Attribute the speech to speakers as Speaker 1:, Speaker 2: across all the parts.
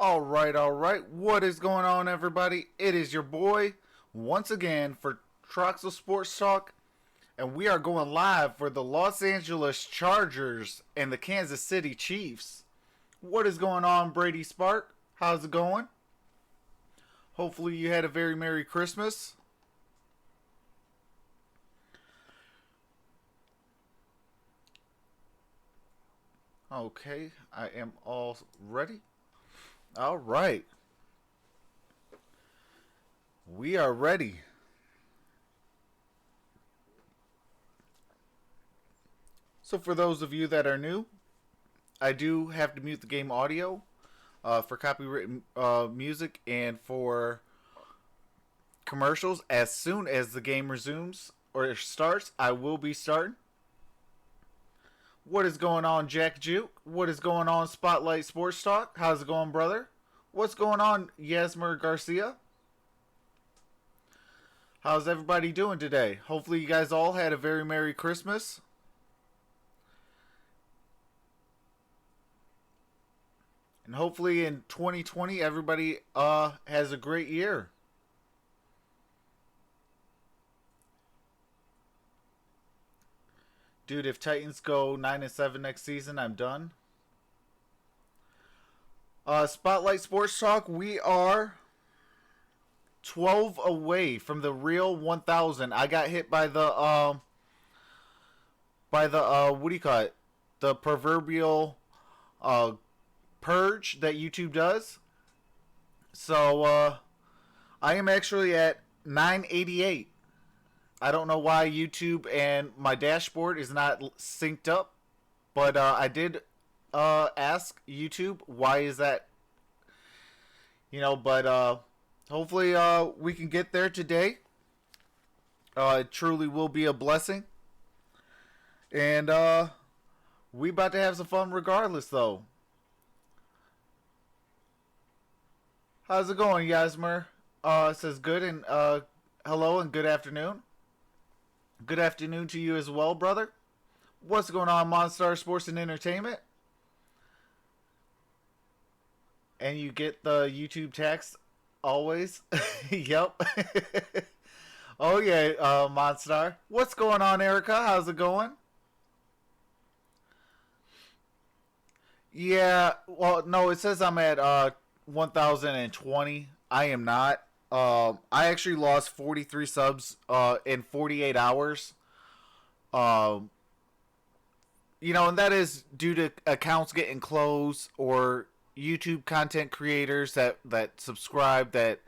Speaker 1: All right. What is going on, everybody? It is your boy once again for Troxel Sports Talk, and we are going live for the Los Angeles Chargers and the Kansas City Chiefs. What is going on, Brady Spark? How's it going? Hopefully, you had a very Merry Christmas. Okay, I am all ready. All right. We are ready. So for those of you that are new, I do have to mute the game audio for copyrighted music and for commercials. As soon as the game resumes or starts, I will be starting. What is going on, Jack Juke? What is going on, Spotlight Sports Talk? How's it going, brother? What's going on, Yasmer Garcia? How's everybody doing today? Hopefully you guys all had a very Merry Christmas. And hopefully in 2020 everybody has a great year. Dude, if Titans go 9-7 next season, I'm done. Spotlight Sports Talk, we are 12 away from the real 1,000. I got hit by the what do you call it? The proverbial purge that YouTube does. So I am actually at 988. I don't know why YouTube and my dashboard is not synced up, but I did ask YouTube why is that. But hopefully we can get there today. It truly will be a blessing. And we about to have some fun regardless, though. How's it going, Yasmer? It says good and hello and good afternoon. Good afternoon to you as well, brother. What's going on, MonStar Sports and Entertainment? And you get the YouTube text always? Yep. Oh, yeah, MonStar. What's going on, Erica? How's it going? Yeah, well, no, it says I'm at 1,020. I am not. I actually lost 43 subs in 48 hours. And that is due to accounts getting closed or YouTube content creators that subscribe that,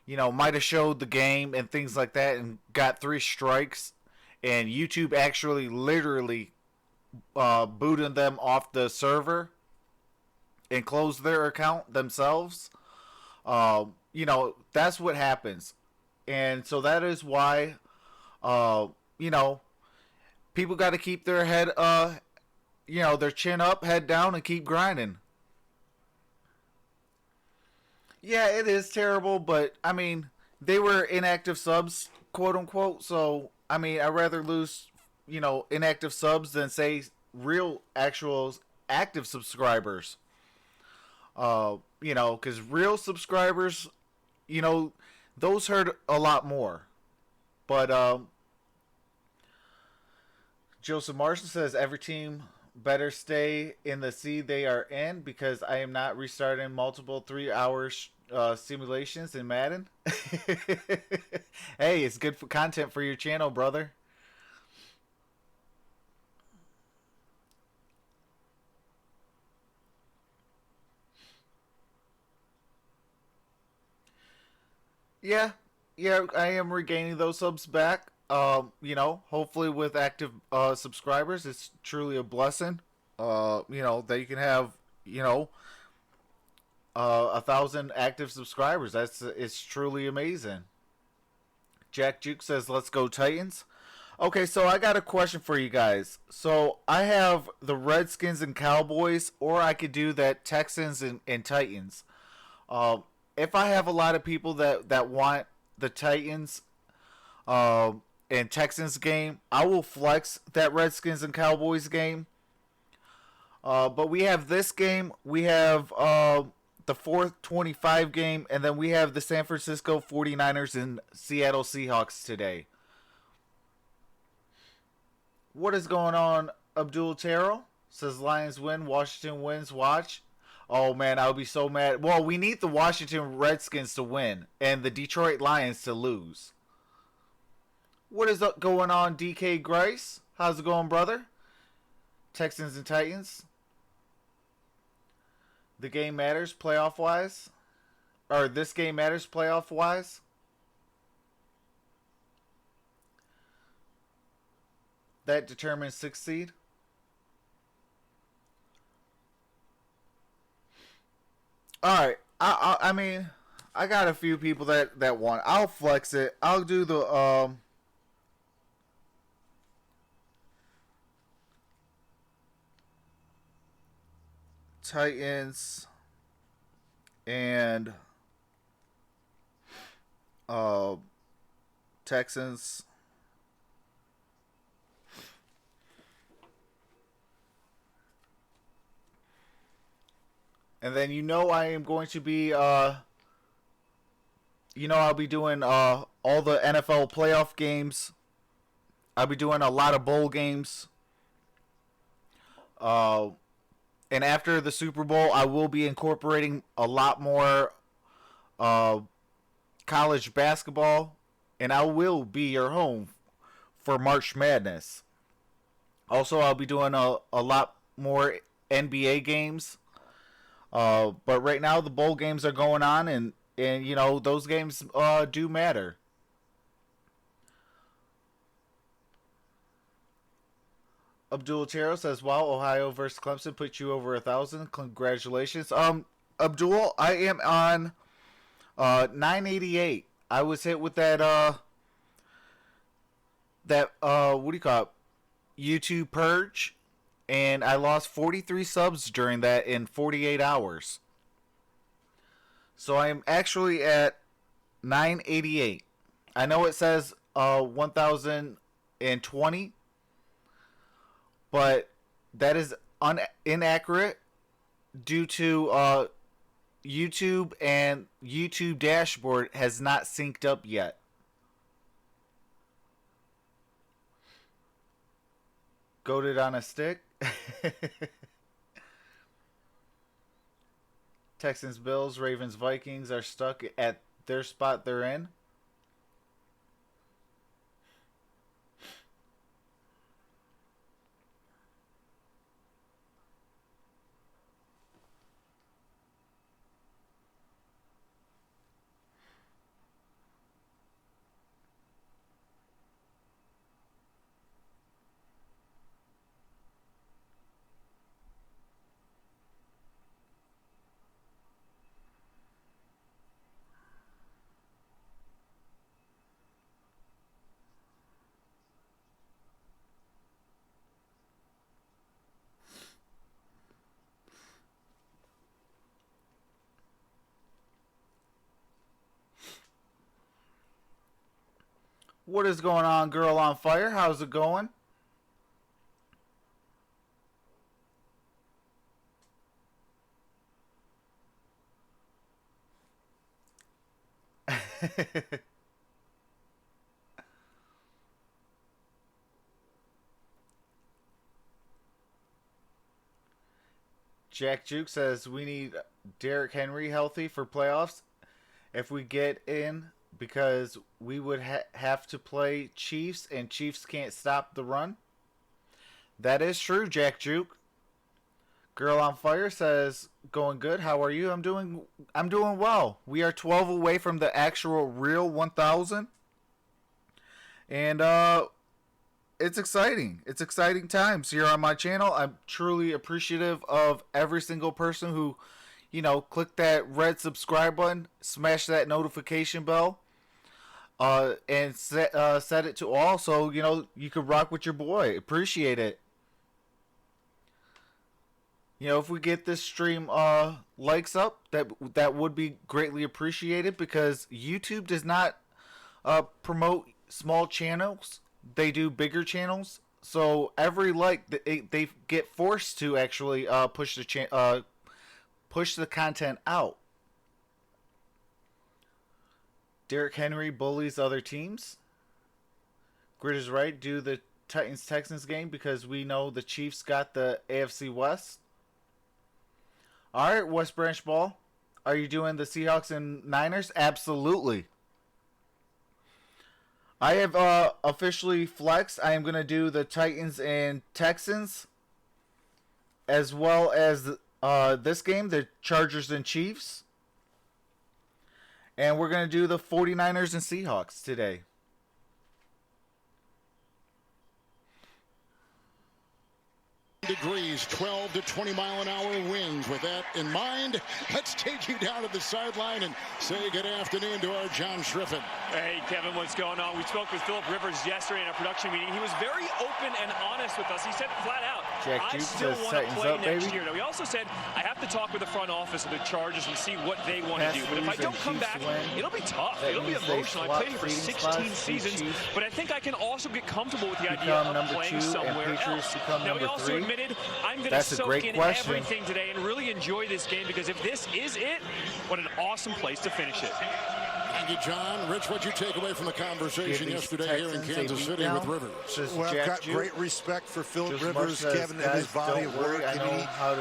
Speaker 1: might have showed the game and things like that and got 3 strikes. And YouTube actually literally booted them off the server and closed their account themselves. That's what happens. And so that is why, people got to keep their head, their chin up, head down, and keep grinding. Yeah, it is terrible, but, they were inactive subs, quote unquote, so, I'd rather lose, inactive subs than, say, real, actual, active subscribers. Because real subscribers, those hurt a lot more. But Joseph Marshall says every team better stay in the seed they are in because I am not restarting multiple 3-hour simulations in Madden. Hey, it's good for content for your channel, brother. Yeah, I am regaining those subs back. Hopefully with active subscribers, it's truly a blessing. That you can have, 1,000 active subscribers. It's truly amazing. Jack Juke says, "Let's go Titans." Okay, so I got a question for you guys. So I have the Redskins and Cowboys, or I could do that Texans and Titans. If I have a lot of people that want the Titans and Texans game, I will flex that Redskins and Cowboys game. But we have this game. We have the 4:25 game, and then we have the San Francisco 49ers and Seattle Seahawks today. What is going on, Abdul Terrell? Says Lions win, Washington wins, watch. Oh man, I would be so mad. Well, we need the Washington Redskins to win and the Detroit Lions to lose. What is up going on, DK Grice? How's it going, brother? Texans and Titans. The game matters playoff wise. Or this game matters playoff wise. That determines 6th seed. All right. I mean, I got a few people that want. I'll flex it. I'll do the Titans and uh Texans. And then I am going to be I'll be doing all the NFL playoff games. I'll be doing a lot of bowl games. And after the Super Bowl, I will be incorporating a lot more college basketball, and I will be your home for March Madness. Also, I'll be doing a lot more NBA games. But right now, the bowl games are going on, and those games do matter. Abdul Taro says, "Wow, Ohio versus Clemson put you over 1,000. Congratulations." Abdul, I am on 988. I was hit with that what do you call it? YouTube purge, and I lost 43 subs during that in 48 hours. So I am actually at 988. I know it says 1,020, but that is inaccurate due to YouTube, and YouTube dashboard has not synced up yet. Goated on a stick. Texans, Bills, Ravens, Vikings are stuck at their spot they're in. What is going on, Girl on Fire? How's it going? Jack Juke says we need Derrick Henry healthy for playoffs if we get in, because we would have to play Chiefs, and Chiefs can't stop the run. That is true, Jack Juke. Girl on Fire says, "Going good. How are you?" I'm doing well. We are 12 away from the actual real 1,000, and it's exciting. It's exciting times here on my channel. I'm truly appreciative of every single person who, click that red subscribe button, smash that notification bell, and set it to all, so you can rock with your boy. Appreciate it. If we get this stream likes up, that would be greatly appreciated, because YouTube does not promote small channels. They do bigger channels. So every like, they get forced to actually push the content out. Derrick Henry bullies other teams. Grid is right. Do the Titans-Texans game because we know the Chiefs got the AFC West. All right, West Branch Ball. Are you doing the Seahawks and Niners? Absolutely. I have officially flexed. I am going to do the Titans and Texans, as well as this game, the Chargers and Chiefs. And we're going to do the 49ers and Seahawks today.
Speaker 2: Degrees, 12 to 20 mile an hour winds. With that in mind, let's take you down to the sideline and say good afternoon to our John Schriffen.
Speaker 3: Hey Kevin, what's going on? We spoke with Philip Rivers yesterday in our production meeting. He was very open and honest with us. He said flat out, I still want to play next year. Now, he also said, I have to talk with the front office of the Chargers and see what they want to do. But if I don't come back, it'll be tough. It'll be emotional. I played here for 16 seasons, but I think I can also get comfortable with the idea of playing somewhere else. Now, he also admitted, I'm going to soak in everything today and really enjoy this game, because if this is it, what an awesome place to finish it.
Speaker 2: Thank you, John. Rich, what'd you take away from the conversation yesterday here in Kansas City with Rivers?
Speaker 4: Well, I've got great respect for Philip Rivers, Kevin, and his body of work.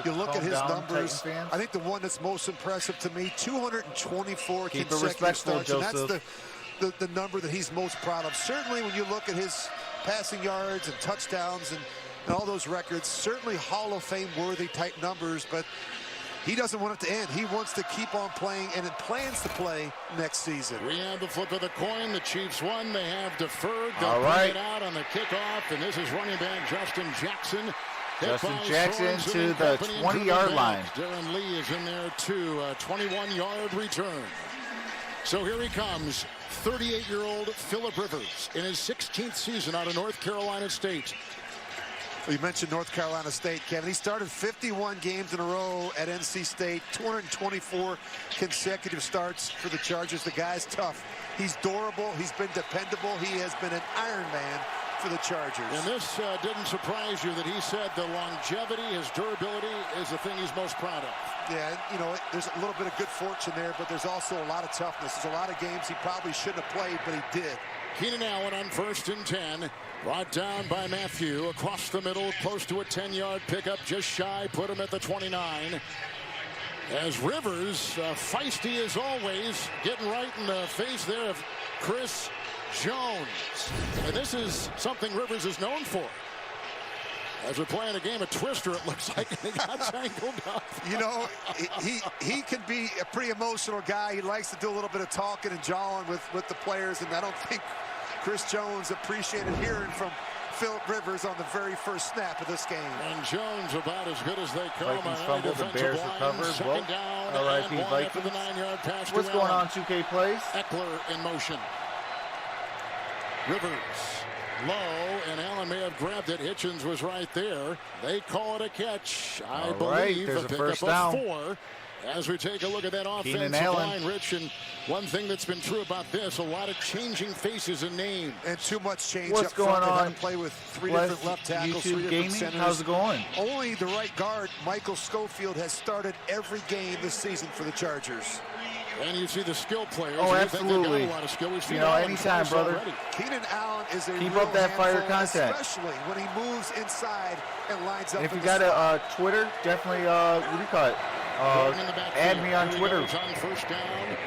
Speaker 4: You look at his numbers. I think the one that's most impressive to me, 224 consecutive starts, and that's the number that he's most proud of. Certainly when you look at his passing yards and touchdowns and all those records, certainly Hall of Fame worthy type numbers, but he doesn't want it to end. He wants to keep on playing and plans to play next season.
Speaker 2: We have the flip of the coin. The Chiefs won. They have deferred. They'll bring it out on the kickoff, and this is running back Justin Jackson.
Speaker 1: Justin Jackson to the 20-yard line.
Speaker 2: Darren Lee is in there too. A 21-yard return. So here he comes, 38-year-old Philip Rivers in his 16th season out of North Carolina State.
Speaker 4: You mentioned North Carolina State, Kevin. He started 51 games in a row at NC State, 224 consecutive starts for the Chargers. The guy's tough. He's durable. He's been dependable. He has been an Iron Man for the Chargers.
Speaker 2: And this didn't surprise you that he said the longevity, his durability is the thing he's most proud of.
Speaker 4: Yeah, you know, there's a little bit of good fortune there, but there's also a lot of toughness. There's a lot of games he probably shouldn't have played, but he did.
Speaker 2: Keenan Allen on 1st and 10. Brought down by Matthew across the middle, close to a 10-yard pickup, just shy, put him at the 29. As Rivers, feisty as always, getting right in the face there of Chris Jones. And this is something Rivers is known for. As we're playing a game of Twister, it looks like he got tangled up.
Speaker 4: You know, he can be a pretty emotional guy. He likes to do a little bit of talking and jawing with the players, and I don't think Chris Jones appreciated hearing from Philip Rivers on the very first snap of this game.
Speaker 2: And Jones about as good as they come.
Speaker 1: Vikings fumbled, the Bears recovered.
Speaker 2: Second down,
Speaker 1: R.I.P. Vikings.
Speaker 2: The 9-yard pass.
Speaker 1: What's going on, 2K Plays?
Speaker 2: Eckler in motion. Rivers low, and Allen may have grabbed it. Hitchens was right there. They call it a catch. I believe
Speaker 1: there's
Speaker 2: a
Speaker 1: first
Speaker 2: pickup
Speaker 1: down.
Speaker 2: of 4. As we take a look at that offensive line, Rich, and one thing that's been true about this, a lot of changing faces and names.
Speaker 4: And too much change
Speaker 1: What's
Speaker 4: up front.
Speaker 1: going on?
Speaker 4: They had to play with 3 different left tackles, 3 different
Speaker 1: Gaming?
Speaker 4: centers.
Speaker 1: How's it going?
Speaker 4: Only the right guard, Michael Schofield, has started every game this season for the Chargers.
Speaker 2: And you see the skill players.
Speaker 1: Oh, absolutely.
Speaker 2: Got a lot of skill.
Speaker 1: You know, anytime, brother.
Speaker 2: Already.
Speaker 4: Keenan Allen is a
Speaker 1: Keep
Speaker 4: real
Speaker 1: up that fire
Speaker 4: handful,
Speaker 1: content.
Speaker 4: especially when he moves inside and lines up.
Speaker 1: And if you got a Twitter, definitely add me on Twitter.
Speaker 2: On 1st down,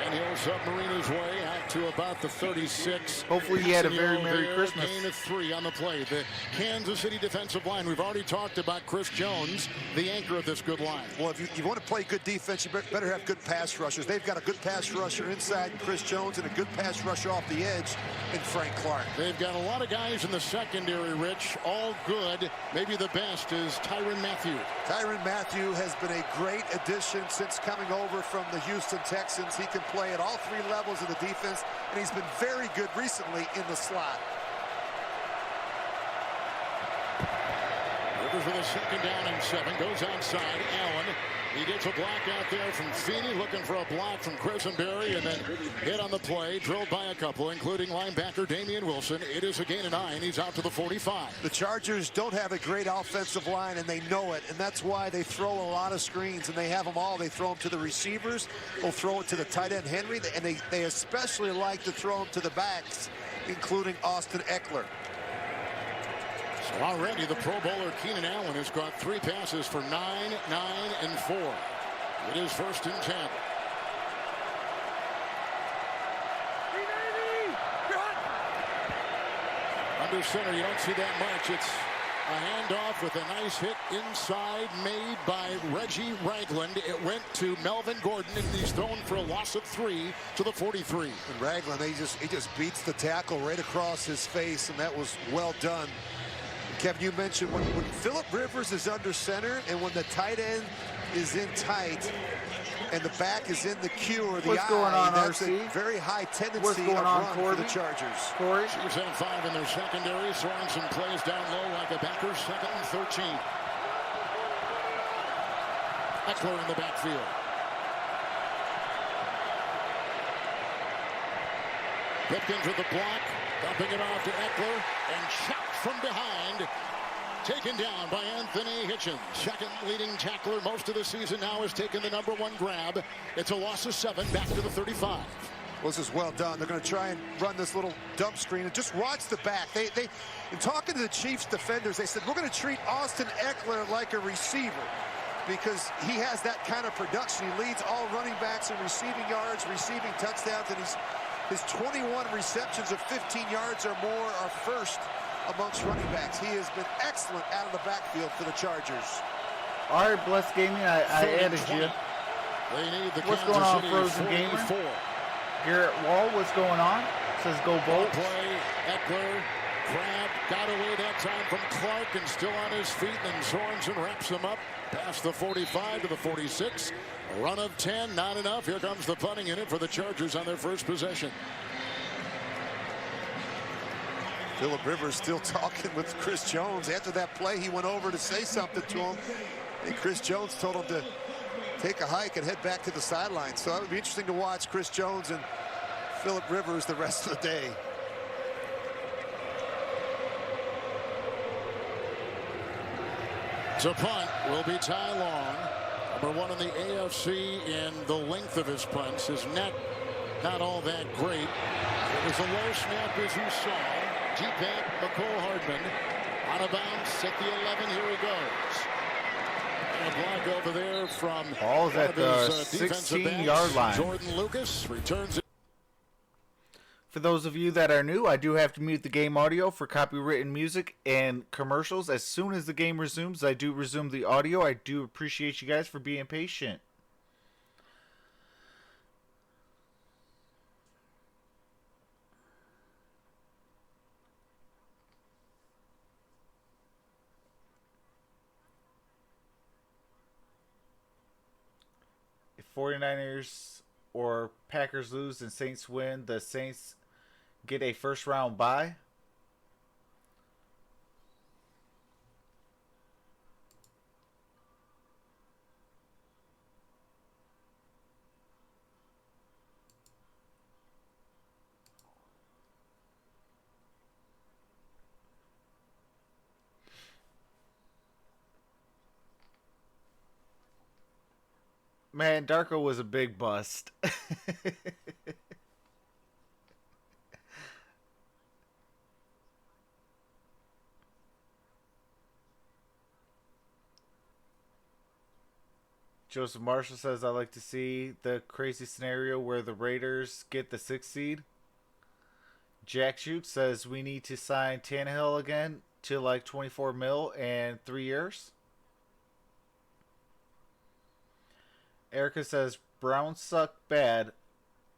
Speaker 2: and he'll submarine his way out to about the 36.
Speaker 1: Hopefully he had a very Merry Christmas.
Speaker 2: Gain of 3 on the play. The Kansas City defensive line. We've already talked about Chris Jones, the anchor of this good line.
Speaker 4: Well, if you want to play good defense, you better have good pass rushers. They've got a good pass rusher inside in Chris Jones and a good pass rusher off the edge in Frank Clark.
Speaker 2: They've got a lot of guys in the secondary, Rich, all good. Maybe the best is Tyrann Mathieu.
Speaker 4: Tyrann Mathieu has been a great addition since coming over from the Houston Texans. He can play at all 3 levels of the defense, and he's been very good recently in the slot.
Speaker 2: Rivers with a 2nd down and 7, goes outside. Allen He gets a block out there from Feeney, looking for a block from Quisenberry, and then hit on the play, drilled by a couple, including linebacker Damian Wilson. It is a gain of 9. He's out to the 45.
Speaker 4: The Chargers don't have a great offensive line, and they know it, and that's why they throw a lot of screens, and they have them all. They throw them to the receivers, they'll throw it to the tight end Henry, and they especially like to throw them to the backs, including Austin Eckler.
Speaker 2: So already the Pro Bowler Keenan Allen has caught 3 passes for 9, 9, and 4. It is 1st and 10. Under center, you don't see that much. It's a handoff with a nice hit inside made by Reggie Ragland. It went to Melvin Gordon, and he's thrown for a loss of 3 to the 43.
Speaker 4: And Ragland, he just beats the tackle right across his face, and that was well done. Kevin, you mentioned when Phillip Rivers is under center and when the tight end is in tight and the back is in the Q or the
Speaker 1: What's going on,
Speaker 4: that's
Speaker 1: RC?
Speaker 4: a very high tendency
Speaker 1: What's going
Speaker 4: of
Speaker 1: on,
Speaker 4: run
Speaker 1: Corby?
Speaker 4: for the Chargers.
Speaker 1: Corey?
Speaker 2: Chiefs have 5 in their secondary. Sorensen plays down low like a backer. 2nd and 13. Eckler in the backfield. Pipkins with the block, dumping it off to Eckler, and shot from behind. Taken down by Anthony Hitchens. 2nd leading tackler most of the season now has taken the #1 grab. It's a loss of 7, back to the 35.
Speaker 4: Well, this is well done. They're going to try and run this little dump screen and just watch the back. In talking to the Chiefs defenders, they said, we're going to treat Austin Eckler like a receiver because he has that kind of production. He leads all running backs in receiving yards, receiving touchdowns, and his 21 receptions of 15 yards or more are first amongst running backs. He has been excellent out of the backfield for the Chargers.
Speaker 1: All right, Bless Gaming, I added you.
Speaker 2: They need the
Speaker 1: What's
Speaker 2: Kansas
Speaker 1: going on,
Speaker 2: City
Speaker 1: Frozen
Speaker 2: 44.
Speaker 1: Gamer? Garrett Wall, what's going on? Says go Bolts.
Speaker 2: Play, Eckler, grab, got away that time from Clark and still on his feet, and Sorensen wraps him up past the 45 to the 46. A run of 10, not enough. Here comes the punting unit for the Chargers on their first possession.
Speaker 4: Phillip Rivers still talking with Chris Jones. After that play, he went over to say something to him, and Chris Jones told him to take a hike and head back to the sideline. So it would be interesting to watch Chris Jones and Phillip Rivers the rest of the day.
Speaker 2: To punt will be Ty Long, #1 in the AFC in the length of his punts. His net not all that great. It was a low snap, as you saw. Deep at McCole Hardman. Out of bounds at the 11. Here he goes. And a block over there from
Speaker 1: Ball's at the 16-yard line.
Speaker 2: Jordan Lucas returns it.
Speaker 1: For those of you that are new, I do have to mute the game audio for copywritten music and commercials. As soon as the game resumes, I do resume the audio. I do appreciate you guys for being patient. If 49ers or Packers lose and Saints win, the Saints get a first-round bye. Man, Darko was a big bust. Joseph Marshall says, I like to see the crazy scenario where the Raiders get the 6th seed. Jack Shoot says, we need to sign Tannehill again to like 24 mil and 3 years. Erica says, Browns suck bad.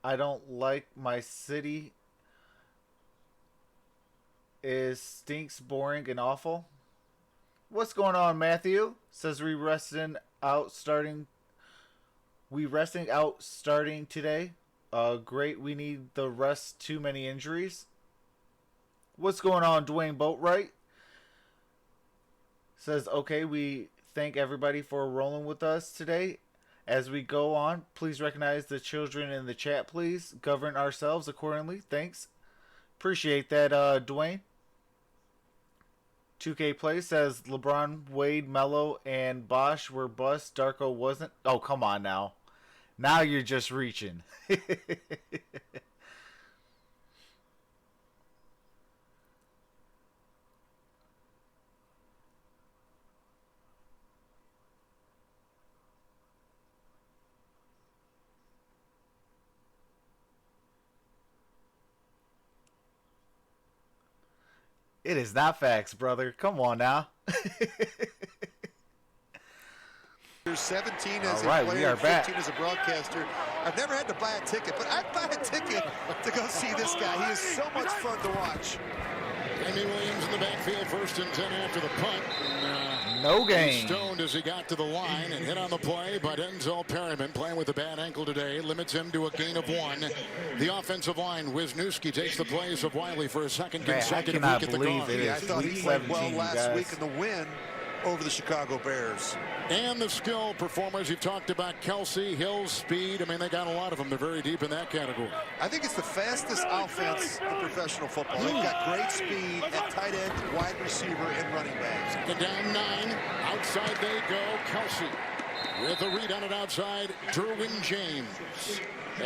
Speaker 1: I don't like my city. Is stinks, boring, and awful. What's going on, Matthew? Says we resting out starting today. Great, we need the rest, too many injuries. What's going on, Dwayne Boatwright? Says, okay, we thank everybody for rolling with us today. As we go on, please recognize the children in the chat, please. Govern ourselves accordingly. Thanks. Appreciate that, Dwayne. 2K Play says LeBron, Wade, Melo, and Bosch were bust. Darko wasn't. Oh, come on now. Now you're just reaching. It is not facts, brother. Come on now.
Speaker 4: 17 as a player, 15 as a broadcaster. I've never had to buy a ticket, but I'd buy a ticket to go see this guy. He is so much fun to watch.
Speaker 2: Andy Williams in the backfield, 1st and 10 after the punt.
Speaker 1: No gain.
Speaker 2: Stoned as he got to the line and hit on the play, but Denzel Perryman, playing with a bad ankle today, limits him to a gain of 1. The offensive line, Wisniewski takes the place of Wiley for a second consecutive week at the guard.
Speaker 4: I thought he played well last week in the win over the Chicago Bears.
Speaker 2: And the skill performers, you've talked about Kelsey, Hill, speed. I mean, they got a lot of them. They're very deep in that category.
Speaker 4: I think it's the fastest offense in professional football. They've got great speed at tight end, wide receiver, and running backs.
Speaker 2: Second down 9. Outside they go. Kelsey with a read on it outside. Derwin James.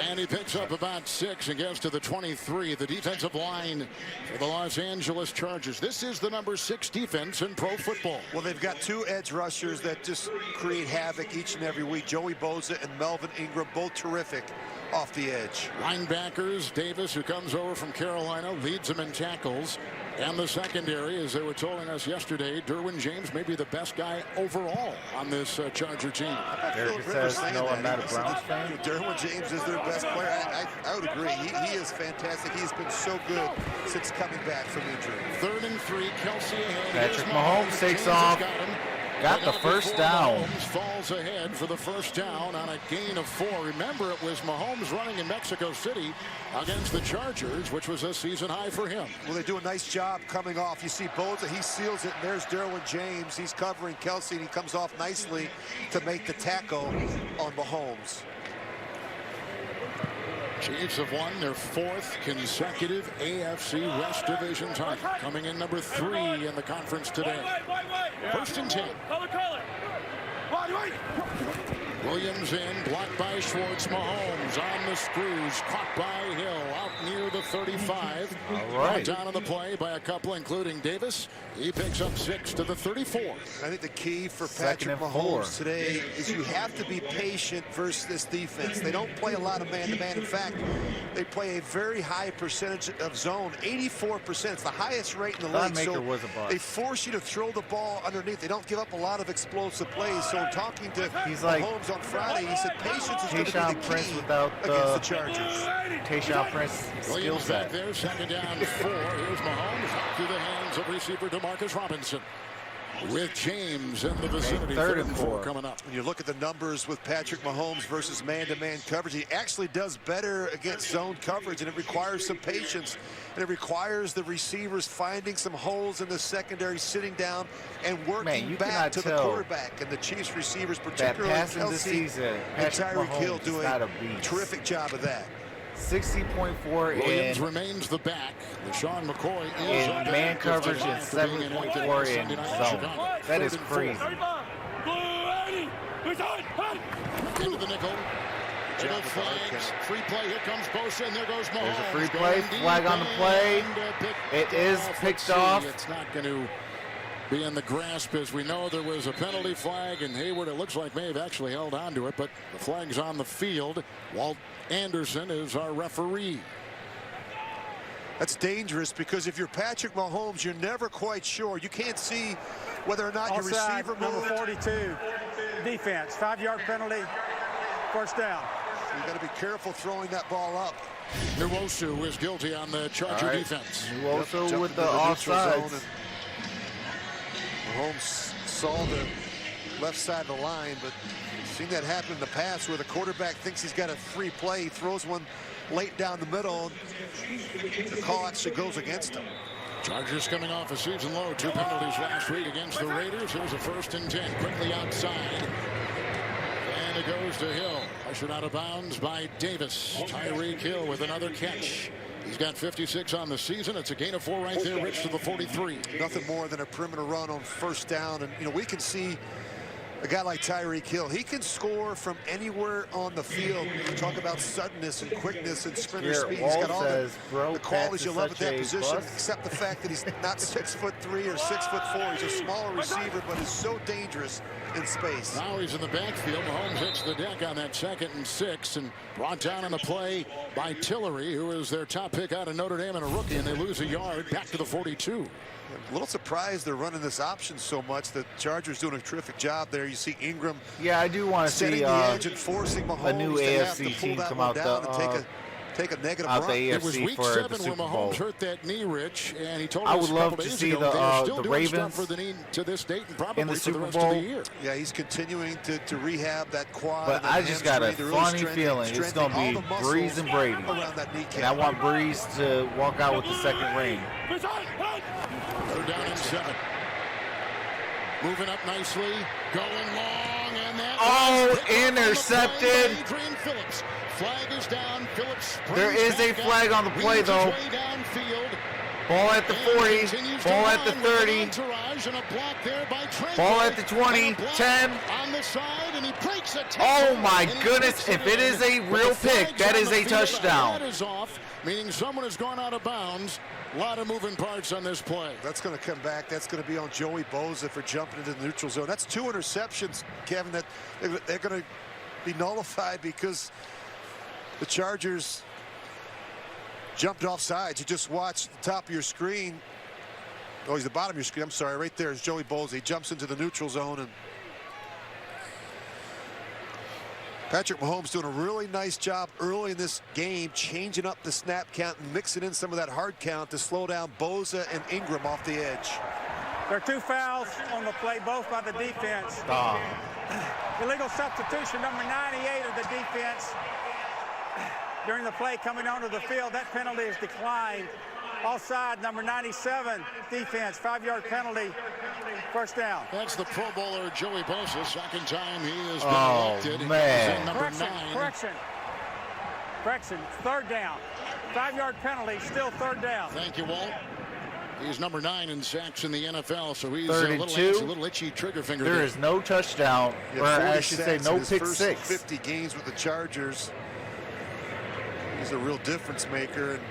Speaker 2: And he picks up about 6 and gets to the 23. The defensive line for the Los Angeles Chargers. This is the number 6 defense in pro football.
Speaker 4: Well, they've got 2 edge rushers that just create havoc each and every week. Joey Bosa and Melvin Ingram, both terrific off the edge.
Speaker 2: Linebackers, Davis, who comes over from Carolina, leads them in tackles. And the secondary, as they were telling us yesterday, Derwin James may be the best guy overall on this Charger team.
Speaker 1: Eric says, no, I'm not a Browns fan.
Speaker 4: Derwin James is their best player. I would agree. He is fantastic. He's been so good since coming back from injury.
Speaker 2: 3rd and 3, Kelsey ahead.
Speaker 1: Patrick Mahomes takes off. Got the first down.
Speaker 2: Mahomes falls ahead for the first down on a gain of 4. Remember, it was Mahomes running in Mexico City against the Chargers, which was a season high for him.
Speaker 4: Well, they do a nice job coming off. You see Bosa, he seals it, and there's Derwin James. He's covering Kelsey, and he comes off nicely to make the tackle on Mahomes.
Speaker 2: Chiefs have won their 4th consecutive AFC West Division title, coming in number 3 in the conference today. 1st and 10. Williams in, blocked by Schwartz. Mahomes on the screws, caught by Hill out near the 35.
Speaker 1: All right.
Speaker 2: Down on the play by a couple, including Davis. He picks up 6 to the 34.
Speaker 4: I think the key for Patrick Mahomes today is you have to be patient versus this defense. They don't play a lot of man-to-man. In fact, they play a very high percentage of zone, 84%. It's the highest rate in the league. So they force you to throw the ball underneath. They don't give up a lot of explosive plays. So in talking to Mahomes on Friday, he said patience is going to be the key against the Chargers.
Speaker 1: Tayshaun Prince skill set.
Speaker 2: Back there, 2nd down 4. Here's Mahomes through the hands of receiver DeMarcus Robinson. With James in the vicinity.
Speaker 1: 3rd and 4
Speaker 2: coming up.
Speaker 4: When you look at the numbers with Patrick Mahomes versus man-to-man coverage, he actually does better against zone coverage, and it requires some patience, and it requires the receivers finding some holes in the secondary, sitting down and working back to the quarterback. And the Chiefs receivers, particularly Kelsey and Tyreek Hill, do a terrific job of that.
Speaker 1: 60.4
Speaker 2: Williams remains the back. LaShawn McCoy is
Speaker 1: in man coverage and 7.4 in zone. That is crazy.
Speaker 2: Into the nickel. Flags. Free play. Here comes Bosa, and there goes Mahomes.
Speaker 1: There's a free play. Flag on the play. It is picked off.
Speaker 2: It's not going to be in the grasp, as we know there was a penalty flag, and Hayward, it looks like, may have actually held on to it, but the flag's on the field. Walt Anderson is our referee.
Speaker 4: That's dangerous, because if you're Patrick Mahomes, you're never quite sure. You can't see whether or not your receiver moved.
Speaker 5: Number 42, defense, 5-yard penalty, 1st down.
Speaker 4: So you got to be careful throwing that ball up.
Speaker 2: Nwosu is guilty on the Charger defense.
Speaker 1: Nwosu with the offsides.
Speaker 4: Mahomes saw the left side of the line, but seen that happen in the past where the quarterback thinks he's got a free play, throws one late down the middle, and the call actually goes against him.
Speaker 2: Chargers coming off a season low, 2 penalties last week against the Raiders. Here's a 1st and 10, quickly outside. And play goes to Hill. Ushered out of bounds by Davis. Tyreek Hill with another catch. He's got 56 on the season. It's a gain of 4 right there, Rich, to the 43.
Speaker 4: Nothing more than a perimeter run on first down. And, you know, we can see a guy like Tyreek Hill. He can score from anywhere on the field. You talk about suddenness and quickness and sprinter speed. He's got all the qualities you love at that position, except the fact that he's not 6'3" or 6'4". He's a smaller receiver, but is so dangerous in space.
Speaker 2: Now he's in the backfield. Mahomes hits the deck on that 2nd and 6 and brought down on the play by Tillery, who is their top pick out of Notre Dame and a rookie, and they lose a yard back to the 42.
Speaker 4: A little surprised they're running this option so much. The Chargers doing a terrific job there. You see Ingram.
Speaker 1: Yeah, I do want to see
Speaker 4: the edge and forcing Mahomes
Speaker 1: a new AFC team come out
Speaker 4: take a negative
Speaker 1: out
Speaker 4: run.
Speaker 1: the AFC
Speaker 2: it was week
Speaker 1: for
Speaker 2: 7
Speaker 1: the Super
Speaker 2: where
Speaker 1: Bowl.
Speaker 2: Mahomes hurt that knee, Rich, and he told
Speaker 1: I
Speaker 2: us
Speaker 1: would
Speaker 2: a
Speaker 1: love
Speaker 2: couple
Speaker 1: to
Speaker 2: days
Speaker 1: see
Speaker 2: ago, they're still
Speaker 1: the
Speaker 2: doing stuff
Speaker 1: Ravens
Speaker 2: for the knee to this date and probably
Speaker 1: in the
Speaker 2: for
Speaker 1: Super
Speaker 2: the rest
Speaker 1: Bowl.
Speaker 2: of the year.
Speaker 4: Yeah, he's continuing to rehab that quad.
Speaker 1: But I just got a funny feeling it's going to be Breeze and Brady. And I want Breeze to walk out with the second ring.
Speaker 2: They're down in 7. Moving up nicely, going long, and that
Speaker 1: intercepted.
Speaker 2: Adrian Phillips. Flag is down. Phillips.
Speaker 1: There is a flag on the play, though. Ball at the 40, ball at the 30, ball at the 20, 10.
Speaker 2: On the side, and he breaks a tackle.
Speaker 1: Oh my goodness, if it is a real pick, that is a touchdown.
Speaker 2: That is off, meaning someone has gone out of bounds. A lot of moving parts on this play.
Speaker 4: That's going to come back. That's going to be on Joey Bosa for jumping into the neutral zone. That's 2 interceptions, Kevin, that they're going to be nullified because the Chargers jumped off sides. You just watch the top of your screen. Oh, he's the bottom of your screen. I'm sorry. Right there is Joey Bosa. He jumps into the neutral zone, and Patrick Mahomes doing a really nice job early in this game, changing up the snap count and mixing in some of that hard count to slow down Bosa and Ingram off the edge.
Speaker 5: There are 2 fouls on the play, both by the defense. Illegal substitution, number 98 of the defense. During the play coming onto the field, that penalty is declined. Offside, number 97, defense, 5-yard penalty, first down.
Speaker 2: That's the Pro Bowler Joey Bosa. Second time he has been elected.
Speaker 1: Man.
Speaker 2: Number 9.
Speaker 5: Correction, third down. 5-yard penalty, still third down.
Speaker 2: Thank you, Walt. He's number 9 in sacks in the NFL, so he's a little itchy trigger finger.
Speaker 1: There is no touchdown, or I should say no pick six.
Speaker 4: 50 games with the Chargers. He's a real difference maker. And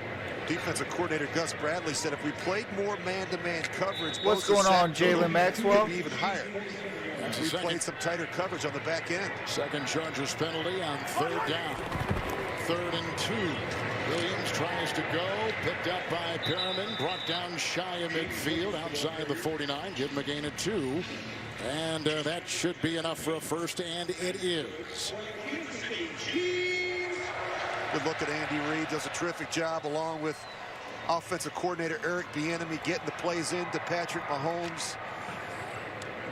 Speaker 4: defensive coordinator Gus Bradley said if we played more man-to-man coverage,
Speaker 1: what's going on, Jalen Maxwell?
Speaker 4: Be even higher. We played some tighter coverage on the back end.
Speaker 2: Second Chargers penalty on third down. 3rd and 2. Williams tries to go, picked up by Perriman, brought down shy of midfield outside the 49. Give him a gain of 2. And that should be enough for a first, and it is.
Speaker 4: Good look at Andy Reid. Does a terrific job along with offensive coordinator Eric Bieniemy getting the plays into Patrick Mahomes.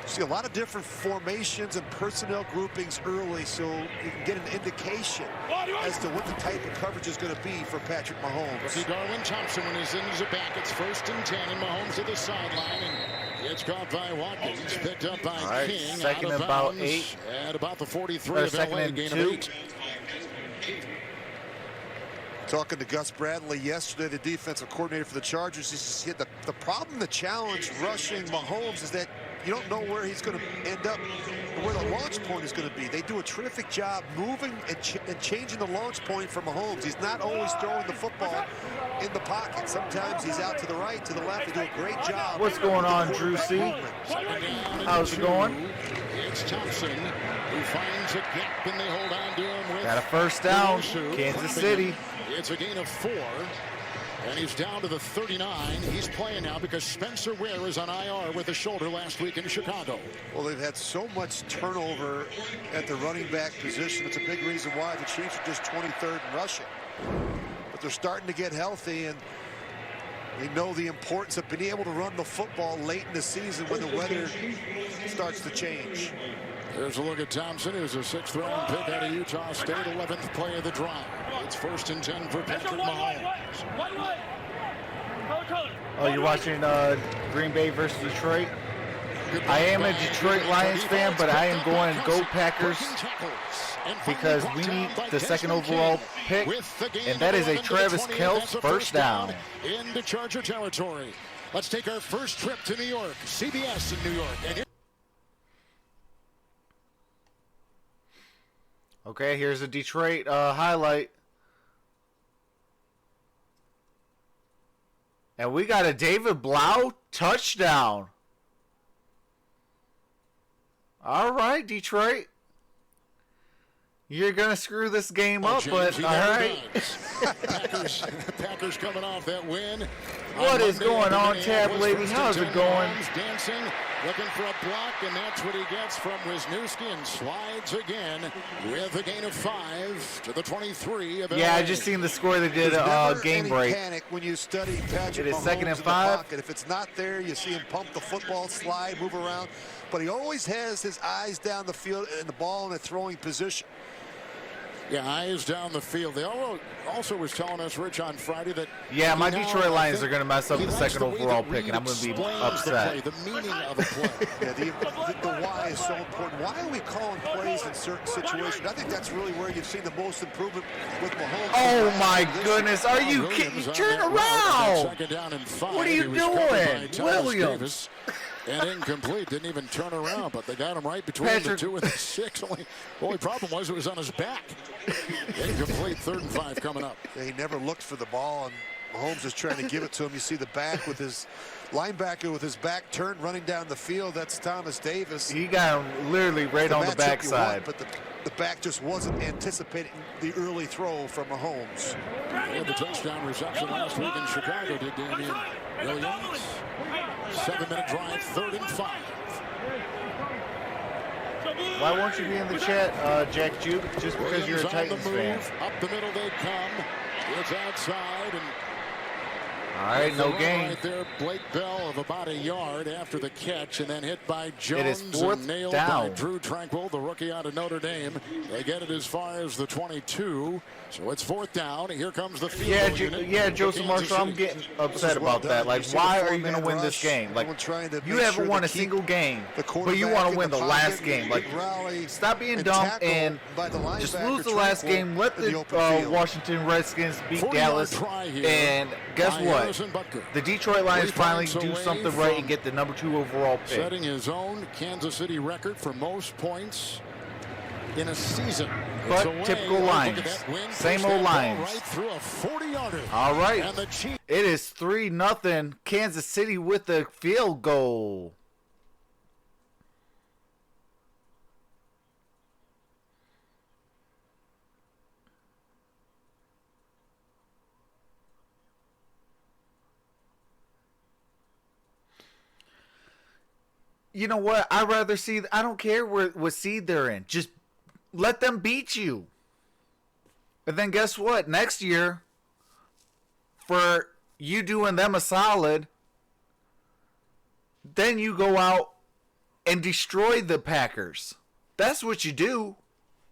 Speaker 4: See a lot of different formations and personnel groupings early, so you can get an indication as to what the type of coverage is going to be for Patrick Mahomes.
Speaker 2: See Darwin Thompson when he's in his back. It's 1st and 10, and Mahomes to the sideline, and it's caught by Watkins, picked up by King.
Speaker 1: Second and about 8.
Speaker 2: At about the 43 of LA, gain of 8.
Speaker 4: Talking to Gus Bradley yesterday, the defensive coordinator for the Chargers, he said the problem, the challenge rushing Mahomes is that you don't know where he's going to end up, or where the launch point is going to be. They do a terrific job moving and changing the launch point for Mahomes. He's not always throwing the football in the pocket. Sometimes he's out to the right, to the left. They do a great job.
Speaker 1: What's going on, Drew C? How's it going?
Speaker 2: It's Thompson who finds a gap, and they hold on to him with
Speaker 1: got a first down, Kansas City.
Speaker 2: It's a gain of 4, and he's down to the 39. He's playing now because Spencer Ware is on IR with a shoulder last week in Chicago.
Speaker 4: Well, they've had so much turnover at the running back position. It's a big reason why the Chiefs are just 23rd in rushing. But they're starting to get healthy, and they know the importance of being able to run the football late in the season when the weather starts to change.
Speaker 2: Here's a look at Thompson, who's a 6th-round pick out of Utah State, 11th play of the drive. It's 1st and 10 for Patrick Mahomes.
Speaker 1: Oh, you're watching Green Bay versus Detroit? I am a Detroit Lions fan, but I am going Go Packers because we need the second overall pick, and that is a Travis Kelce first down.
Speaker 2: Into Charger territory. Let's take our first trip to New York. CBS in New York. And
Speaker 1: okay, here's a Detroit highlight. And we got a David Blau touchdown. All right, Detroit. You're going to screw this game up, but all right.
Speaker 2: Packers coming off that win.
Speaker 1: What is going on, Tab Lady? How's it going?
Speaker 2: Dancing, looking for a block, and that's what he gets from Wisniewski, and slides again with a gain of 5 to the 23 of LA.
Speaker 1: Yeah, I just seen the score. They did a game break.
Speaker 4: Panic when you study Patrick
Speaker 1: It is
Speaker 4: Mahomes
Speaker 1: 2nd and
Speaker 4: in the
Speaker 1: 5.
Speaker 4: pocket. If it's not there, you see him pump the football, slide, move around. But he always has his eyes down the field and the ball in a throwing position.
Speaker 2: Yeah, eyes down the field. They also was telling us, Rich, on Friday that...
Speaker 1: Yeah, my Detroit Lions are going to mess up the second overall pick, and I'm going to be upset.
Speaker 2: The meaning of a play.
Speaker 4: Yeah, the why is so important. Why are we calling plays in certain situations? I think that's really where you've seen the most improvement with Mahomes.
Speaker 1: Oh, my goodness. Are you kidding? Turn around. What are you doing? Williams.
Speaker 2: And incomplete. Didn't even turn around, but they got him right between the 2 and the 6. Only problem was it was on his back. Incomplete. 3rd and 5 coming up.
Speaker 4: He never looked for the ball, and Mahomes is trying to give it to him. You see the back with his linebacker with his back turned, running down the field. That's Thomas Davis.
Speaker 1: He got him literally right on the backside.
Speaker 4: But the back just wasn't anticipating the early throw from Mahomes.
Speaker 2: He had the touchdown reception last week in Chicago, did Damian Williams. 7-minute drive, 3rd and 5.
Speaker 1: Why won't you be in the chat, Jack Juke? Just because
Speaker 2: Williams
Speaker 1: you're a Titans fan.
Speaker 2: Up the middle they come. It's outside, and
Speaker 1: all right, no gain.
Speaker 2: Right there, Blake Bell of about a yard after the catch, and then hit by Jones.
Speaker 1: It is 4th
Speaker 2: and nailed
Speaker 1: down.
Speaker 2: by Drew Tranquil, the rookie out of Notre Dame. They get it as far as the 22, so it's 4th down. Here comes the field.
Speaker 1: Yeah, Joseph Marshall, I'm getting upset about that. Like, why are you going to win this game? Like, you haven't won a single game, but you want to win the last game. Like, stop being dumb and just lose the last game. Let the Washington Redskins beat Dallas, and guess what? The Detroit Lions finally do something right and get the number 2 overall pick.
Speaker 2: Setting his own Kansas City record for most points in a season.
Speaker 1: But typical Lions. Same old Lions.
Speaker 2: Right through a 40-yarder.
Speaker 1: All right. It is 3-0 Kansas City with the field goal. You know what? I don't care what seed they're in. Just let them beat you. And then guess what? Next year, for you doing them a solid, then you go out and destroy the Packers. That's what you do.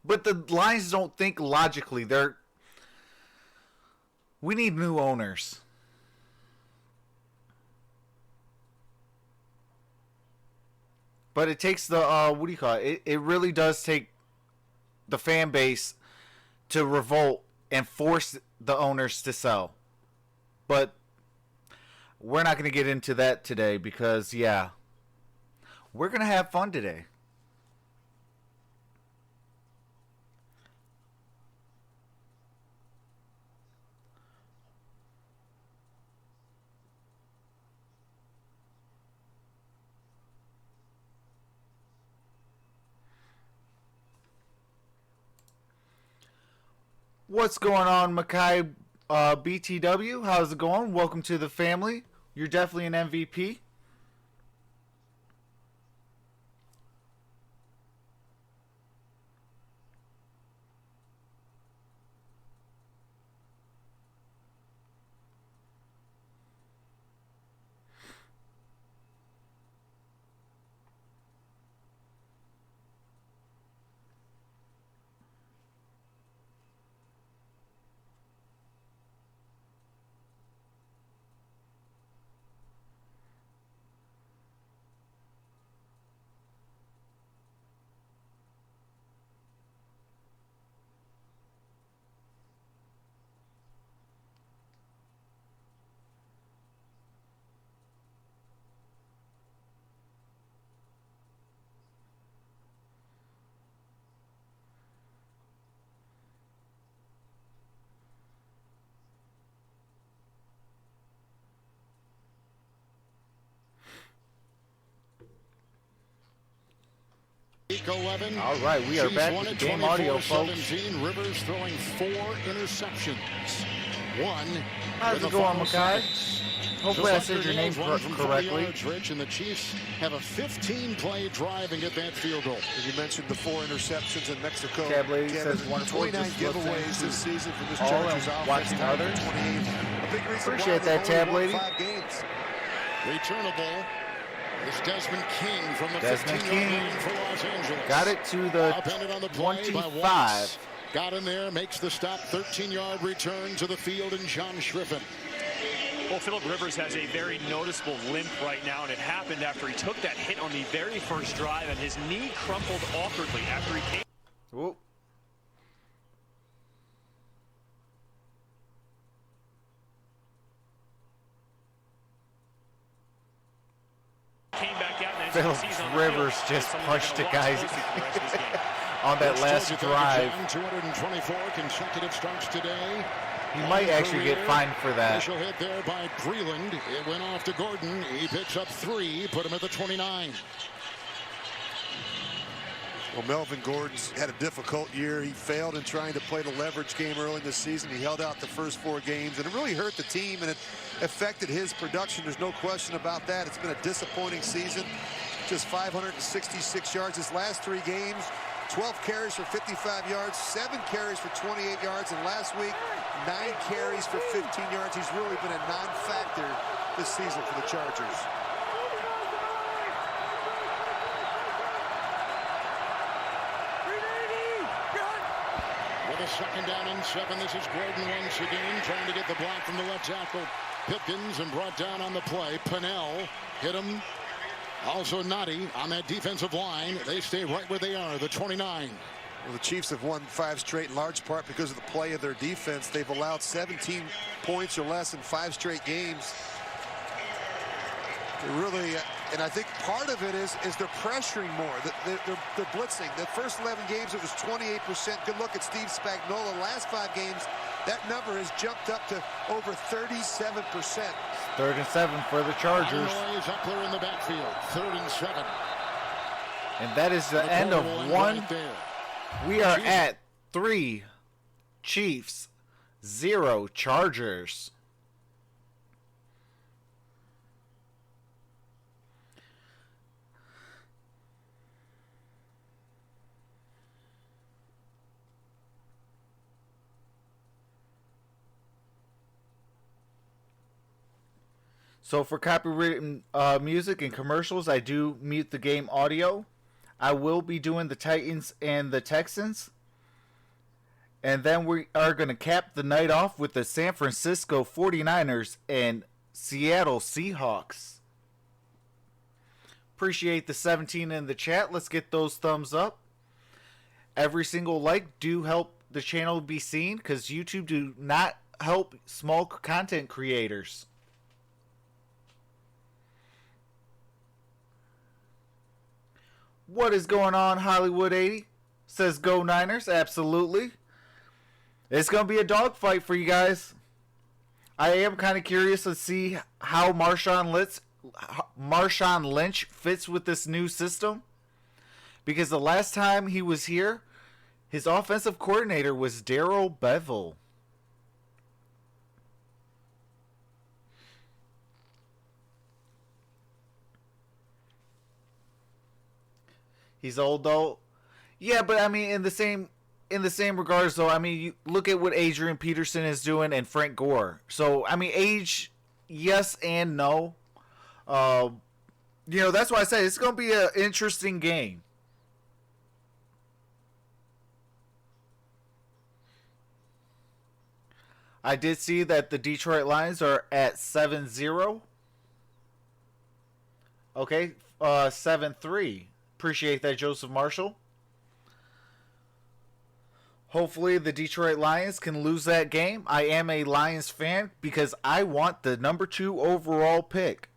Speaker 1: But the Lions don't think logically. We need new owners. But it takes the, what do you call it? It really does take the fan base to revolt and force the owners to sell. But we're not going to get into that today because, yeah, we're going to have fun today. What's going on, Makai BTW? How's it going? Welcome to the family. You're definitely an MVP.
Speaker 2: 11.
Speaker 1: All right, we are back with game audio, folks.
Speaker 2: 17. Rivers throwing 4 interceptions. One.
Speaker 1: How's it going, Makai? Hopefully I said your name correctly.
Speaker 2: Rich, and the Chiefs have a 15-play drive and get that field goal.
Speaker 4: You mentioned the 4 interceptions in Mexico.
Speaker 1: Cab Lady says
Speaker 4: 29 giveaways this season from this Chargers offense.
Speaker 1: Watching others.
Speaker 4: A big reason
Speaker 1: Appreciate that, Tab Lady.
Speaker 4: 5 games.
Speaker 2: Returnable is Desmond King from the 15-yard line for Los Angeles.
Speaker 1: Got it to the
Speaker 2: Upended on the play
Speaker 1: 25.
Speaker 2: Got in there, makes the stop, 13-yard return to the field, and John Schriffen.
Speaker 3: Well, Phillip Rivers has a very noticeable limp right now, and it happened after he took that hit on the very first drive, and his knee crumpled awkwardly after he came.
Speaker 1: Whoop.
Speaker 3: Came back out, and
Speaker 1: Phillip Rivers just punched the guys on that last drive.
Speaker 2: 224 consecutive starts today.
Speaker 1: He might actually get fined for that.
Speaker 2: Initial hit there by Breland. It went off to Gordon. He picks up 3, put him at the 29.
Speaker 4: Well, Melvin Gordon's had a difficult year. He failed in trying to play the leverage game early in the season. He held out the first 4 games, and it really hurt the team, and it affected his production. There's no question about that. It's been a disappointing season. Just 566 yards his last 3 games. 12 carries for 55 yards, 7 carries for 28 yards, and last week, 9 carries for 15 yards. He's really been a non-factor this season for the Chargers.
Speaker 2: With a 2nd down and 7, this is Gordon once again, trying to get the block from the left tackle. Pipkins, and brought down on the play. Pennell hit him. Also Noddy on that defensive line. They stay right where they are, the 29.
Speaker 4: Well, the Chiefs have won 5 straight in large part because of the play of their defense. They've allowed 17 points or less in 5 straight games. They really, and I think part of it is they're pressuring more. They're blitzing. The first 11 games, it was 28%. Good look at Steve Spagnuolo. Last 5 games, that number has jumped up to over 37%.
Speaker 1: 3rd and 7 for the Chargers.
Speaker 2: Eckler in the backfield. 3rd and 7.
Speaker 1: And that is the end of 1.
Speaker 2: Right there.
Speaker 1: We are at 3 Chiefs, 0 Chargers. So for copywritten music and commercials, I do mute the game audio. I will be doing the Titans and the Texans. And then we are going to cap the night off with the San Francisco 49ers and Seattle Seahawks. Appreciate the 17 in the chat. Let's get those thumbs up. Every single like do help the channel be seen, because YouTube do not help small content creators. What is going on, Hollywood 80? Says go Niners. Absolutely. It's going to be a dogfight for you guys. I am kind of curious to see how Marshawn Lynch fits with this new system. Because the last time he was here, his offensive coordinator was Darrell Bevell. He's old though. Yeah, but I mean in the same regards though, I mean you look at what Adrian Peterson is doing and Frank Gore. So I mean age, yes and no. You know, that's why I say it's gonna be an interesting game. I did see that the Detroit Lions are at 7-0. Okay, 7-3. Appreciate that, Joseph Marshall. Hopefully the Detroit Lions can lose that game. I am a Lions fan because I want the number 2 overall pick.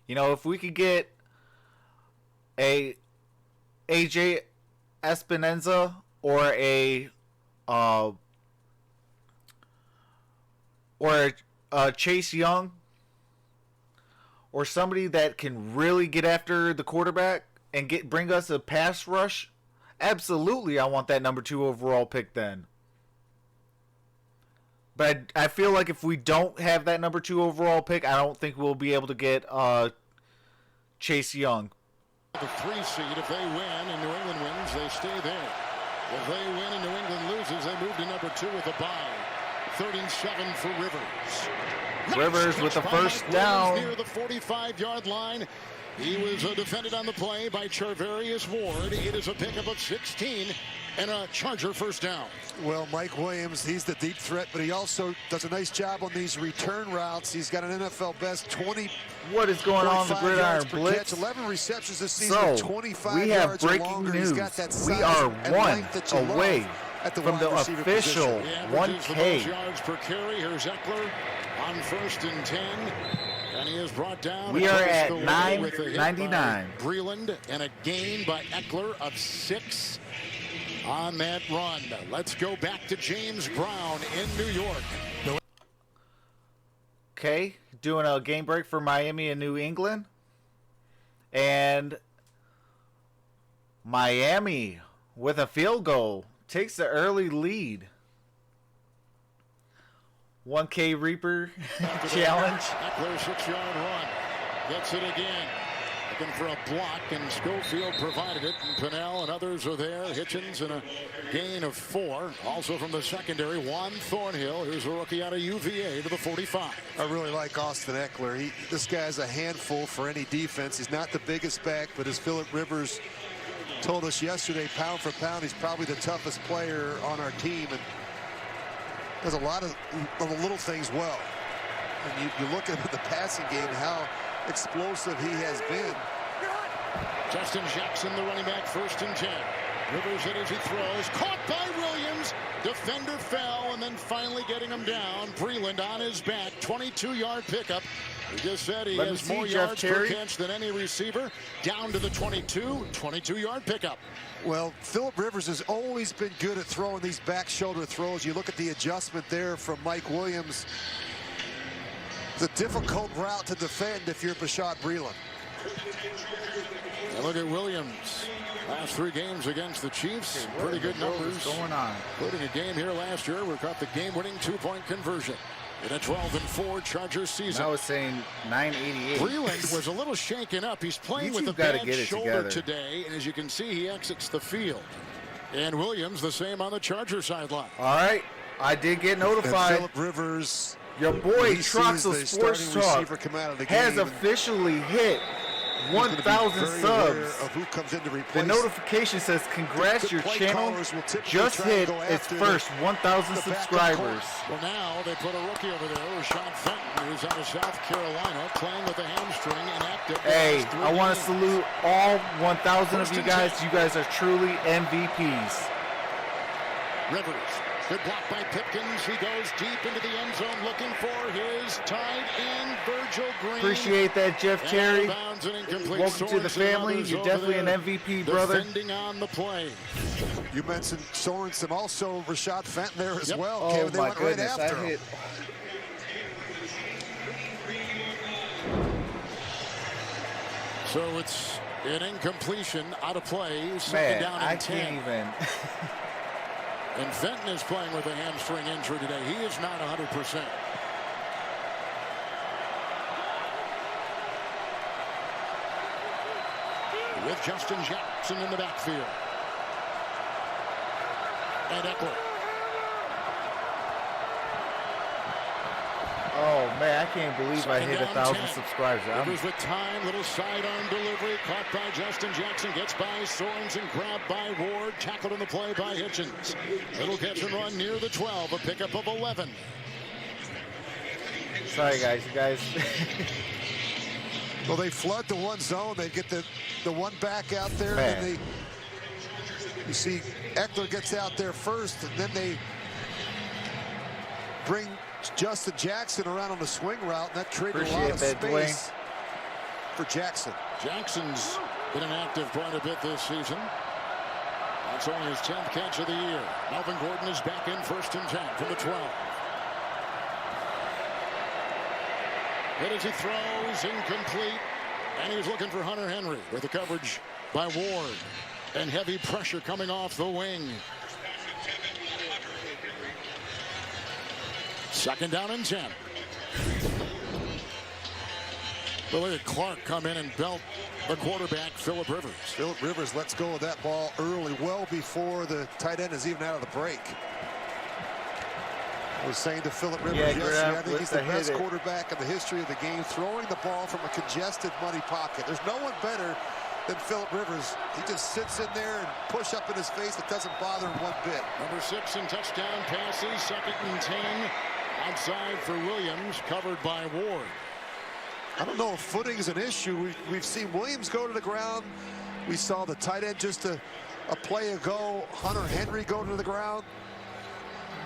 Speaker 1: You know, if we could get a AJ Espinoza or a Chase Young or somebody that can really get after the quarterback and bring us a pass rush, absolutely I want that number 2 overall pick then. But I feel like if we don't have that number 2 overall pick, I don't think we'll be able to get Chase Young.
Speaker 2: The 3 seed, if they win and New England wins, they stay there. If they win and New England loses, they move to number 2 with a bye. 3rd and 7 for Rivers.
Speaker 1: Rivers with the first down.
Speaker 2: Near the 45-yard line. He was defended on the play by Charvarius Ward. It is a pickup of 16 and a Charger first down.
Speaker 4: Well, Mike Williams, he's the deep threat, but he also does a nice job on these return routes. He's got an NFL best 20.
Speaker 1: What is going on the Gridiron Blitz?
Speaker 4: 11 receptions this season, 25
Speaker 1: we have
Speaker 4: yards or
Speaker 1: breaking
Speaker 4: longer.
Speaker 1: news.
Speaker 4: He's got that size
Speaker 1: we are
Speaker 4: and
Speaker 1: one
Speaker 4: length that you
Speaker 1: away
Speaker 4: love at the
Speaker 1: from the official 1K.
Speaker 2: Yards per carry. Here's Eckler on 1st and 10. And he is brought down.
Speaker 1: We are at 999.
Speaker 2: Breland and a gain by Eckler of 6 on that run. Let's go back to James Brown in New York.
Speaker 1: Okay, doing a game break for Miami and New England. And Miami with a field goal takes the early lead. 1K Reaper challenge.
Speaker 2: Eckler 6-yard run. Gets it again. Looking for a block, and Schofield provided it. And Pinnell and others are there. Hitchens and a gain of 4. Also from the secondary, Juan Thornhill. Here's a rookie out of UVA to the 45.
Speaker 4: I really like Austin Eckler. This guy's a handful for any defense. He's not the biggest back, but as Phillip Rivers told us yesterday, pound for pound, he's probably the toughest player on our team. And does a lot of the little things well. And you look at him in the passing game, how explosive he has been.
Speaker 2: Justin Jackson, the running back, 1st and 10. Rivers it as he throws. Caught by Williams. Defender fell, and then finally getting him down. Breland on his back. 22-yard pickup. He just said he has more yards per catch than any receiver. Down to the 22. 22-yard pickup.
Speaker 4: Well, Phillip Rivers has always been good at throwing these back shoulder throws. You look at the adjustment there from Mike Williams. It's a difficult route to defend if you're Bashaud Breeland.
Speaker 2: And look at Williams. Last 3 games against the Chiefs. Pretty good numbers.
Speaker 1: Going on.
Speaker 2: Including a game here last year. We caught the game-winning 2-point conversion in a 12-4 Chargers season.
Speaker 1: I was saying 988.
Speaker 2: Breland was a little shaken up. He's playing with a bad shoulder today. And as you can see, he exits the field. And Williams the same on the Charger sideline.
Speaker 1: All right. I did get notified.
Speaker 4: And Phillip Rivers,
Speaker 1: your boy Troxel Sports Talk has officially hit 1,000 subs.
Speaker 4: Of who comes in to replace.
Speaker 1: The notification says, congrats, your channel just hit its first 1,000 subscribers.
Speaker 2: Well, now they put a rookie over there, Rashad Fenton, who's out of South Carolina, playing with a hamstring, inactive.
Speaker 1: Hey, I want to salute all 1,000 of you guys. You guys are truly MVPs.
Speaker 2: Rivers. Good block by Pipkins. He goes deep into the end zone looking for his tight end, Virgil Green.
Speaker 1: Appreciate that, Jeff Terry. Welcome to the family. You're definitely an MVP, brother.
Speaker 2: Defending on the play.
Speaker 4: You mentioned Sorensen, also Rashad Fenton there as well.
Speaker 1: Oh,
Speaker 4: Kevin, they
Speaker 1: my
Speaker 4: went
Speaker 1: goodness.
Speaker 4: right after him.
Speaker 2: So it's an incompletion out of play.
Speaker 1: Man,
Speaker 2: down
Speaker 1: I
Speaker 2: 10.
Speaker 1: can't even.
Speaker 2: And Fenton is playing with a hamstring injury today. He is not 100%. With Justin Jackson in the backfield. And Eckler.
Speaker 1: Oh, man, I can't believe I hit 1,000 subscribers.
Speaker 2: Rivers with time, little sidearm delivery, caught by Justin Jackson, gets by Sorensen, grabbed by Ward, tackled in the play by Hitchens. Little catch and run near the 12, a pickup of 11.
Speaker 1: Sorry, guys. You guys.
Speaker 4: Well, they flood the one zone. They get the one back out there.
Speaker 1: Man.
Speaker 4: And you see Eckler gets out there first, and then they bring Justin Jackson around on the swing route, and that created a lot of space for Jackson.
Speaker 2: Jackson's been an active quite a bit this season. That's only his 10th catch of the year. Melvin Gordon is back in 1st and 10 from the 12. Hit as he throws, incomplete. And he was looking for Hunter Henry with the coverage by Ward. And heavy pressure coming off the wing. Second down and 10. But look at Clark come in and belt the quarterback, Phillip Rivers.
Speaker 4: Phillip Rivers lets go of that ball early, well before the tight end is even out of the break. I was saying to Phillip Rivers yesterday, I think he's the best quarterback in the history of the game, throwing the ball from a congested, muddy pocket. There's no one better than Phillip Rivers. He just sits in there and push up in his face. It doesn't bother him one bit.
Speaker 2: Number 6 in touchdown passes, 2nd and 10. Outside for Williams, covered by Ward.
Speaker 4: I don't know if footing is an issue. We've seen Williams go to the ground. We saw the tight end just a play ago. Hunter Henry go to the ground.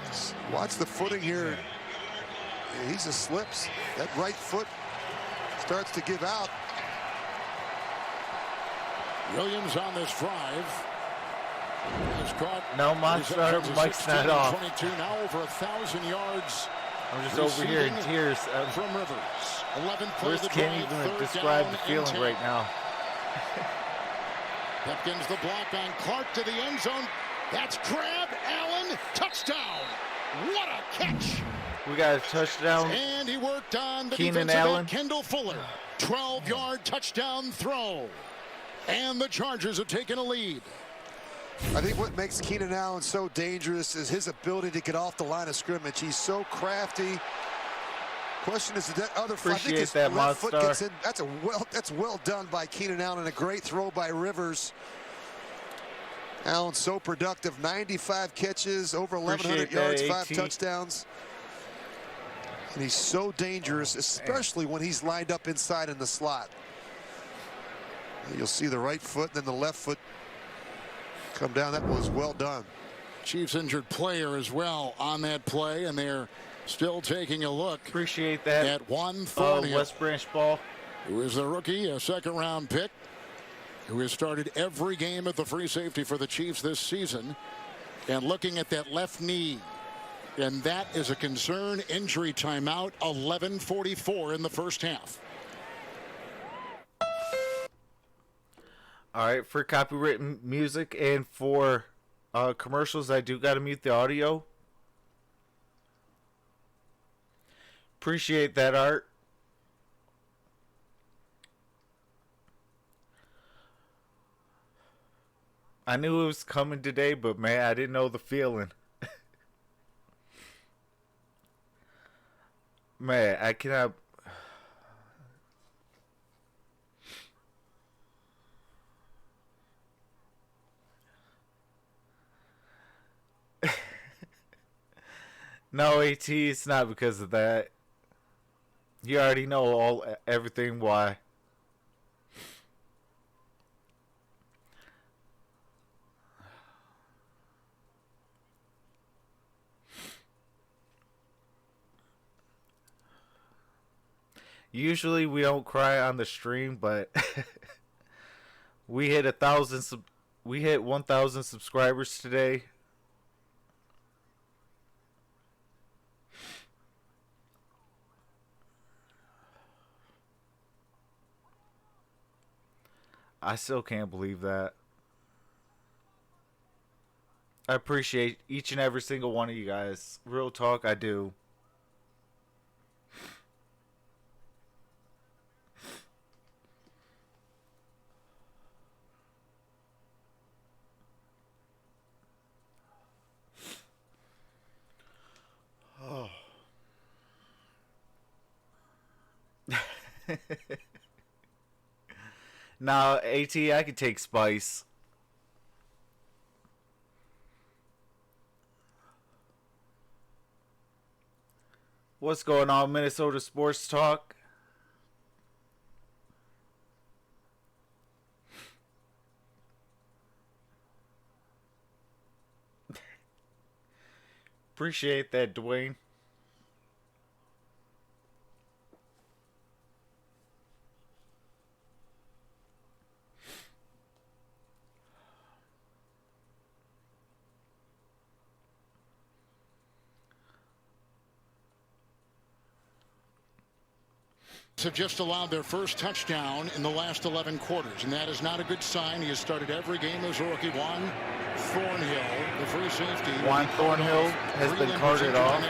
Speaker 4: Just watch the footing here. Yeah, he's a slips. That right foot starts to give out.
Speaker 2: Williams on this drive. He's caught.
Speaker 1: No, MonStar, Mike's not off.
Speaker 2: 22, now over 1,000 yards.
Speaker 1: I'm just over here in tears.
Speaker 2: From Rivers. 11th play of the
Speaker 1: can't
Speaker 2: drive,
Speaker 1: even describe the feeling right now.
Speaker 2: Pepkins the block on Clark to the end zone. That's Crab, Allen, touchdown. What a catch.
Speaker 1: We got a touchdown.
Speaker 2: And he worked on the
Speaker 1: Keenan Allen.
Speaker 2: Kendall Fuller. 12-yard touchdown throw. And the Chargers have taken a lead.
Speaker 4: I think what makes Keenan Allen so dangerous is his ability to get off the line of scrimmage. He's so crafty. Question is, the other foot, I think his left foot gets in. That's well done by Keenan Allen, and a great throw by Rivers. Allen so productive, 95 catches, over 1,100 yards, 5 touchdowns. And he's so dangerous, especially when he's lined up inside in the slot. You'll see the right foot, then the left foot come down. That was well done.
Speaker 2: Chiefs injured player as well on that play, and they're still taking a look.
Speaker 1: Appreciate that.
Speaker 2: At 140.
Speaker 1: West Branch ball.
Speaker 2: Who is the rookie, a 2nd-round pick, who has started every game at the free safety for the Chiefs this season. And looking at that left knee, and that is a concern. Injury timeout, 11:44 in the first half.
Speaker 1: All right, for copywritten music and for commercials, I do got to mute the audio. Appreciate that, Art. I knew it was coming today, but man, I didn't know the feeling. Man, I cannot. No, AT, it's not because of that. You already know everything why. Usually we don't cry on the stream, but we hit 1,000. We hit 1,000 subscribers today. I still can't believe that. I appreciate each and every single one of you guys. Real talk, I do. Oh. Now, AT, I could take Spice. What's going on, Minnesota Sports Talk? Appreciate that, Dwayne.
Speaker 2: Have just allowed their first touchdown in the last 11 quarters, and that is not a good sign. He has started every game as a rookie. Juan Thornhill, the free safety.
Speaker 1: Juan Thornhill has been carted off.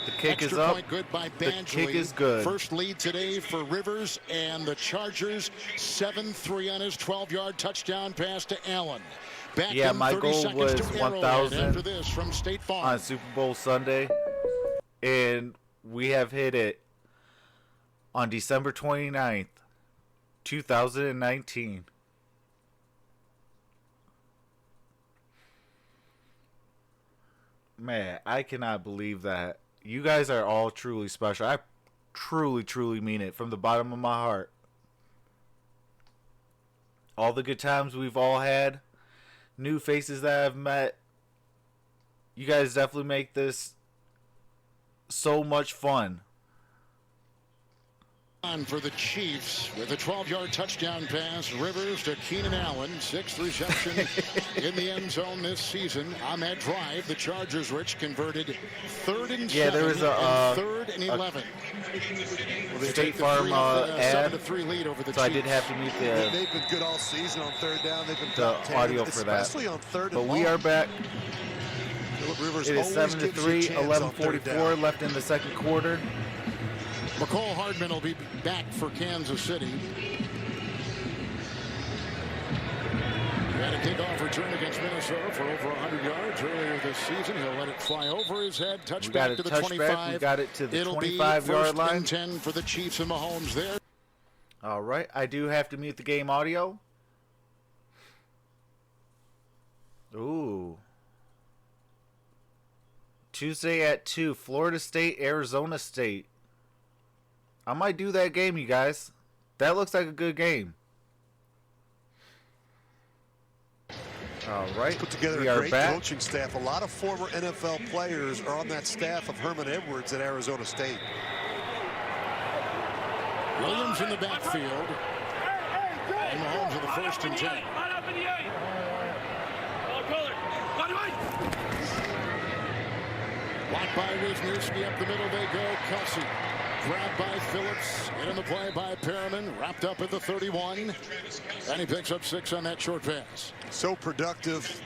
Speaker 1: The kick is up.
Speaker 2: Good by
Speaker 1: the kick is good.
Speaker 2: First lead today for Rivers and the Chargers. 7-3 on his 12-yard touchdown pass to Allen. Back
Speaker 1: yeah, my goal was 1,000
Speaker 2: from State Farm
Speaker 1: on Super Bowl Sunday, and we have hit it on December 29th, 2019. Man, I cannot believe that. You guys are all truly special. I truly, truly mean it from the bottom of my heart. All the good times we've all had, new faces that I've met. You guys definitely make this so much fun.
Speaker 2: On for the Chiefs with a 12-yard touchdown pass. Rivers to Keenan Allen, 6th reception in the end zone this season. On that drive, the Chargers, Rich, converted 3rd and 7
Speaker 1: there was a
Speaker 2: 3rd and 11.
Speaker 1: State Farm ad,
Speaker 2: 7-3 lead over the
Speaker 1: so
Speaker 2: Chiefs.
Speaker 1: I did have to mute
Speaker 4: They've been good all season on 3rd down. They've been
Speaker 1: the audio for that.
Speaker 4: Especially on 3rd and
Speaker 1: but
Speaker 4: long.
Speaker 1: we are back.
Speaker 4: Rivers
Speaker 1: it is 7-3, 11:44 left in the second quarter.
Speaker 2: McCole Hardman will be back for Kansas City. He had a kickoff return against Minnesota for over 100 yards earlier this season. He'll let it fly over his head. Touchback to the 25.
Speaker 1: We got it to the
Speaker 2: It'll
Speaker 1: 25-yard line.
Speaker 2: 1st and 10 for the Chiefs and Mahomes there.
Speaker 1: All right, I do have to mute the game audio. Ooh. Tuesday at 2, Florida State, Arizona State. I might do that game, you guys. That looks like a good game. All right,
Speaker 4: put together a great coaching staff. A lot of former NFL players are on that staff of Herman Edwards at Arizona State.
Speaker 2: Williams in the backfield. And Mahomes in the 1st and 10. Blocked by Wisniewski, up the middle they go. Kelsey grabbed by Phillips, in the play by Perriman, wrapped up at the 31, and he picks up 6 on that short pass.
Speaker 4: So productive,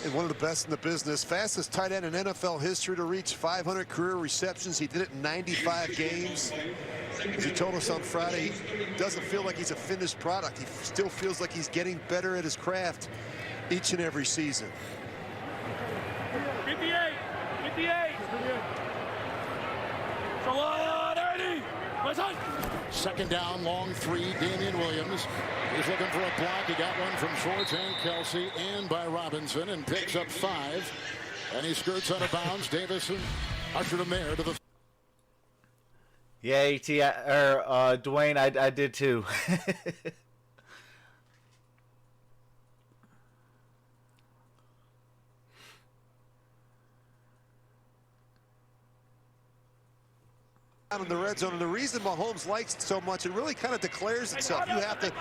Speaker 4: and one of the best in the business. Fastest tight end in NFL history to reach 500 career receptions. He did it in 95 games. As he told us on Friday, he doesn't feel like he's a finished product. He still feels like he's getting better at his craft each and every season.
Speaker 6: 58, 58.
Speaker 2: Second down, long 3, Damian Williams. He's looking for a block. He got one from Schwartz and Kelsey and by Robinson and picks up 5. And he skirts out of bounds. Davison ushered him there to the...
Speaker 1: Yeah, Dwayne, I did too.
Speaker 4: In the red zone, and the reason Mahomes likes it so much, it really kind of declares itself. You have to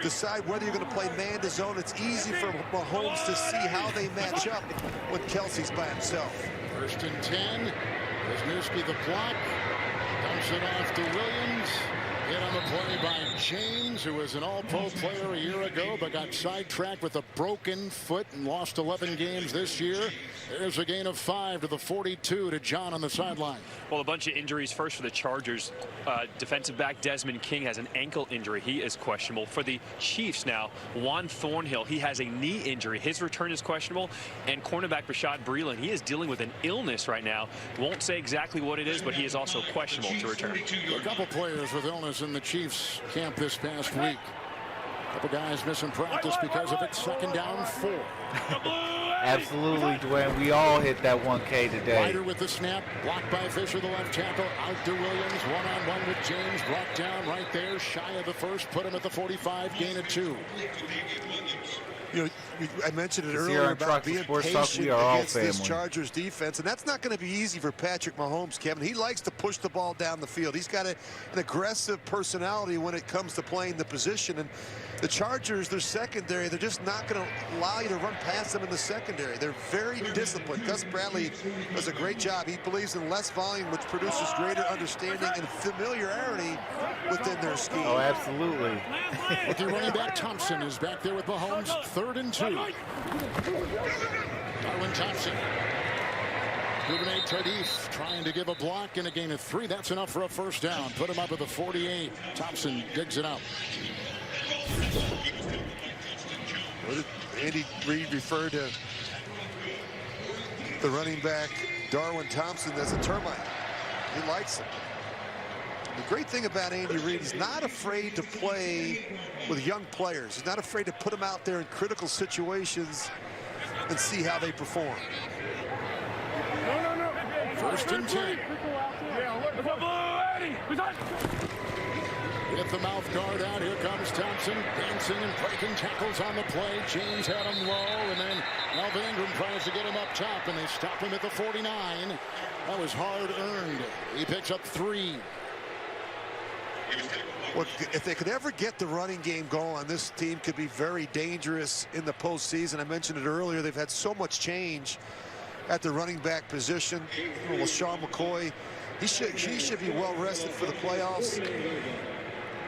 Speaker 4: decide whether you're going to play man to zone. It's easy for Mahomes to see how they match up when Kelsey's by himself.
Speaker 2: 1st and 10. Wisniewski the block. Dumps it off to Williams. Hit on the play by James, who was an all-pro player a year ago, but got sidetracked with a broken foot and lost 11 games this year. There's a gain of 5 to the 42 to John on the sideline.
Speaker 3: Well, a bunch of injuries. First for the Chargers. Defensive back Desmond King has an ankle injury. He is questionable. For the Chiefs now, Juan Thornhill, he has a knee injury. His return is questionable. And cornerback Rashad Breeland, he is dealing with an illness right now. Won't say exactly what it is, but he is also questionable to return.
Speaker 2: A couple players with illness in the Chiefs camp this past week. A couple guys missing practice because of it. 2nd down 4.
Speaker 1: Absolutely, Dwayne. We all hit that 1K today.
Speaker 2: Ryder with the snap, blocked by Fisher, the left tackle, out to Williams, one-on-one with James, brought down right there, shy of the 1st, put him at the 45, gain of 2.
Speaker 4: You know, I mentioned it earlier about being patient against this Chargers defense, and that's not going to be easy for Patrick Mahomes, Kevin. He likes to push the ball down the field. He's got an aggressive personality when it comes to playing the position, and the Chargers, their secondary, they're just not going to allow you to run past them in the secondary. They're very disciplined. Gus Bradley does a great job. He believes in less volume, which produces greater understanding and familiarity within their scheme.
Speaker 1: Oh, absolutely.
Speaker 2: Rookie running back Thompson is back there with Mahomes. 3rd and 2. Darwin Thompson. Duvernay Tardif trying to give a block in a gain of 3. That's enough for a first down. Put him up at the 48. Thompson digs it out.
Speaker 4: Andy Reid referred to the running back Darwin Thompson as a termite. He likes him. The great thing about Andy Reid, he's not afraid to play with young players. He's not afraid to put them out there in critical situations and see how they perform.
Speaker 2: 1st and 10. With the mouth guard out, here comes Thompson, dancing and breaking tackles on the play. James had him low, and then Melvin Ingram tries to get him up top, and they stop him at the 49. That was hard-earned. He picks up 3.
Speaker 4: Well, if they could ever get the running game going, this team could be very dangerous in the postseason. I mentioned it earlier. They've had so much change at the running back position. Well, Sean McCoy, he should be well rested for the playoffs.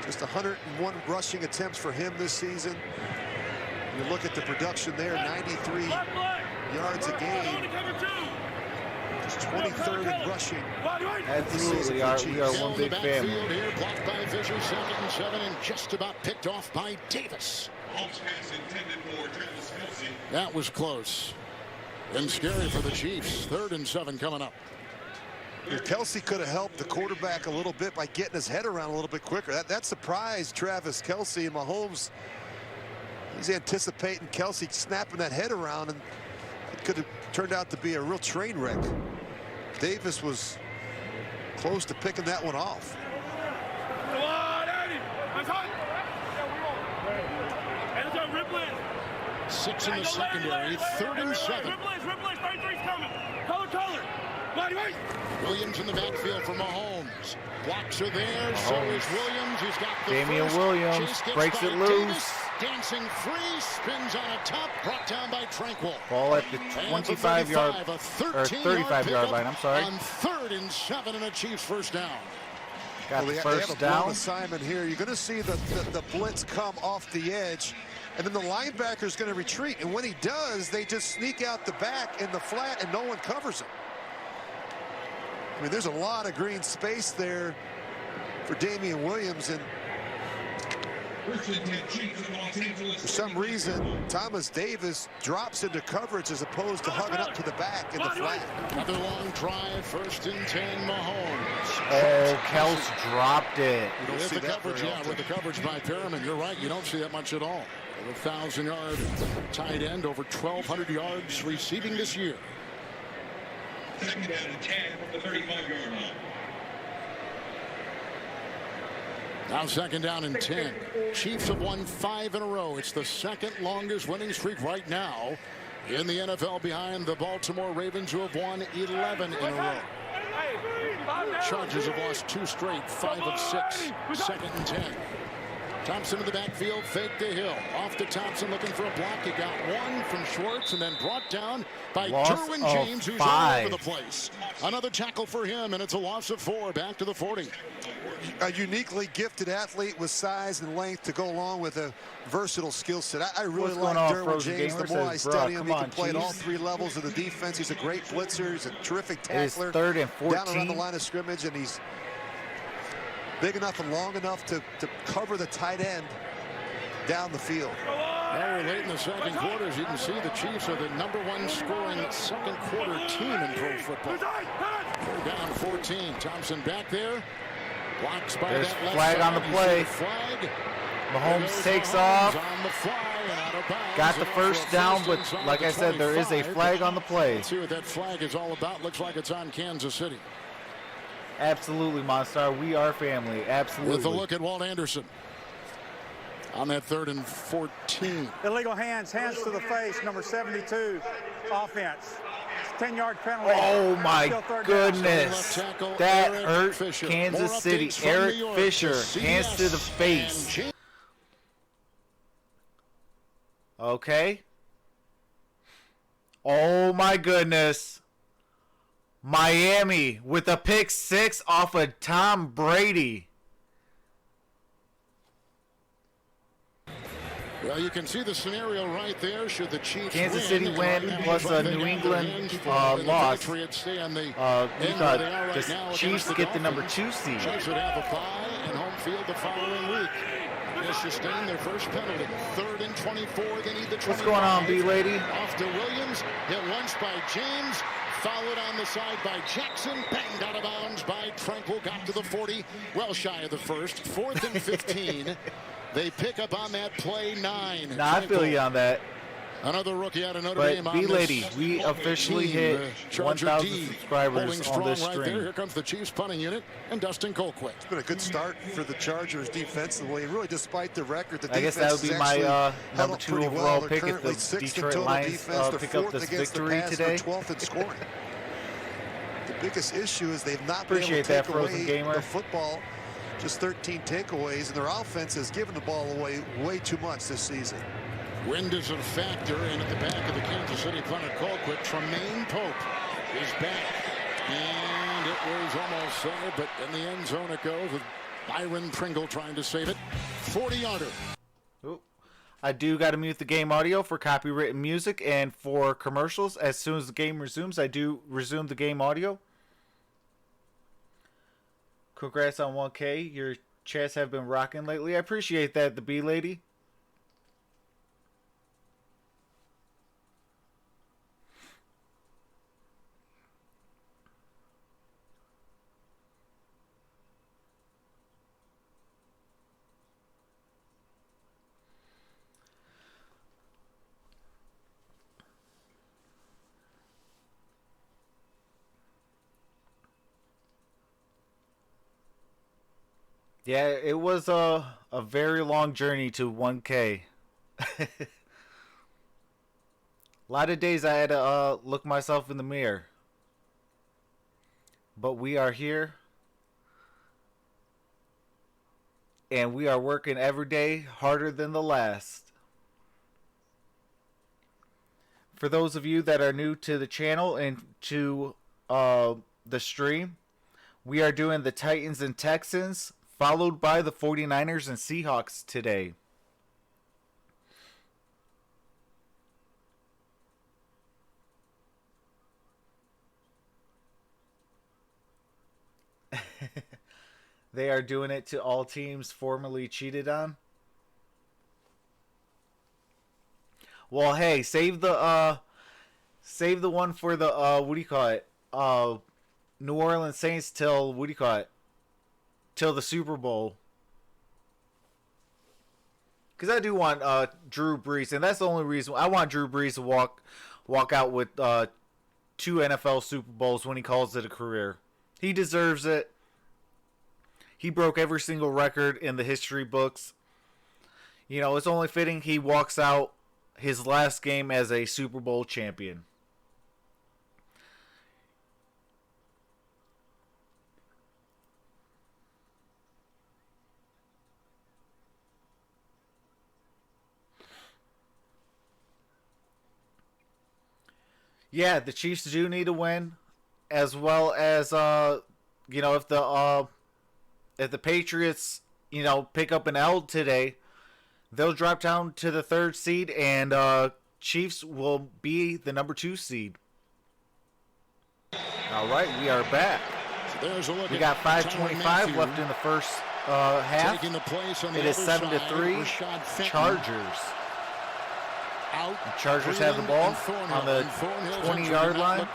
Speaker 4: Just 101 rushing attempts for him this season. You look at the production there, 93 yards a game. Just 23rd in rushing.
Speaker 1: Absolutely, we are one big family.
Speaker 2: Here, blocked by Fisher, 2nd and 7, and just about picked off by Davis. That was close and scary for the Chiefs. 3rd and 7 coming up.
Speaker 4: Kelce could have helped the quarterback a little bit by getting his head around a little bit quicker. That surprised Travis Kelce, and Mahomes, he's anticipating Kelce snapping that head around, and it could have turned out to be a real train wreck. Davis was close to picking that one off.
Speaker 2: 6 in the secondary, 3rd and 7. Williams in the backfield for Mahomes. Blocks are there. So is Williams. He's got the
Speaker 1: Damian Williams breaks it loose.
Speaker 2: Dancing free, spins on a top, brought down by Tranquil.
Speaker 1: Ball at the 25-yard or 35-yard line. I'm sorry.
Speaker 2: On 3rd and 7 and a Chiefs first down.
Speaker 1: Got the
Speaker 4: they
Speaker 1: first
Speaker 4: have a
Speaker 1: down.
Speaker 4: assignment here. You're going to see the blitz come off the edge, and then the linebacker is going to retreat. And when he does, they just sneak out the back in the flat, and no one covers him. I mean, there's a lot of green space there for Damian Williams, and for some reason, Thomas Davis drops into coverage as opposed to hugging up to the back in the flat.
Speaker 2: Another long drive, 1st and 10, Mahomes.
Speaker 1: Oh, Kels dropped it.
Speaker 2: With the coverage, with the coverage by Perriman, you're right, you don't see that much at all. A 1,000-yard tight end, over 1,200 yards receiving this year.
Speaker 6: 2nd down and 10 from the 35-yard line.
Speaker 2: Now 2nd down and 10. Chiefs have won 5 in a row. It's the 2nd longest winning streak right now in the NFL, behind the Baltimore Ravens, who have won 11 in a row. Chargers have lost 2 straight, 5 of 6. 2nd and 10. Thompson in the backfield, fake to Hill. Off to Thompson, looking for a block. He got one from Schwartz, and then brought down by Derwin James, who's all over the place. Another tackle for him, and it's a loss of 4. Back to the 40.
Speaker 4: A uniquely gifted athlete with size and length to go along with a versatile skill set. I really like Derwin James. The more I study him, he can play at all 3 levels of the defense. He's a great blitzer. He's a terrific tackler.
Speaker 1: It is 3rd and 14.
Speaker 4: Down around the line of scrimmage, and he's big enough and long enough to cover the tight end down the field.
Speaker 2: Now we're late in the 2nd quarter. As you can see, the Chiefs are the #1 scoring 2nd quarter team in pro football. They're down 14. Thompson back there. Blocks by
Speaker 1: There's
Speaker 2: that left
Speaker 1: flag
Speaker 2: side.
Speaker 1: on the play.
Speaker 2: Flag.
Speaker 1: Mahomes takes off.
Speaker 2: On the fly and out of bounds.
Speaker 1: Got the first down, but like I said, there is a flag on the play.
Speaker 2: Let's see what that flag is all about. Looks like it's on Kansas City.
Speaker 1: Absolutely, MonStar. We are family. Absolutely.
Speaker 2: With a look at Walt Anderson. on that 3rd and 14.
Speaker 5: Illegal hands to the face, number 72, offense. 10-yard penalty.
Speaker 1: Oh my goodness. That hurt Kansas City. Eric Fisher, hands to the face. Okay. Oh my goodness. Miami with a pick 6 off of Tom Brady.
Speaker 2: Well, you can see the scenario right there. Should the Chiefs
Speaker 1: Kansas City win plus a New England loss. The Chiefs get the number 2 seed.
Speaker 2: Chiefs would have a bye and home field the following week. They sustain their first penalty. 3rd and 24. They need the 25.
Speaker 1: What's going on, B-Lady?
Speaker 2: Off to Williams. Hit once by James. Followed on the side by Jackson. Banged out of bounds by Tranquil. Got to the 40. Well shy of the first. 4th and 15. They pick up on that play 9.
Speaker 1: Nah, I feel you on that.
Speaker 2: Another rookie out of Notre Dame.
Speaker 1: But B-Lady, we officially hit 1,000 subscribers on this stream.
Speaker 2: Right there. Here comes the Chiefs punting unit and Dustin Colquitt.
Speaker 4: It's been a good start for the Chargers defensively. Really, despite the record, the
Speaker 1: I guess that would be my number 2 overall pick if the Detroit Lions pick up this victory today.
Speaker 4: 12th in scoring. The biggest issue is they've not been
Speaker 1: Appreciate
Speaker 4: able to
Speaker 1: that,
Speaker 4: take away
Speaker 1: Frozen Gamer.
Speaker 4: the football. Just 13 takeaways, and their offense has given the ball away way too much this season.
Speaker 2: Wind is a factor, and at the back of the Kansas City punter Colquitt, Tremaine Pope is back. And it was almost there, but in the end zone it goes with Byron Pringle trying to save it. 40-yarder.
Speaker 1: I do got to mute the game audio for copywritten music and for commercials. As soon as the game resumes, I do resume the game audio. Congrats on 1K. Your chats have been rocking lately. I appreciate that, the B-Lady. Yeah, it was a very long journey to 1K. A lot of days I had to look myself in the mirror. But we are here. And we are working every day harder than the last. For those of you that are new to the channel and to the stream, we are doing the Titans and Texans, followed by the 49ers and Seahawks today. They are doing it to all teams formerly cheated on. Well, hey, save the one for the what do you call it? New Orleans Saints till what do you call it? Till the Super Bowl. Because I do want Drew Brees, and that's the only reason I want Drew Brees to walk out with 2 NFL Super Bowls when he calls it a career. He deserves it. He broke every single record in the history books. You know, it's only fitting he walks out his last game as a Super Bowl champion. Yeah, the Chiefs do need to win, as well as you know, if the Patriots, you know, pick up an L today, they'll drop down to the 3rd seed, and Chiefs will be the number 2 seed. All right, we are back. We got 5:25 left in the first half. It is 7-3. Chargers. The Chargers have the ball on the 20-yard line.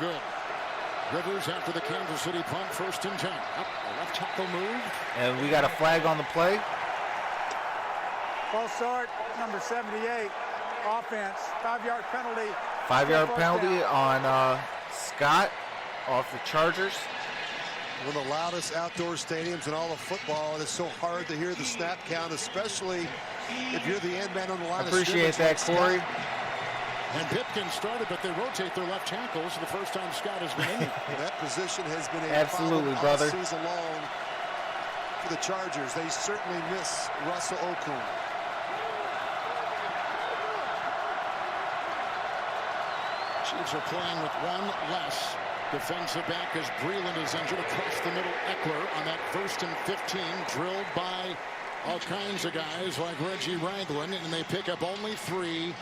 Speaker 2: Rivers after the Kansas City punt, 1st and 10. Up, the left tackle move.
Speaker 1: And we got a flag on the play.
Speaker 5: False start, number 78, offense, 5-yard penalty.
Speaker 1: 5-yard penalty on Scott off the Chargers.
Speaker 4: One of the loudest outdoor stadiums in all of football, and it's so hard to hear the snap count, especially if you're the end man on the line.
Speaker 1: Appreciate that, Corey.
Speaker 2: And Pipkin started, but they rotate their left tackles the first time Scott has been in.
Speaker 4: That position has been a
Speaker 1: absolutely,
Speaker 4: problem
Speaker 1: brother.
Speaker 4: all season long for the Chargers. They certainly miss Russell Okung.
Speaker 2: Chiefs are playing with one less defensive back as Breland is injured across the middle. Eckler on that 1st and 15, drilled by all kinds of guys like Reggie Ragland, and they pick up only 3.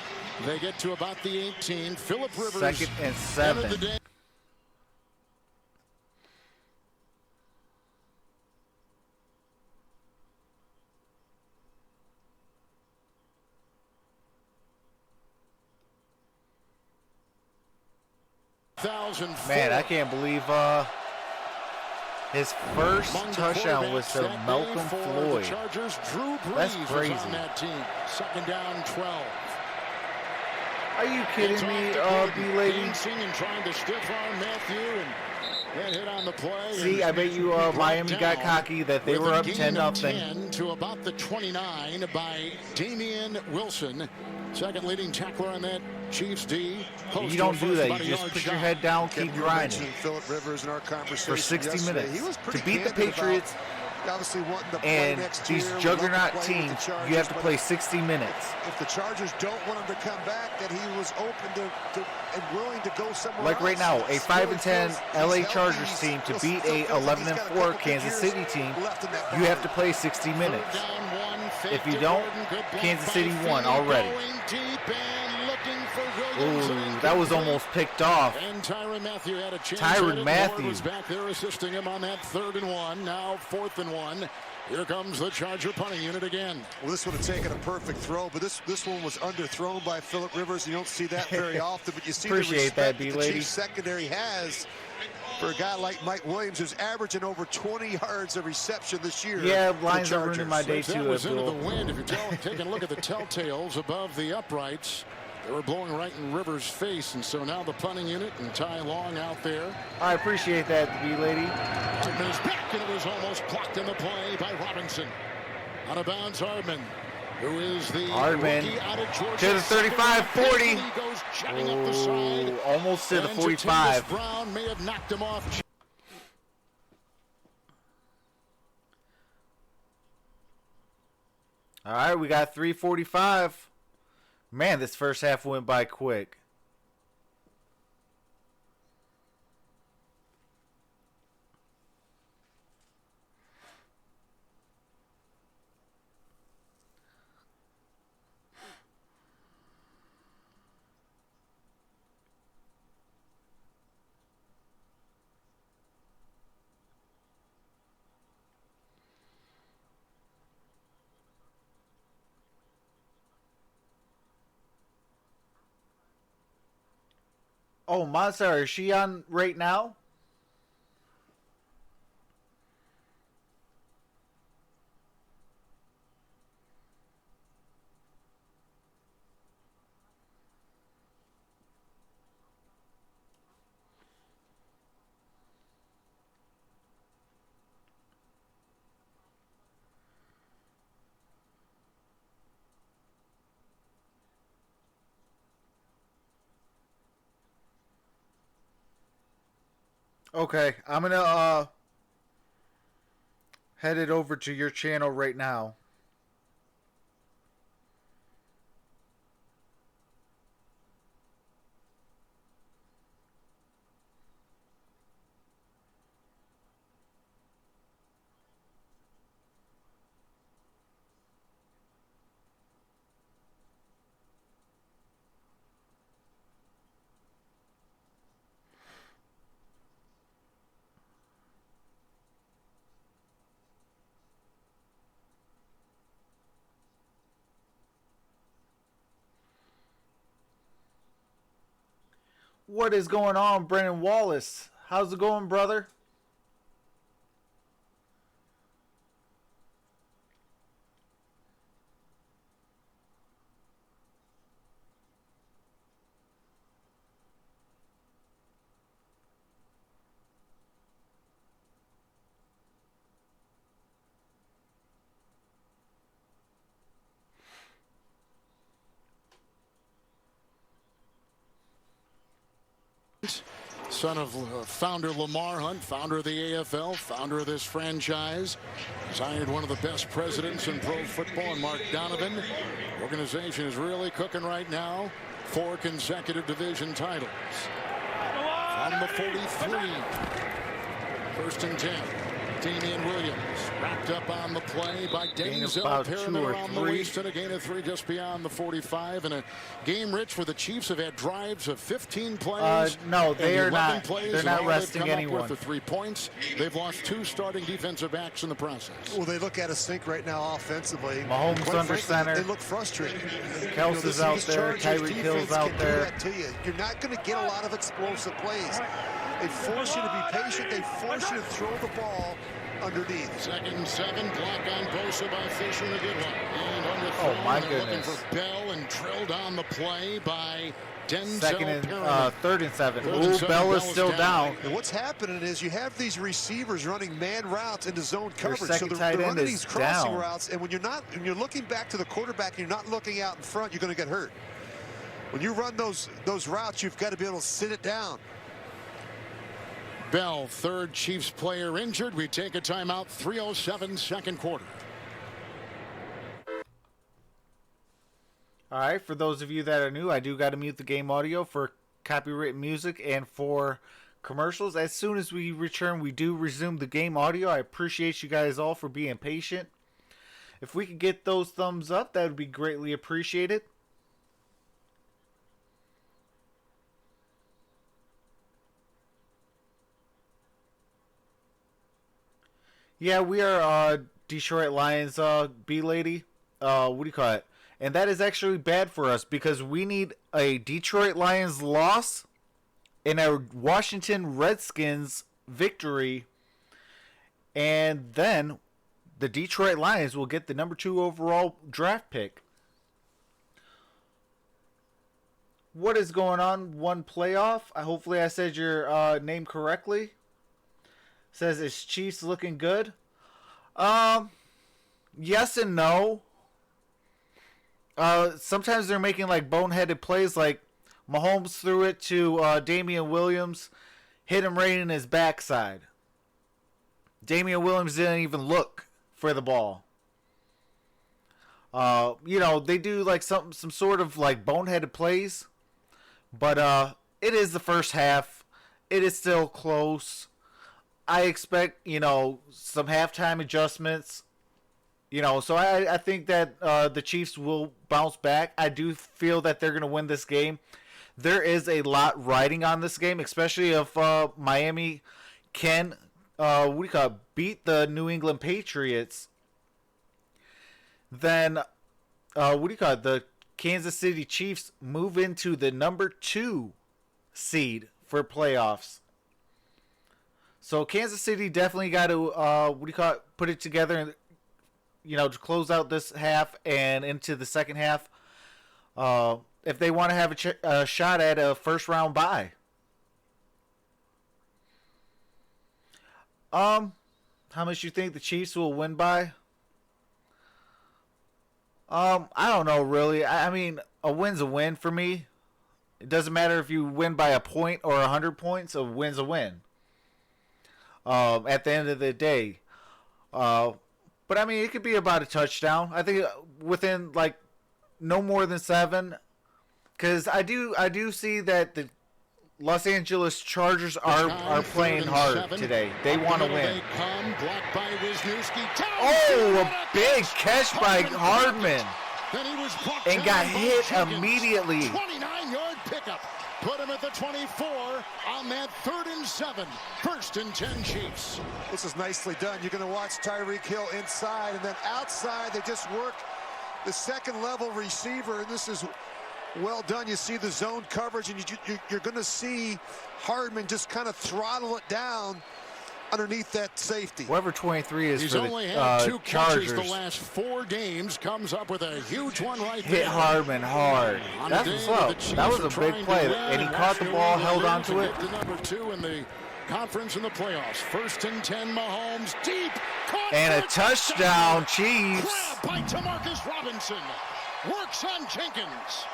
Speaker 2: They get to about the 18. Philip Rivers.
Speaker 1: 2nd and 7.
Speaker 2: The day.
Speaker 1: Man, I can't believe his first touchdown was to Malcolm Floyd. That's crazy.
Speaker 2: On that team. 2nd down, 12.
Speaker 1: Are you kidding me, B-Lady?
Speaker 2: And trying to stiff arm Matthew and then hit on the play.
Speaker 1: See, I bet you Miami got cocky that they were up 10-0.
Speaker 2: 10 to about the 29 by Damian Wilson. 2nd leading tackler on that Chiefs D.
Speaker 1: You don't do that. You just put your head down, keep grinding.
Speaker 4: Philip Rivers in our conversation
Speaker 1: for 60
Speaker 4: yesterday.
Speaker 1: minutes to beat the Patriots
Speaker 4: obviously wanting to play
Speaker 1: and
Speaker 4: next
Speaker 1: these
Speaker 4: year,
Speaker 1: juggernaut teams. You have to play 60 minutes.
Speaker 4: If the Chargers don't want him to come back, that he was open to and willing to go somewhere
Speaker 1: like right
Speaker 4: else.
Speaker 1: now, a 5-10 LA Chargers team to beat a 11-4 Kansas City team, you have to play 60 minutes. If you don't, Kansas City won already. Ooh, that was almost picked off.
Speaker 2: And Tyrann Mathieu had a chance.
Speaker 1: Tyrann Mathieu
Speaker 2: was back there assisting him on that 3rd and 1. Now 4th and 1. Here comes the Charger punting unit again.
Speaker 4: Well, this would have taken a perfect throw, but this one was underthrown by Philip Rivers. You don't see that very often, but you see
Speaker 1: Appreciate
Speaker 4: the respect
Speaker 1: that,
Speaker 4: the Chiefs secondary has for a guy like Mike Williams, who's averaging over 20 yards of reception this year.
Speaker 1: Yeah, lines are ruining my day
Speaker 2: that
Speaker 1: too.
Speaker 2: Was into the wind. If you're taking a look at the telltales above the uprights, they were blowing right in Rivers' face, and so now the punting unit and Ty Long out there.
Speaker 1: I appreciate that, B-Lady.
Speaker 2: Hardman is back, and it was almost blocked in the play by Robinson. Out of bounds, Hardman, who is the rookie out of Georgia.
Speaker 1: To the 35-40.
Speaker 2: He goes jetting up the side.
Speaker 1: Almost to the 45.
Speaker 2: Brown may have knocked him off.
Speaker 1: All right, we got 3:45. Man, this first half went by quick. Oh, MonStar, is she on right now? Okay, I'm gonna head it over to your channel right now. What is going on, Brennan Wallace? How's it going, brother?
Speaker 2: Son of founder Lamar Hunt, founder of the AFL, founder of this franchise. He's hired one of the best presidents in pro football, Mark Donovan. The organization is really cooking right now. 4 consecutive division titles. On the 43. 1st and 10. Damian Williams wrapped up on the play by Denzel Perriman around the waist, and a gain of 3 just beyond the 45. And a game, Rich, where the Chiefs have had drives of 15 plays.
Speaker 1: No, they are not. They're not resting anyone.
Speaker 2: With the 3 points, they've lost 2 starting defensive backs in the process.
Speaker 4: Well, they look at a sink right now offensively.
Speaker 1: Mahomes under center.
Speaker 4: They look frustrated.
Speaker 1: Kelsey's out there. Tyreek Hill's out there.
Speaker 4: You're not going to get a lot of explosive plays. They force you to be patient. They force you to throw the ball underneath.
Speaker 2: 2nd and 7, block on Bosa by Fisher, and a good one. And
Speaker 1: oh my goodness!
Speaker 2: Looking for Bell and drilled on the play by Denzel.
Speaker 1: 3rd and 7. Ooh, Bell is still down.
Speaker 4: And what's happening is you have these receivers running man routes into zone coverage, so they're running these crossing routes. And when you're looking back to the quarterback and you're not looking out in front, you're going to get hurt. When you run those routes, you've got to be able to sit it down.
Speaker 2: Bell, 3rd Chiefs player injured. We take a timeout. 3:07 second quarter.
Speaker 1: All right, for those of you that are new, I do got to mute the game audio for copyrighted music and for commercials. As soon as we return, we do resume the game audio. I appreciate you guys all for being patient. If we could get those thumbs up, that would be greatly appreciated. Yeah, we are Detroit Lions, B-Lady. What do you call it? And that is actually bad for us because we need a Detroit Lions loss and a Washington Redskins victory. And then the Detroit Lions will get the number 2 overall draft pick. What is going on? One playoff. Hopefully I said your name correctly. Says, is Chiefs looking good? Yes and no. Sometimes they're making like boneheaded plays, like Mahomes threw it to Damian Williams, hit him right in his backside. Damian Williams didn't even look for the ball. They do like some sort of like boneheaded plays, but it is the first half. It is still close. I expect, some halftime adjustments, so I think that the Chiefs will bounce back. I do feel that they're going to win this game. There is a lot riding on this game, especially if Miami can, beat the New England Patriots. Then, the Kansas City Chiefs move into the number 2 seed for playoffs. So Kansas City definitely got to put it together, to close out this half and into the second half, if they want to have a shot at a first round bye. How much you think the Chiefs will win by? I don't know really. I mean, a win's a win for me. It doesn't matter if you win by a point or 100 points. A win's a win. At the end of the day. But I mean, it could be about a touchdown. I think within like no more than 7, because I do see that the Los Angeles Chargers are playing hard today. They want to win. Oh, a big catch by Hardman, and got hit immediately.
Speaker 2: 29-yard pickup. Put him at the 24 on that 3rd and 7. 1st and 10 Chiefs.
Speaker 4: This is nicely done. You're going to watch Tyreek Hill inside, and then outside they just work the second level receiver, and this is well done. You see the zone coverage, and you're going to see Hardman just kind of throttle it down underneath that safety.
Speaker 1: Whoever 23 is
Speaker 2: He's
Speaker 1: for
Speaker 2: only
Speaker 1: the
Speaker 2: had 2
Speaker 1: Chargers.
Speaker 2: catches the last 4 games. Comes up with a huge one right there.
Speaker 1: Hit Hardman hard. That's what's up. That was a big play, and he caught the ball, held on to it.
Speaker 2: The number 2 in the conference in the playoffs. 1st and 10, Mahomes deep.
Speaker 1: And a touchdown, Chiefs.
Speaker 2: Grab by Demarcus Robinson. Works on Jenkins.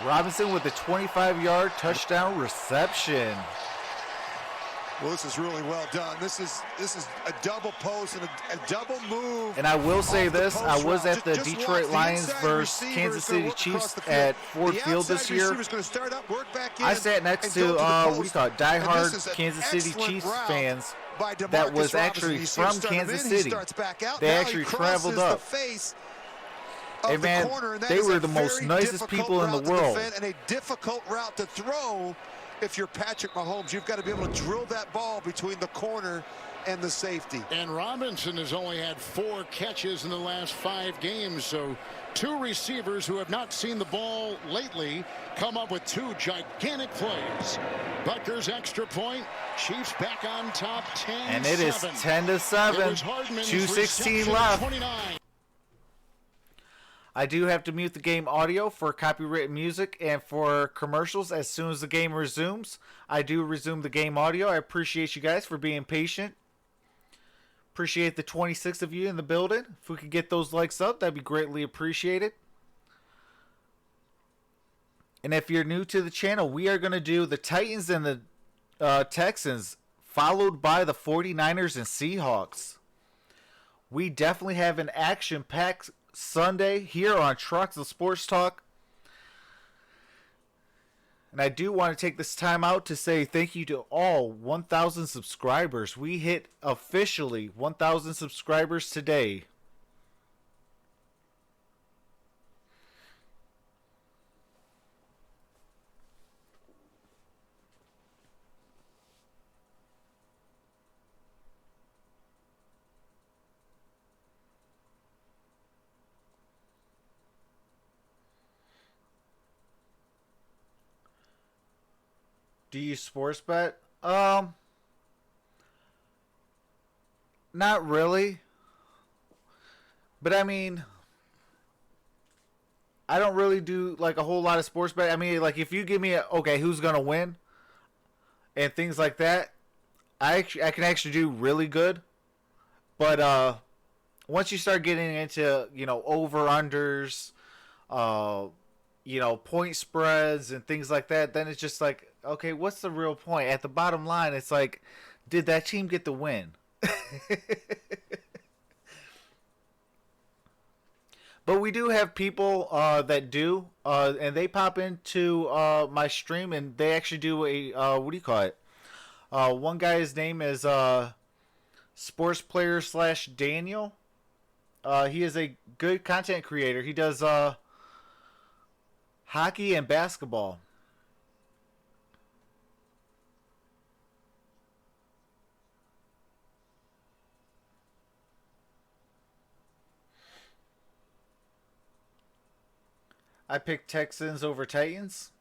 Speaker 1: Robinson with a 25-yard touchdown reception.
Speaker 4: Well, this is really well done. This is a double post and a double move.
Speaker 1: And I will say this: I was at the Detroit Lions versus Kansas City Chiefs at Ford Field this year. I sat next to what do you call it, diehard Kansas City Chiefs fans that was actually from Kansas City. They actually traveled up. And man, they were the most nicest people in the world.
Speaker 4: And a difficult route to throw. If you're Patrick Mahomes, you've got to be able to drill that ball between the corner and the safety.
Speaker 2: And Robinson has only had 4 catches in the last 5 games, so 2 receivers who have not seen the ball lately come up with 2 gigantic plays. Butker's extra point. Chiefs back on top 10-7.
Speaker 1: And it is 10-7. 2:16 left.
Speaker 2: 29.
Speaker 1: I do have to mute the game audio for copyrighted music and for commercials as soon as the game resumes. I do resume the game audio. I appreciate you guys for being patient. Appreciate the 26 of you in the building. If we could get those likes up, that'd be greatly appreciated. And if you're new to the channel, we are going to do the Titans and the Texans, followed by the 49ers and Seahawks. We definitely have an action-packed Sunday here on Troxel Sports Talk. And I do want to take this time out to say thank you to all 1,000 subscribers. We hit officially 1,000 subscribers today. Do you sports bet? Not really. But I mean, I don't really do like a whole lot of sports bet. I mean, like if you give me okay, who's gonna win and things like that, I can actually do really good. But once you start getting into, you know, over unders, you know, point spreads and things like that, then it's just like, okay, what's the real point? At the bottom line, it's like, did that team get the win? But we do have people that do, and they pop into my stream, and they actually do a, what do you call it? One guy's name is Sports Player / Daniel. He is a good content creator. He does hockey and basketball. I picked Texans over Titans.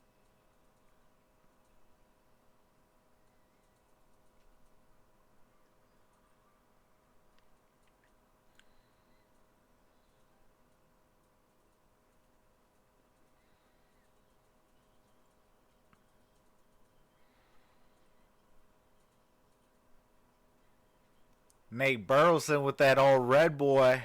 Speaker 1: Nate Burleson with that old red boy.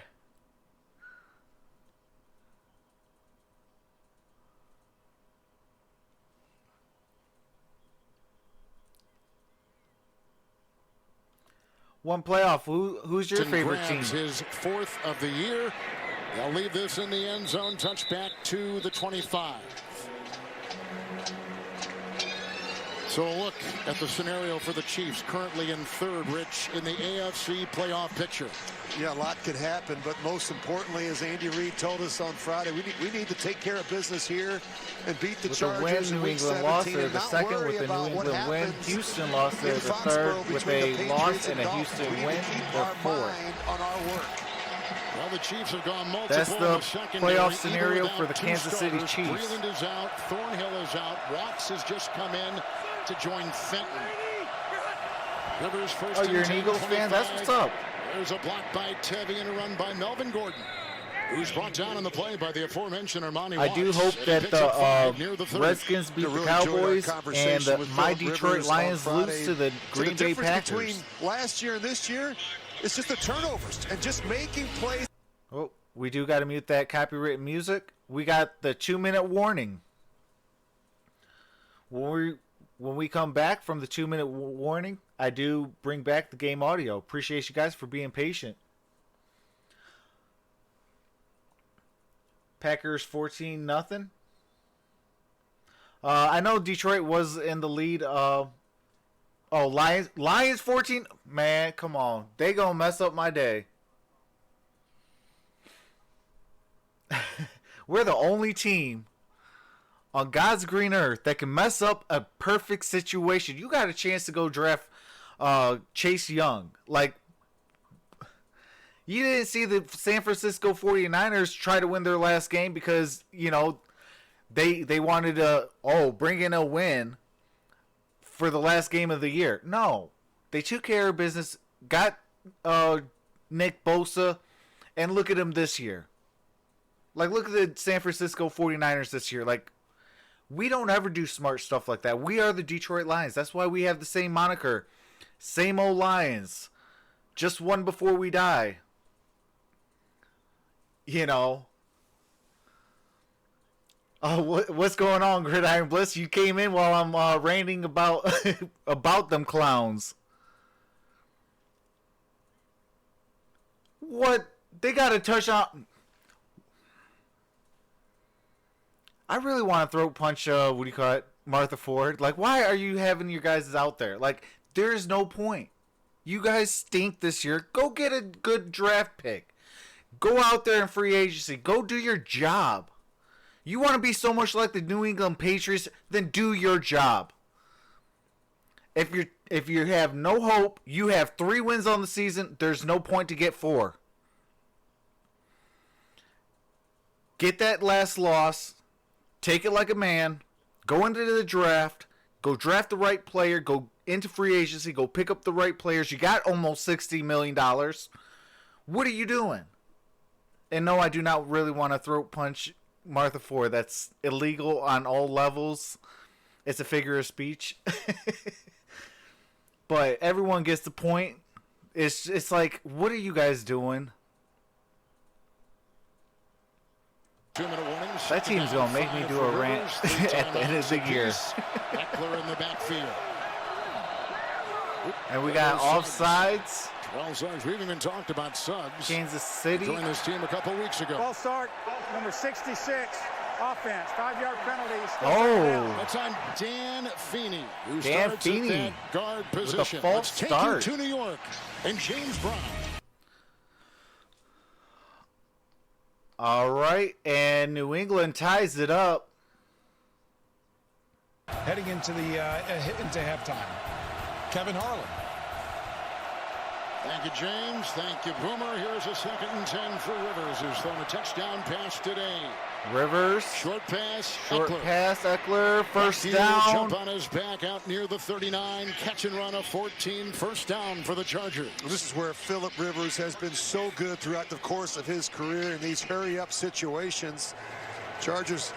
Speaker 1: One playoff. Who's your favorite team?
Speaker 2: His 4th of the year. They'll leave this in the end zone. Touchback to the 25. So a look at the scenario for the Chiefs, currently in 3rd, Rich, in the AFC playoff picture.
Speaker 4: Yeah, a lot could happen, but most importantly, as Andy Reid told us on Friday, we need to take care of business here and beat the Chargers in Week 17.
Speaker 1: The second with the New England win. Houston lost there. The 3rd with a loss and a Houston win. The 4th.
Speaker 2: On our work. Well, the Chiefs have gone multiple.
Speaker 1: That's the playoff scenario for the Kansas City Chiefs.
Speaker 2: Breland is out. Thornhill is out. Watts has just come in to join Fenton. Rivers first.
Speaker 1: Oh, you're an Eagles fan? That's what's up.
Speaker 2: There's a block by Tevy and a run by Melvin Gordon, who's brought down on the play by the aforementioned Armani Watts.
Speaker 1: I do hope that the Redskins beat the Cowboys and my Detroit Lions lose to the Green Bay Packers.
Speaker 4: Between last year and this year, it's just the turnovers and just making plays.
Speaker 1: Oh, we do got to mute that copyrighted music. We got the 2-minute warning. when we come back from the 2-minute warning, I do bring back the game audio. Appreciate you guys for being patient. Packers 14-0. I know Detroit was in the lead. Lions 14. Man, come on. They gonna mess up my day. We're the only team on God's green earth that can mess up a perfect situation. You got a chance to go draft Chase Young. Like, you didn't see the San Francisco 49ers try to win their last game because, you know, they wanted to bring in a win for the last game of the year. No. They took care of business, got Nick Bosa, and look at him this year. Like, look at the San Francisco 49ers this year. Like, we don't ever do smart stuff like that. We are the Detroit Lions. That's why we have the same moniker. Same old Lions. Just one before we die. You know. What's going on, Gridiron Bliss? You came in while I'm ranting about about them clowns. What? They got to touch on... I really want to throat punch, Martha Ford. Like, why are you having your guys out there? Like, there's no point. You guys stink this year. Go get a good draft pick. Go out there in free agency. Go do your job. You want to be so much like the New England Patriots, then do your job. If you have no hope, you have 3 wins on the season, there's no point to get 4. Get that last loss. Take it like a man. Go into the draft. Go draft the right player. Go into free agency. Go pick up the right players. You got almost $60 million. What are you doing? And no, I do not really want to throat punch Martha Ford. That's illegal on all levels. It's a figure of speech. But everyone gets the point. It's like, what are you guys doing?
Speaker 2: 2-minute warning.
Speaker 1: That team's going to make me do a rant at the end of the year.
Speaker 2: Eckler in the backfield.
Speaker 1: And we got offsides.
Speaker 2: 12 Suggs. We haven't even talked about Suggs.
Speaker 1: Kansas City.
Speaker 2: Joined this team a couple weeks ago.
Speaker 5: Ball start, number 66, offense, 5-yard penalties.
Speaker 2: That's on Dan Feeney, who starts at that guard position.
Speaker 1: With a false start.
Speaker 2: To New York, and James Brown.
Speaker 1: All right, and New England ties it up.
Speaker 7: Heading into halftime. Kevin Harlan.
Speaker 2: Thank you, James. Thank you, Boomer. Here's a 2nd and 10 for Rivers, who's thrown a touchdown pass today.
Speaker 1: Rivers.
Speaker 2: Short pass.
Speaker 1: Eckler. First down.
Speaker 2: Jump on his back out near the 39. Catch and run of 14. First down for the Chargers.
Speaker 4: This is where Phillip Rivers has been so good throughout the course of his career in these hurry-up situations. Chargers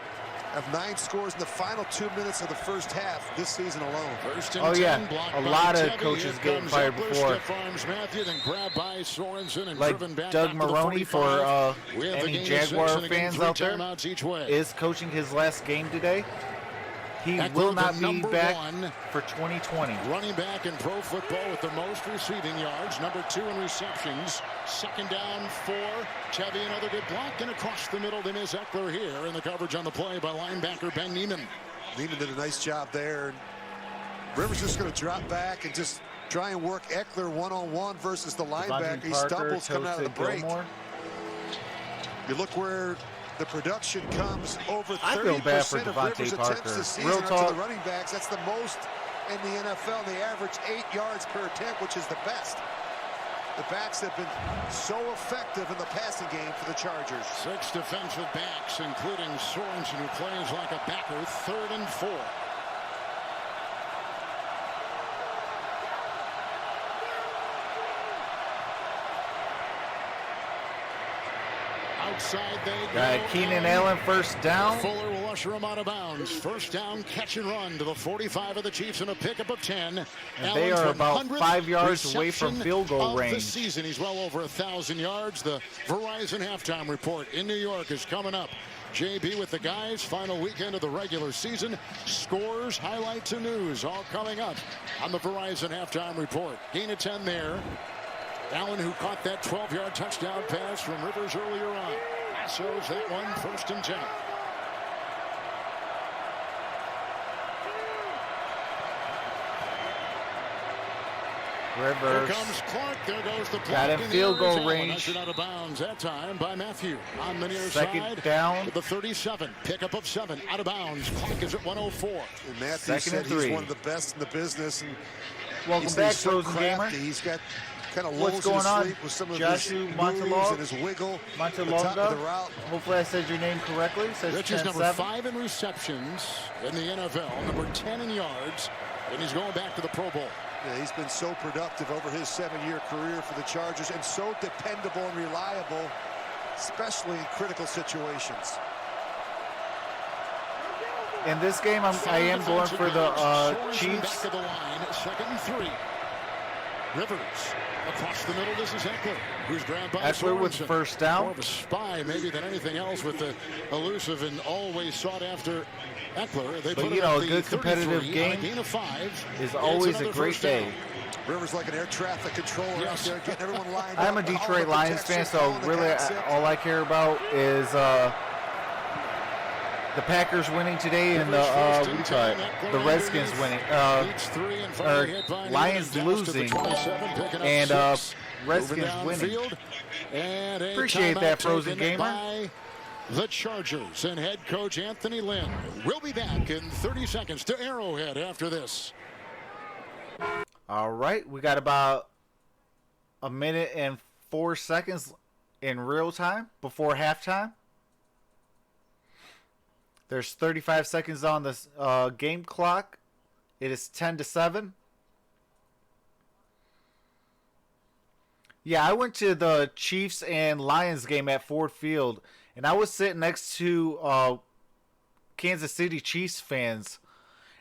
Speaker 4: have 9 scores in the final 2 minutes of the first half this season alone.
Speaker 2: First and 10,
Speaker 1: a lot of coaches getting fired before.
Speaker 2: Matthew, then grabbed by Sorensen and
Speaker 1: like
Speaker 2: driven back
Speaker 1: Doug Maroney, for any Jaguar fans out there,
Speaker 2: way.
Speaker 1: is coaching his last game today. He will not be back for 2020.
Speaker 2: Running back in pro football with the most receiving yards, number 2 in receptions. 2nd down 4. Chevy, another good block, and across the middle, they miss Eckler here, and the coverage on the play by linebacker Ben Neiman.
Speaker 4: Neiman did a nice job there. Rivers just going to drop back and just try and work Eckler one-on-one versus the linebacker. He stumbles coming out of the break.
Speaker 1: Gilmore.
Speaker 4: You look where the production comes over 30%
Speaker 1: I feel bad for
Speaker 4: of
Speaker 1: Devontae
Speaker 4: Rivers'
Speaker 1: Parker.
Speaker 4: attempts this season
Speaker 1: Real
Speaker 4: to
Speaker 1: talk.
Speaker 4: the running backs. That's the most in the NFL. They average 8 yards per attempt, which is the best. The backs have been so effective in the passing game for the Chargers.
Speaker 2: 6 defensive backs, including Sorensen, who plays like a backer. 3rd and 4. Outside they go.
Speaker 1: Keenan Allen first down.
Speaker 2: Fuller will usher him out of bounds. First down, catch and run to the 45 of the Chiefs and a pickup of 10.
Speaker 1: And they are about 5 yards away from field goal range.
Speaker 2: This season, he's well over 1,000 yards. The Verizon halftime report in New York is coming up. JB with the guys. Final weekend of the regular season. Scores, highlights, and news all coming up on the Verizon Halftime Report. Gain of 10 there. Allen, who caught that 12-yard touchdown pass from Rivers earlier on. Shows that one 1st and 10.
Speaker 1: Rivers.
Speaker 2: Here comes Clark. There goes the block.
Speaker 1: Got in field goal range.
Speaker 2: Ushered out of bounds that time by Matthew. On the near
Speaker 1: Second
Speaker 2: side.
Speaker 1: down.
Speaker 2: To the 37. Pickup of 7. Out of bounds. Clock is at 104.
Speaker 4: And Matthew
Speaker 1: Second
Speaker 4: said
Speaker 1: and 3.
Speaker 4: he's one of the best in the business. And
Speaker 1: Welcome back, Frozen Gamer.
Speaker 4: He's got kind of
Speaker 1: What's going on?
Speaker 4: with some of
Speaker 1: Joshua
Speaker 4: his
Speaker 1: Montalog?
Speaker 4: moves and his wiggle.
Speaker 1: Montalonga. Hopefully I said your name correctly. Says
Speaker 2: Rich is number 5 in receptions in the NFL, number 10 in yards, and he's going back to the Pro Bowl.
Speaker 4: Yeah, he's been so productive over his 7-year career for the Chargers and so dependable and reliable, especially in critical situations.
Speaker 1: In this game, I am going for the Chiefs.
Speaker 2: Back of the line, 2nd and 3. Rivers across the middle. This is Eckler, who's grabbed by
Speaker 1: Eckler with
Speaker 2: Sorensen.
Speaker 1: first down.
Speaker 2: More of a spy maybe than anything else with the elusive and always sought after Eckler. They
Speaker 1: But
Speaker 2: put
Speaker 1: you
Speaker 2: him
Speaker 1: know,
Speaker 2: at
Speaker 1: a good
Speaker 2: the
Speaker 1: competitive
Speaker 2: 33
Speaker 1: game
Speaker 2: on a gain of 5.
Speaker 1: is always a
Speaker 2: It's
Speaker 1: great day.
Speaker 2: down.
Speaker 4: Rivers like an air traffic controller out there, getting everyone lined up.
Speaker 1: I'm a Detroit Lions fan, so really all I care about is the Packers winning today and the Redskins winning, or Lions losing and Redskins winning. Appreciate that, Frozen Gamer.
Speaker 2: The Chargers and head coach Anthony Lynn will be back in 30 seconds to Arrowhead after this.
Speaker 1: All right, we got about a minute and 4 seconds in real time before halftime. There's 35 seconds on the game clock. It is 10-7. Yeah, I went to the Chiefs and Lions game at Ford Field, and I was sitting next to Kansas City Chiefs fans,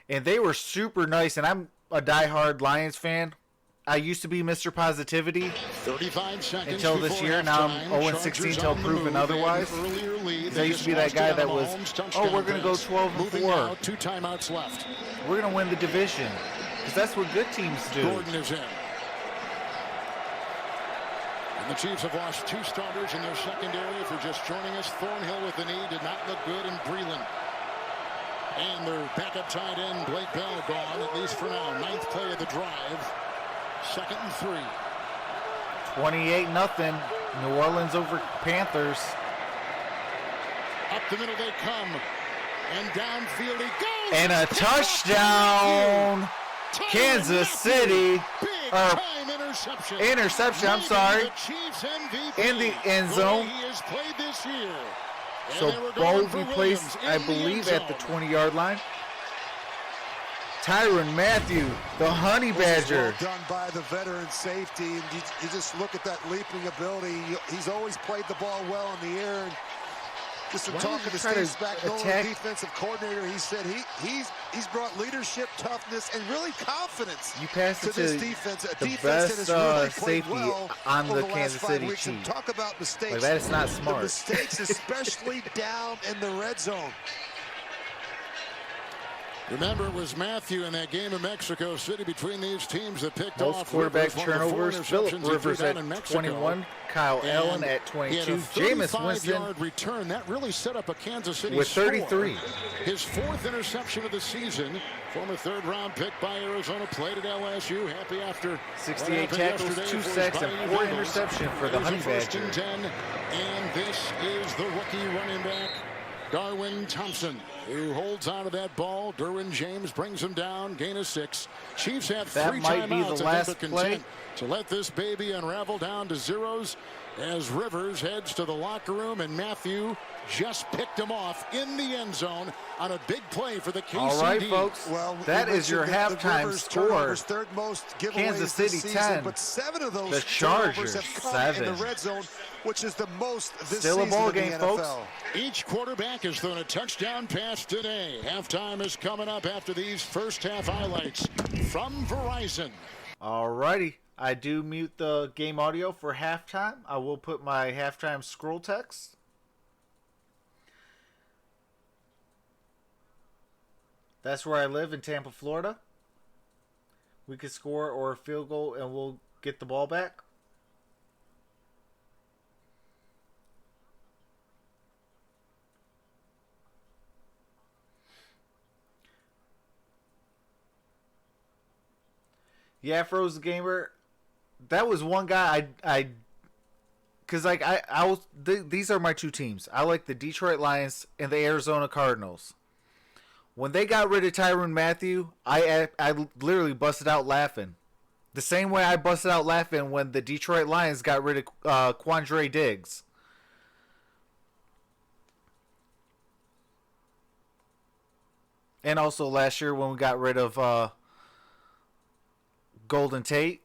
Speaker 1: and they were super nice, and I'm a diehard Lions fan. I used to be Mr. Positivity
Speaker 2: 35 seconds
Speaker 1: until this year. Now I'm 0-16 until proven otherwise. I used to be that guy that was, oh, we're going to go 12-4.
Speaker 2: 2 timeouts left.
Speaker 1: We're going to win the division. Because that's what good teams do.
Speaker 2: Gordon is in. And the Chiefs have lost 2 starters in their secondary. If you're just joining us, Thornhill with the knee did not look good, and Breland. And their backup tight end, Blake Bell, gone, at least for now. 9th play of the drive. 2nd and 3.
Speaker 1: 28-0. New Orleans over Panthers.
Speaker 2: Up the middle they come. And downfield he goes.
Speaker 1: And a touchdown. Kansas City. Interception, I'm sorry. In the end zone.
Speaker 2: He has played this year.
Speaker 1: So Bo replaced, I believe, at the 20-yard line. Tyrann Mathieu, the Honey Badger.
Speaker 4: Well done by the veteran safety. And you just look at that leaping ability. He's always played the ball well in the air. And just in talking to Steve Spagnuolo, the defensive coordinator, he said he's brought leadership, toughness, and really confidence
Speaker 1: you passed it
Speaker 4: to this defense. A
Speaker 1: the
Speaker 4: defense
Speaker 1: best
Speaker 4: that has really
Speaker 1: safety
Speaker 4: well
Speaker 1: on the
Speaker 4: over
Speaker 1: Kansas
Speaker 4: last 5
Speaker 1: City
Speaker 4: weeks. And
Speaker 1: Chiefs.
Speaker 4: talk about mistakes.
Speaker 1: Like, that is not
Speaker 4: The
Speaker 1: smart.
Speaker 4: mistakes, especially down in the red zone.
Speaker 2: Remember, it was Matthew in that game in Mexico City between these teams that picked
Speaker 1: Most
Speaker 2: off
Speaker 1: quarterback
Speaker 2: Rivers,
Speaker 1: turnovers. Philip Rivers at 21. Kyle Allen
Speaker 2: and
Speaker 1: at 22.
Speaker 2: He had a
Speaker 1: Jameis Winston
Speaker 2: 35-yard return. That really set up a Kansas City
Speaker 1: with
Speaker 2: score.
Speaker 1: 33.
Speaker 2: His 4th interception of the season. Former 3rd-round pick by Arizona. Played at LSU. Happy after
Speaker 1: 68 tackles, 2 sacks, and 4 interceptions for the Honey Badger.
Speaker 2: 1st and 10. And this is the rookie running back, Darwin Thompson, who holds on to that ball. Derwin James brings him down. Gain of 6. Chiefs have 3
Speaker 1: might be
Speaker 2: timeouts.
Speaker 1: the last play
Speaker 2: to let this baby unravel down to zeros as Rivers heads to the locker room, and Matthew just picked him off in the end zone on a big play for the KCD.
Speaker 1: All right, folks.
Speaker 4: Well,
Speaker 1: that is your halftime score.
Speaker 4: Third most
Speaker 1: Kansas City
Speaker 4: season,
Speaker 1: 10.
Speaker 4: But 7 of those
Speaker 1: the Chargers
Speaker 4: have come
Speaker 1: 7.
Speaker 4: in the red zone, which is the most this
Speaker 1: Still a
Speaker 4: season
Speaker 1: ball
Speaker 4: in the
Speaker 1: game,
Speaker 4: NFL.
Speaker 1: folks.
Speaker 2: Each quarterback has thrown a touchdown pass today. Halftime is coming up after these first half highlights from Verizon.
Speaker 1: All righty. I do mute the game audio for halftime. I will put my halftime scroll text. That's where I live in Tampa, Florida. We could score or a field goal and we'll get the ball back. Yeah, Frozen Gamer. That was one guy because like these are my two teams. I like the Detroit Lions and the Arizona Cardinals. When they got rid of Tyrann Mathieu, I literally busted out laughing. The same way I busted out laughing when the Detroit Lions got rid of Quandre Diggs. And also last year when we got rid of Golden Tate.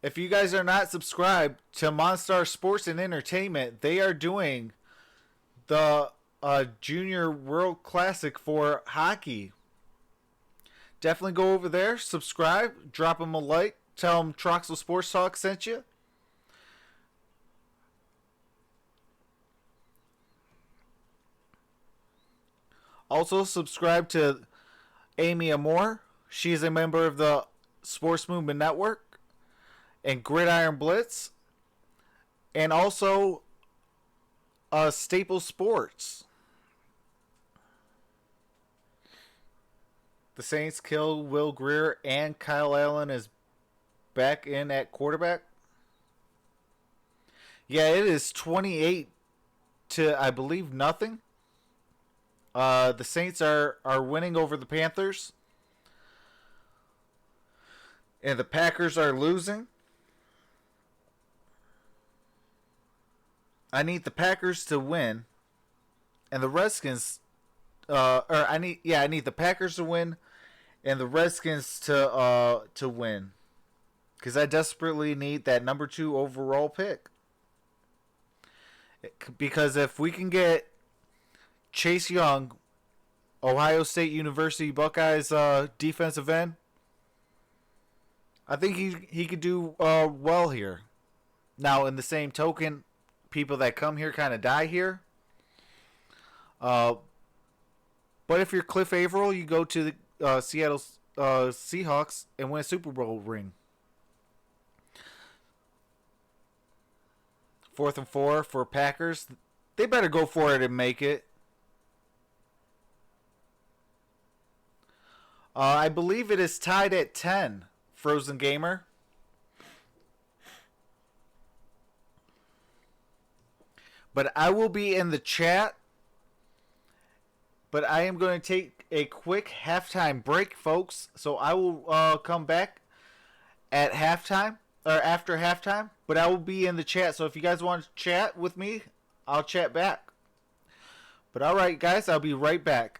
Speaker 1: If you guys are not subscribed to MonStar Sports and Entertainment, they are doing the Junior World Classic for hockey. Definitely go over there, subscribe, drop them a like, tell them Troxel Sports Talk sent you. Also, subscribe to Amy Amor. She is a member of the Sports Movement Network and Gridiron BLITZ. And also Staple Sports. The Saints kill Will Grier and Kyle Allen is back in at quarterback. Yeah, it is 28 to, I believe, nothing. The Saints are winning over the Panthers. And the Packers are losing. I need the Packers to win. And the Redskins I need the Packers to win and the Redskins to win. Because I desperately need that number 2 overall pick. Because if we can get Chase Young, Ohio State University Buckeyes defensive end, I think he could do well here. Now, in the same token, people that come here kind of die here. But if you're Cliff Averill, you go to the Seattle Seahawks and win a Super Bowl ring. 4th and 4 for Packers. They better go for it and make it. I believe it is tied at 10, Frozen Gamer. But I will be in the chat. But I am going to take a quick halftime break, folks. So I will come back at halftime, or after halftime. But I will be in the chat. So if you guys want to chat with me, I'll chat back. But alright, guys, I'll be right back.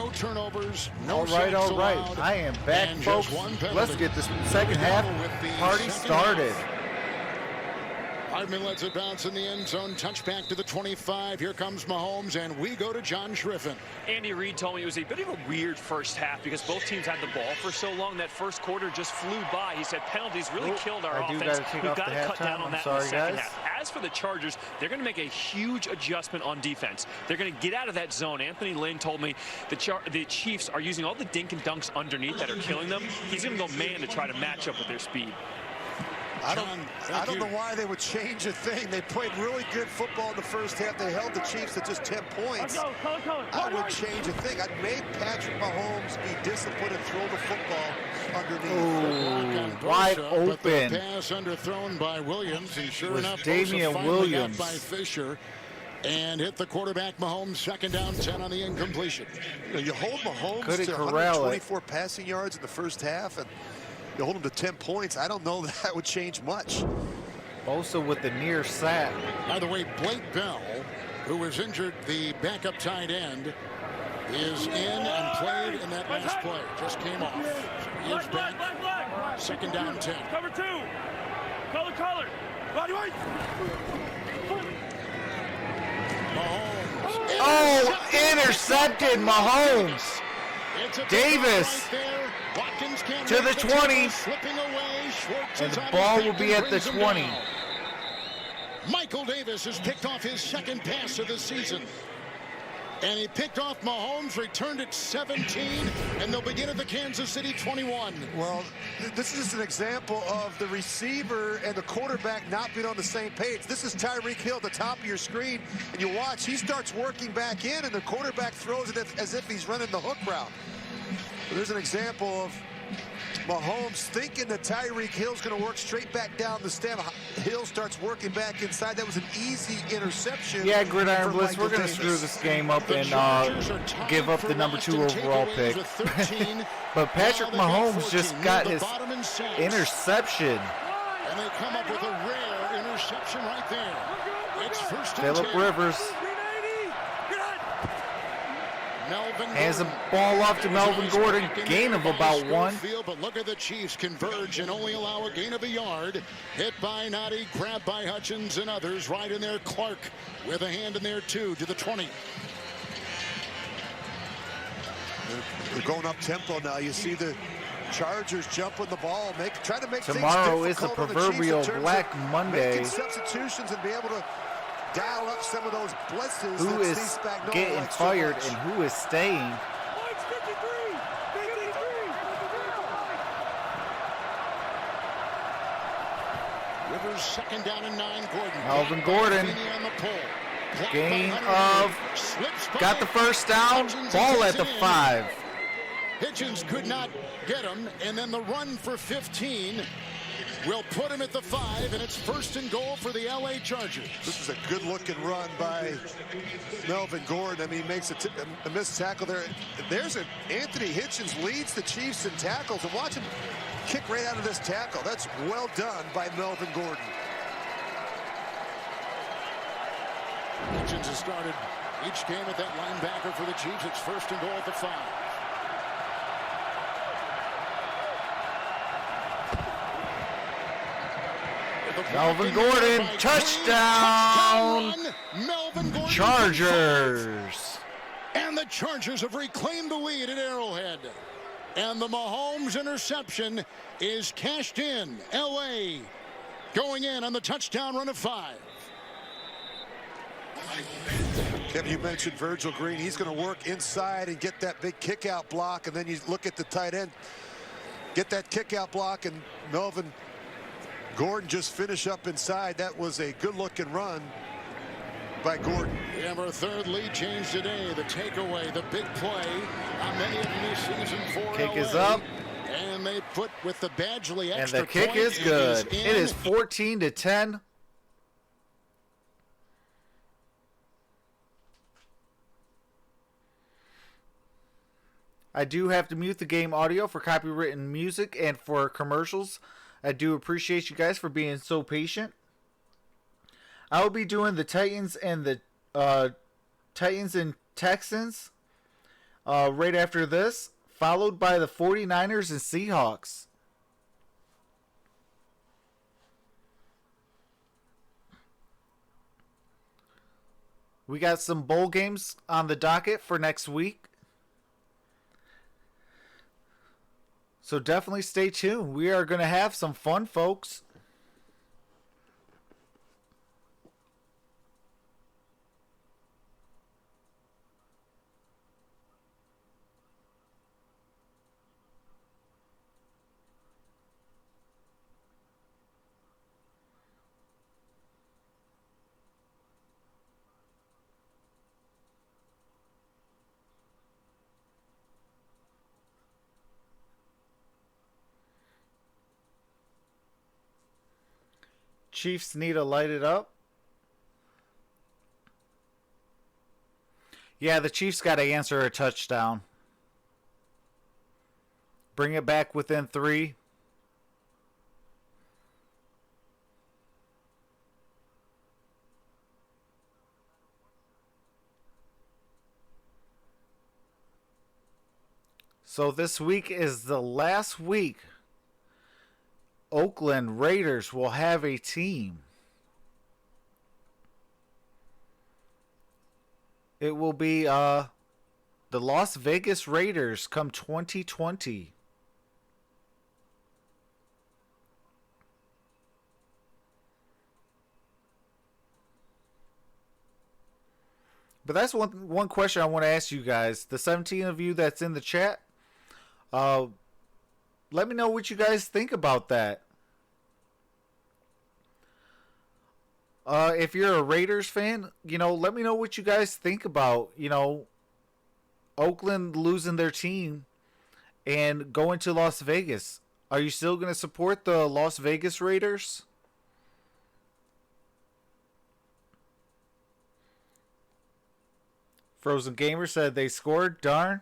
Speaker 2: No turnovers, no
Speaker 1: all right,
Speaker 2: sacks
Speaker 1: all right.
Speaker 2: allowed,
Speaker 1: I am back,
Speaker 2: and
Speaker 1: folks.
Speaker 2: just one penalty.
Speaker 1: Let's get this second half party started.
Speaker 2: 5 minutes at bounce in the end zone. Touchback to the 25. Here comes Mahomes, and we go to John Schriffen.
Speaker 3: Andy Reid told me it was a bit of a weird first half because both teams had the ball for so long. That first quarter just flew by. He said penalties really killed our offense. We've got to cut down on that in the second half. As for the Chargers, they're going to make a huge adjustment on defense. They're going to get out of that zone. Anthony Lynn told me the Chiefs are using all the dink and dunks underneath that are killing them. He's going to go man to try to match up with their speed.
Speaker 4: I don't know why they would change a thing. They played really good football in the first half. They held the Chiefs to just 10 points. I would change a thing. I'd make Patrick Mahomes be disciplined and throw the football underneath.
Speaker 1: Ooh, wide open.
Speaker 2: But the pass underthrown by Williams, and sure enough,
Speaker 1: Damian Williams
Speaker 2: by Fisher, and hit the quarterback Mahomes. Second down, 10 on the incompletion.
Speaker 4: You hold Mahomes to 124 passing yards in the first half, and you hold him to 10 points. I don't know that would change much.
Speaker 1: Also with the near sack.
Speaker 2: By the way, Blake Bell, who was injured, the backup tight end, is in and played in that last play. Just came off. He is back. Second down, 10.
Speaker 8: Cover 2. Color.
Speaker 2: Mahomes.
Speaker 1: Oh, intercepted Mahomes. Davis to the 20, and the ball will be at the 20.
Speaker 2: Michael Davis has picked off his second pass of the season. And he picked off Mahomes, returned it 17, and they'll begin at the Kansas City 21.
Speaker 4: Well, this is just an example of the receiver and the quarterback not being on the same page. This is Tyreek Hill at the top of your screen, and you watch, he starts working back in, and the quarterback throws it as if he's running the hook route. There's an example of Mahomes thinking that Tyreek Hill's going to work straight back down the stem. Hill starts working back inside. That was an easy interception.
Speaker 1: Yeah, Gridiron Blitz, we're going to screw this game up and give up the number 2 overall pick. But Patrick Mahomes just got his interception.
Speaker 2: And they come up with a rare interception right there. It's first and 10.
Speaker 1: Phillip Rivers hands the ball off to Melvin Gordon. Gain of about 1.
Speaker 2: But look at the Chiefs converge and only allow a gain of a yard. Hit by Noddy, grabbed by Hutchins and others. Right in there, Clark with a hand in there too to the 20.
Speaker 4: They're going up tempo now. You see the Chargers jumping the ball, try to make
Speaker 1: tomorrow is the proverbial Black Monday.
Speaker 4: Making substitutions and be able to dial up some of those blitzes.
Speaker 1: Who is getting fired and who is staying?
Speaker 2: Rivers second down and 9. Gordon.
Speaker 1: Melvin Gordon. Gain of. Got the first down. Ball at the 5.
Speaker 2: Hitchens could not get him, and then the run for 15 will put him at the 5, and it's first and goal for the LA Chargers.
Speaker 4: This is a good-looking run by Melvin Gordon. I mean, he makes a missed tackle there. There's Anthony Hitchens leads the Chiefs in tackles, and watch him kick right out of this tackle. That's well done by Melvin Gordon.
Speaker 2: Hitchens has started each game at that linebacker for the Chiefs. It's first and goal at the 5.
Speaker 1: Melvin Gordon, touchdown, Chargers.
Speaker 2: And the Chargers have reclaimed the lead at Arrowhead. And the Mahomes interception is cashed in. LA going in on the touchdown run of 5.
Speaker 4: Kevin, you mentioned Virgil Green. He's going to work inside and get that big kick-out block, and then you look at the tight end, get that kick-out block, and Melvin Gordon just finish up inside. That was a good-looking run by Gordon.
Speaker 2: We have our third lead change today. The takeaway, the big play on many of them this season for
Speaker 1: Kick
Speaker 2: LA.
Speaker 1: is up.
Speaker 2: And they put with the Badgley extra
Speaker 1: and the kick
Speaker 2: point,
Speaker 1: is good. It is 14-10. I do have to mute the game audio for copywritten music and for commercials. I do appreciate you guys for being so patient. I will be doing the Titans and the Texans right after this, followed by the 49ers and Seahawks. We got some bowl games on the docket for next week. So definitely stay tuned. We are going to have some fun, folks. Chiefs need to light it up. Yeah, the Chiefs got to answer a touchdown. Bring it back within 3. So this week is the last week Oakland Raiders will have a team. It will be the Las Vegas Raiders come 2020. But that's one question I want to ask you guys. The 17 of you that's in the chat, let me know what you guys think about that. If you're a Raiders fan, let me know what you guys think about, Oakland losing their team and going to Las Vegas. Are you still going to support the Las Vegas Raiders? Frozen Gamer said they scored. Darn.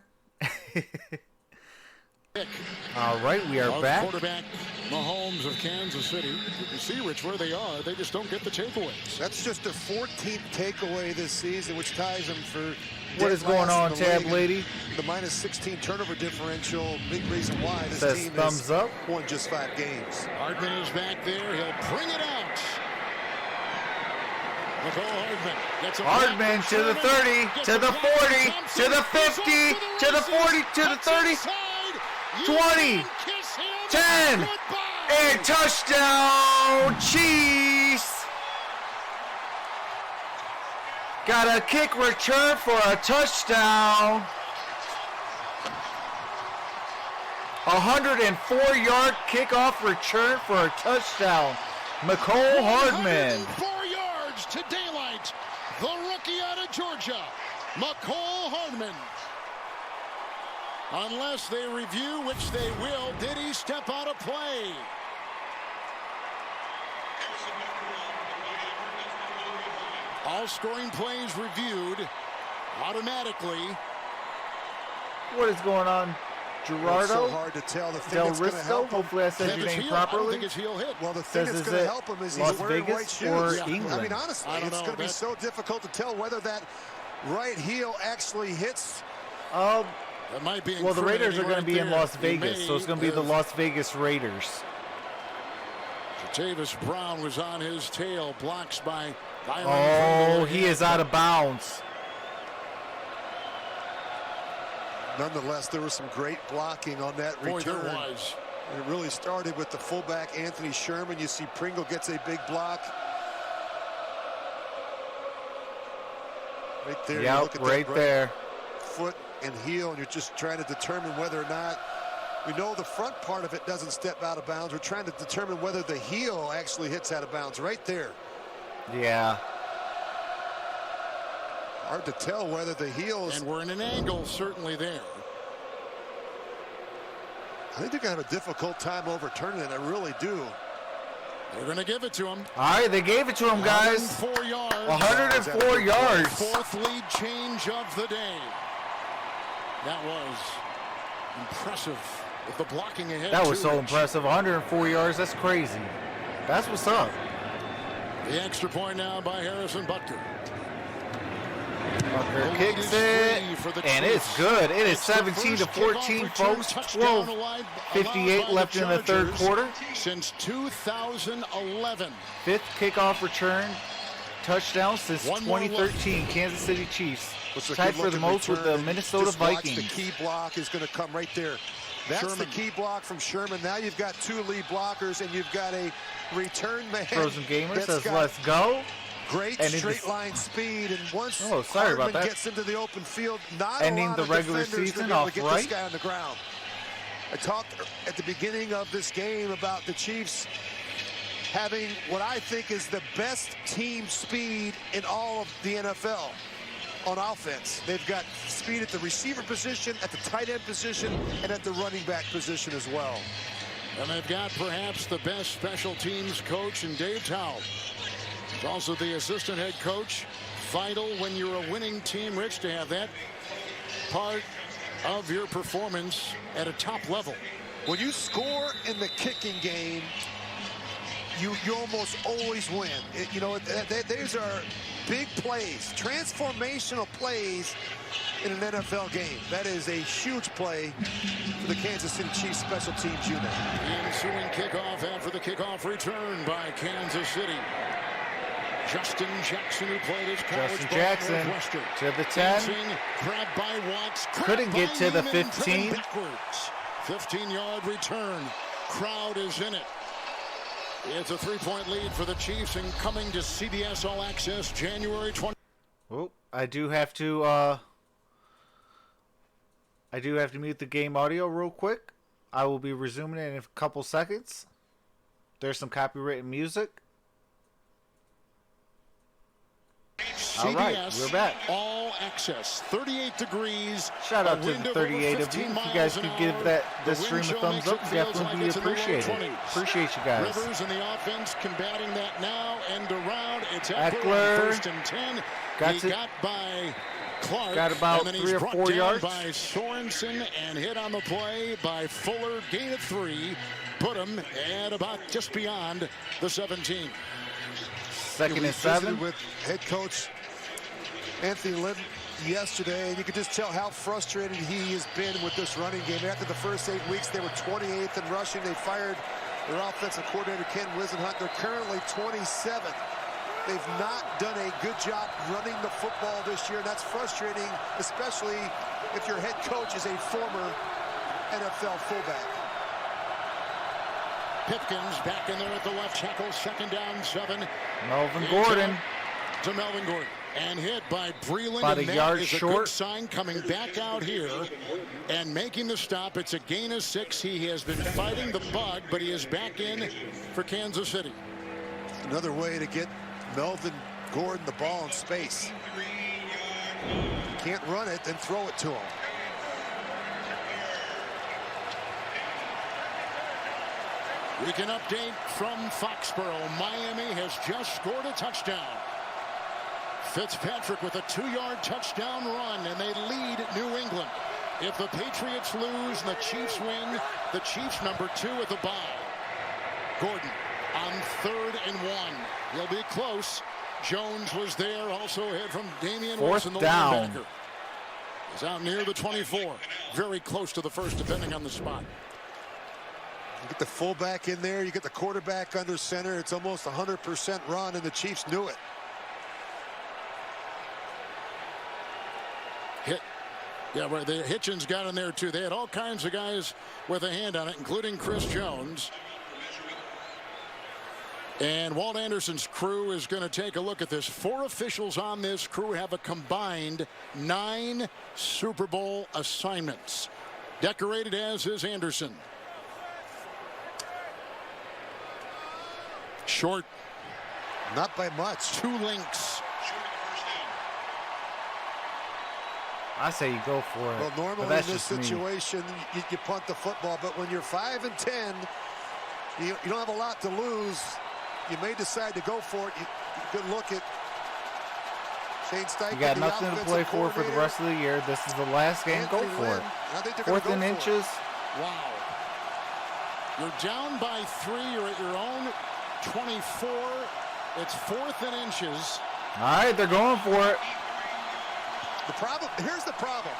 Speaker 1: All right, we are back.
Speaker 2: Quarterback Mahomes of Kansas City. You can see, Rich, where they are. They just don't get the takeaways.
Speaker 4: That's just a 14th takeaway this season, which ties them for
Speaker 1: what is going on, Tab Lady?
Speaker 4: The minus 16 turnover differential. Big reason why this
Speaker 1: says
Speaker 4: team
Speaker 1: thumbs up.
Speaker 4: Won just 5 games.
Speaker 2: Hardman is back there. He'll bring it out.
Speaker 1: Hardman to the 30, to the 40, to the 50, to the 40, to the 30, 20, 10, and touchdown, Chiefs! Got a kick return for a touchdown. 104-yard kickoff return for a touchdown. Mecole Hardman.
Speaker 2: 4 yards to daylight. The rookie out of Georgia, Mecole Hardman. Unless they review, which they will, did he step out of play? All scoring plays reviewed automatically.
Speaker 1: What is going on, Gerardo?
Speaker 4: It's so hard to tell. The thing that's going to help him.
Speaker 1: Hopefully I said your name properly.
Speaker 2: I don't think it's heel hit.
Speaker 4: Well, the thing that's going to help him is he's wearing white shoes.
Speaker 1: Or England?
Speaker 4: I mean, honestly, it's going to be so difficult to tell whether that right heel actually hits.
Speaker 2: That might be
Speaker 1: well, the Raiders are going to be in Las Vegas, so it's going to be the Las Vegas Raiders.
Speaker 2: Jatavis Brown was on his tail, blocks by Byron.
Speaker 1: Oh, he is out of bounds.
Speaker 4: Nonetheless, there was some great blocking on that return.
Speaker 2: Boy, there was.
Speaker 4: It really started with the fullback, Anthony Sherman. You see Pringle gets a big block. Right there.
Speaker 1: Yep,
Speaker 4: look at
Speaker 1: right there.
Speaker 4: Foot and heel, and you're just trying to determine whether or not, we know the front part of it doesn't step out of bounds. We're trying to determine whether the heel actually hits out of bounds right there.
Speaker 1: Yeah.
Speaker 4: Hard to tell whether the heels.
Speaker 2: And we're in an angle certainly there.
Speaker 4: I think they're going to have a difficult time overturning it. I really do.
Speaker 2: They're going to give it to him.
Speaker 1: All right, they gave it to him, guys.
Speaker 2: 104 yards.
Speaker 1: 104 yards.
Speaker 2: Fourth lead change of the day. That was impressive with the blocking ahead.
Speaker 1: That was so impressive. 104 yards. That's crazy. That's what's up.
Speaker 2: The extra point now by Harrison Butker.
Speaker 1: Bunker kicks it, and it's good. It is 17-14, folks. 12:58 left in the third quarter.
Speaker 2: Since 2011.
Speaker 1: Fifth kickoff return touchdown since 2013. Kansas City Chiefs tied for the most with the Minnesota Vikings.
Speaker 4: The key block is going to come right there. That's the key block from Sherman. Now you've got two lead blockers, and you've got a return man.
Speaker 1: Frozen Gamer says, let's go.
Speaker 4: Great straight line speed, and once
Speaker 1: Hartman
Speaker 4: gets into the open field, not
Speaker 1: ending
Speaker 4: a lot
Speaker 1: the
Speaker 4: of
Speaker 1: regular
Speaker 4: defenders
Speaker 1: season
Speaker 4: to
Speaker 1: off
Speaker 4: get
Speaker 1: right.
Speaker 4: This guy on the ground. I talked at the beginning of this game about the Chiefs having what I think is the best team speed in all of the NFL on offense. They've got speed at the receiver position, at the tight end position, and at the running back position as well.
Speaker 2: And they've got perhaps the best special teams coach in Dave Towle. He's also the assistant head coach. Vital when you're a winning team, Rich, to have that part of your performance at a top level.
Speaker 4: When you score in the kicking game, you almost always win. You know, these are big plays, transformational plays in an NFL game. That is a huge play for the Kansas City Chiefs special teams unit.
Speaker 2: The ensuing kickoff after the kickoff return by Kansas City. Justin Jackson, who played his college
Speaker 1: Justin Jackson to the 10.
Speaker 2: Grabbed by Watts.
Speaker 1: Couldn't get to the 15.
Speaker 2: 15-yard return. Crowd is in it. It's a 3-point lead for the Chiefs and coming to CBS All Access January 20.
Speaker 1: Oh, I do have to mute the game audio real quick. I will be resuming it in a couple seconds. There's some copyrighted music.
Speaker 2: CBS,
Speaker 1: all right, we're back.
Speaker 2: All Access, 38 degrees.
Speaker 1: Shout out to the 38 of you. If you guys could give this stream a thumbs up, definitely be appreciated. Appreciate you guys.
Speaker 2: Rivers in the offense combating that now and around. It's
Speaker 1: Eckler.
Speaker 2: First and 10. Got by Clark.
Speaker 1: Got about
Speaker 2: and then
Speaker 1: 3 or 4 yards.
Speaker 2: By Sorensen and hit on the play by Fuller. Gain of 3. Put him at about just beyond the 17.
Speaker 1: Second and 7
Speaker 4: with head coach Anthony Lynn yesterday, and you could just tell how frustrated he has been with this running game. After the first 8 weeks, they were 28th in rushing. They fired their offensive coordinator, Ken Wisenhunt. They're currently 27th. They've not done a good job running the football this year, and that's frustrating, especially if your head coach is a former NFL fullback.
Speaker 2: Pipkins back in there at the left tackle, second down, 7.
Speaker 1: Melvin Gordon.
Speaker 2: To Melvin Gordon. And hit by Breland.
Speaker 1: About a yard
Speaker 2: is
Speaker 1: short.
Speaker 2: A good sign coming back out here and making the stop. It's a gain of 6. He has been fighting the bug, but he is back in for Kansas City.
Speaker 4: Another way to get Melvin Gordon the ball in space. Can't run it, then throw it to him.
Speaker 2: We can update from Foxborough. Miami has just scored a touchdown. Fitzpatrick with a 2-yard touchdown run, and they lead New England. If the Patriots lose and the Chiefs win, the Chiefs number 2 at the bye. Gordon on 3rd and 1. He'll be close. Jones was there, also ahead from Damian Wilson, the linebacker. He's out near the 24. Very close to the first, depending on the spot.
Speaker 4: You get the fullback in there, you get the quarterback under center. It's almost 100% run, and the Chiefs knew it.
Speaker 2: Yeah, right. The Hitchens got in there too. They had all kinds of guys with a hand on it, including Chris Jones. And Walt Anderson's crew is going to take a look at this. 4 officials on this crew have a combined 9 Super Bowl assignments. Decorated as is Anderson. Short.
Speaker 4: Not by much.
Speaker 2: 2 links.
Speaker 1: I say you go for it.
Speaker 4: Well, normally in this situation, you punt the football, but when you're 5 and 10, you don't have a lot to lose. You may decide to go for it. You could look at Shane Steichen.
Speaker 1: You got nothing to play for the rest of the year. This is the last game. Go for it. 4th and inches.
Speaker 2: Wow. You're down by 3. You're at your own 24. It's 4th and inches.
Speaker 1: All right, they're going for it.
Speaker 4: Here's the problem.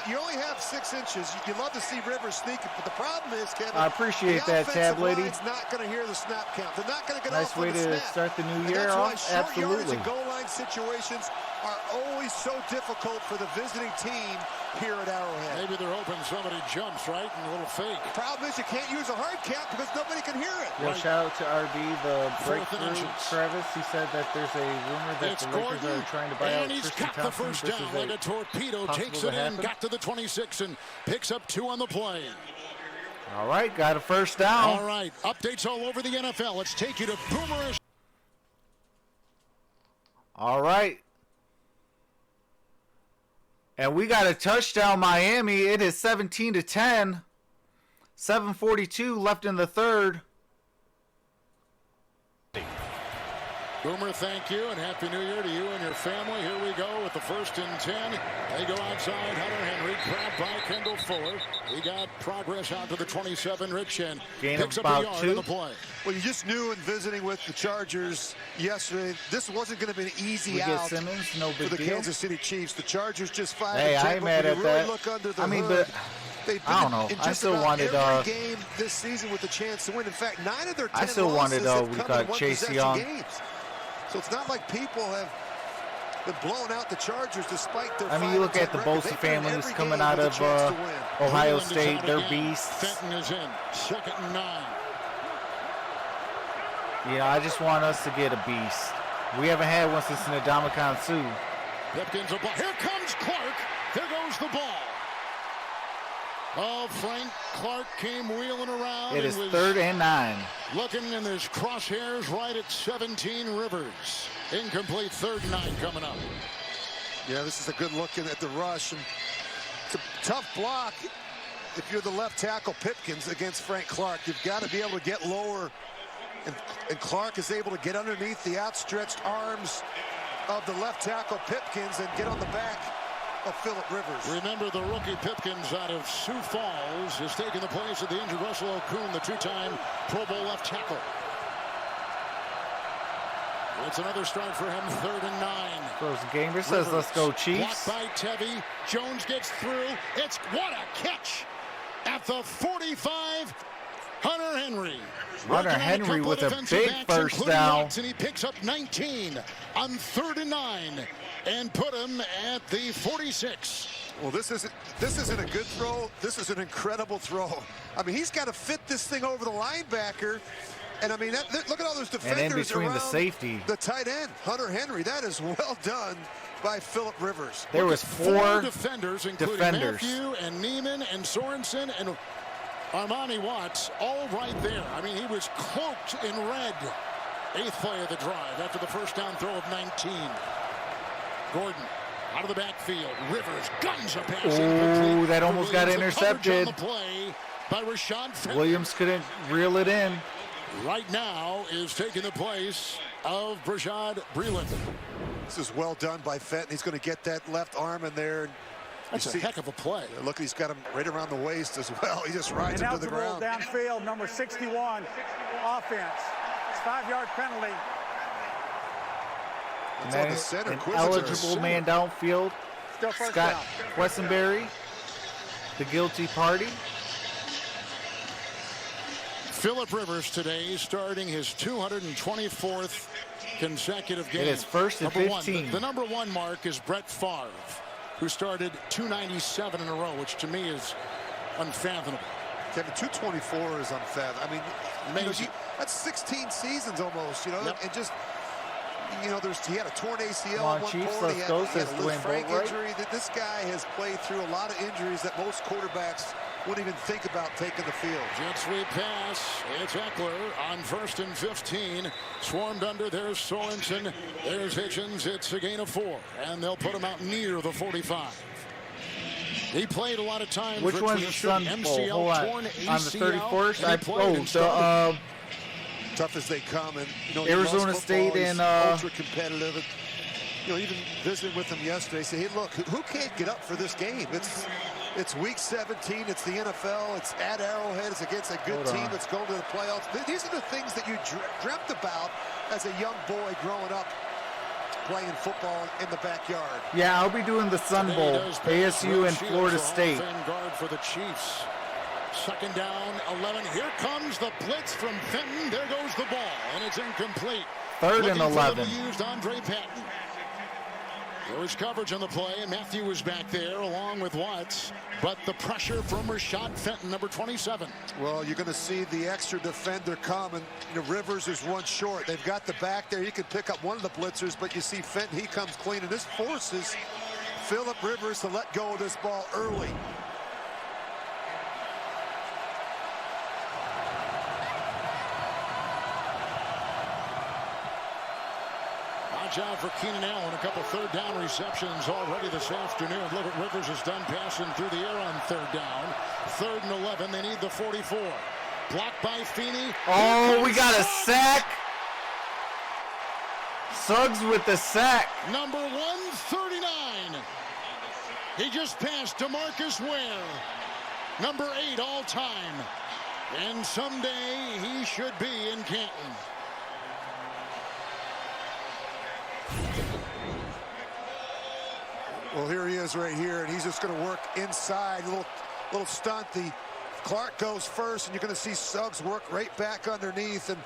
Speaker 4: You only have 6 inches. You love to see Rivers sneak it, but the problem is, Kevin,
Speaker 1: I appreciate that, Tab Lady.
Speaker 4: The offensive line's not going to hear the snap count. They're not going to get
Speaker 1: nice
Speaker 4: off on the snap.
Speaker 1: Nice way to start the new year off.
Speaker 4: Short
Speaker 1: Absolutely.
Speaker 4: yardage and goal line situations are always so difficult for the visiting team here at Arrowhead.
Speaker 2: Maybe they're hoping somebody jumps, right? And a little fake.
Speaker 4: The problem is you can't use a hard cap because nobody can hear it.
Speaker 1: Well, shout out to RD, the breakthrough. Travis, he said that there's a rumor that the Lakers are trying to buy out Tristan Thompson.
Speaker 2: The first down like a torpedo, takes it in, got to the 26 and picks up 2 on the play.
Speaker 1: All right, got a first down.
Speaker 2: All right, updates all over the NFL. Let's take you to Boomer.
Speaker 1: All right. And we got a touchdown, Miami. It is 17-10. 7:42 left in the third.
Speaker 2: Boomer, thank you, and Happy New Year to you and your family. Here we go with the 1st and 10. They go outside. Hunter Henry, grabbed by Kendall Fuller. He got progress out to the 27. Rich and picks up a yard on the play.
Speaker 4: Well, you just knew in visiting with the Chargers yesterday, this wasn't going to be an easy out
Speaker 1: Simmons, no big
Speaker 4: for the
Speaker 1: deal.
Speaker 4: Kansas City Chiefs. The Chargers just 5-10.
Speaker 1: Hey, I ain't mad at that.
Speaker 4: Look under the
Speaker 1: I mean,
Speaker 4: hood,
Speaker 1: but I don't know. I still wanted
Speaker 4: every game this season with a chance to win. In fact, 9 of their 10
Speaker 1: I still wanted
Speaker 4: we
Speaker 1: got Chase Young.
Speaker 4: Games. So it's not like people have been blowing out the Chargers despite their.
Speaker 1: I mean, you look at the Bosa families coming out of Ohio State. They're beasts.
Speaker 2: Fenton is in. 2nd and 9.
Speaker 1: Yeah, I just want us to get a beast. We haven't had one since Ndamukong Suh.
Speaker 2: Pipkins a ball. Here comes Clark. There goes the ball. Oh, Frank Clark came wheeling around.
Speaker 1: It is 3rd and 9.
Speaker 2: Looking in his crosshairs right at 17. Rivers. Incomplete. 3rd and 9 coming up.
Speaker 4: Yeah, this is a good look at the rush. And it's a tough block if you're the left tackle Pipkins against Frank Clark. You've got to be able to get lower. And Clark is able to get underneath the outstretched arms of the left tackle Pipkins and get on the back of Phillip Rivers.
Speaker 2: Remember, the rookie Pipkins out of Sioux Falls has taken the place of the injured Russell Okung, the 2-time Pro Bowl left tackle. It's another start for him, 3rd and 9.
Speaker 1: Those gamer says, let's go Chiefs.
Speaker 2: Blocked by Tevy. Jones gets through. What a catch at the 45. Hunter Henry.
Speaker 1: Hunter Henry with a big first down.
Speaker 2: And he picks up 19 on 3rd and 9 and put him at the 46.
Speaker 4: Well, this isn't a good throw. This is an incredible throw. I mean, he's got to fit this thing over the linebacker. And I mean, look at all those defenders
Speaker 1: and in between
Speaker 4: around
Speaker 1: the safety.
Speaker 4: The tight end, Hunter Henry. That is well done by Phillip Rivers.
Speaker 1: There was 4
Speaker 2: defenders, including Matthew and Neiman and Sorensen and Armani Watts, all right there. I mean, he was cloaked in red. 8th play of the drive after the first down throw of 19. Gordon out of the backfield. Rivers guns a pass.
Speaker 1: Oh, that almost got intercepted.
Speaker 2: On the play by Rashad Fenton.
Speaker 1: Williams couldn't reel it in.
Speaker 2: Right now is taking the place of Brashad Breeland.
Speaker 4: This is well done by Fenton. He's going to get that left arm in there.
Speaker 2: That's a heck of a play.
Speaker 4: Look, he's got him right around the waist as well. He just rides him to the ground.
Speaker 5: Downfield, number 61, offense. It's 5-yard penalty.
Speaker 4: On the center.
Speaker 1: An eligible man downfield.
Speaker 5: Still first
Speaker 1: Scott
Speaker 5: down.
Speaker 1: Quessenberry, the guilty party.
Speaker 2: Phillip Rivers today starting his 224th consecutive game.
Speaker 1: It is 1st and 15.
Speaker 2: The number 1 mark is Brett Favre, who started 297 in a row, which to me is unfathomable.
Speaker 4: Kevin, 224 is unfathomable. I mean,
Speaker 2: amazing.
Speaker 4: That's 16 seasons almost, and just, he had a torn ACL at one
Speaker 1: Chiefs,
Speaker 4: point. He had a Liz Frank
Speaker 1: right?
Speaker 4: injury. This guy has played through a lot of injuries that most quarterbacks wouldn't even think about taking the field.
Speaker 2: Jet sweep pass. It's Eckler on 1st and 15. Swarmed under. There's Sorensen. There's Hitchens. It's a gain of 4. And they'll put him out near the 45. He played a lot of time.
Speaker 1: Which one's the Sun Bowl? Hold on. On the 31st?
Speaker 4: Tough as they come. And,
Speaker 1: Arizona State and
Speaker 4: ultra competitive. And, even visiting with them yesterday, say, hey, look, who can't get up for this game? It's week 17. It's the NFL. It's at Arrowhead. It's against a good team that's going to the playoffs. These are the things that you dreamt about as a young boy growing up playing football in the backyard.
Speaker 1: Yeah, I'll be doing the Sun Bowl, ASU and Florida State.
Speaker 2: Guard for the Chiefs. Second down, 11. Here comes the blitz from Fenton. There goes the ball, and it's incomplete.
Speaker 1: Third and 11.
Speaker 2: Used Andre Patton. There was coverage on the play, and Matthew was back there along with Watts. But the pressure from Rashad Fenton, number 27.
Speaker 4: Well, you're going to see the extra defender coming. You know, Rivers is one short. They've got the back there. He could pick up one of the blitzers, but you see Fenton, he comes clean, and this forces Phillip Rivers to let go of this ball early.
Speaker 2: Watch out for Keenan Allen. A couple third down receptions already this afternoon. Look what Rivers has done passing through the air on third down. 3rd and 11. They need the 44. Blocked by Feeney.
Speaker 1: Oh, we got a sack. Suggs with the sack.
Speaker 2: Number 139. He just passed DeMarcus Ware. Number 8 all time. And someday he should be in Canton.
Speaker 4: Well, here he is right here, and he's just going to work inside. Little stunt. Clark goes first, and you're going to see Suggs work right back underneath. And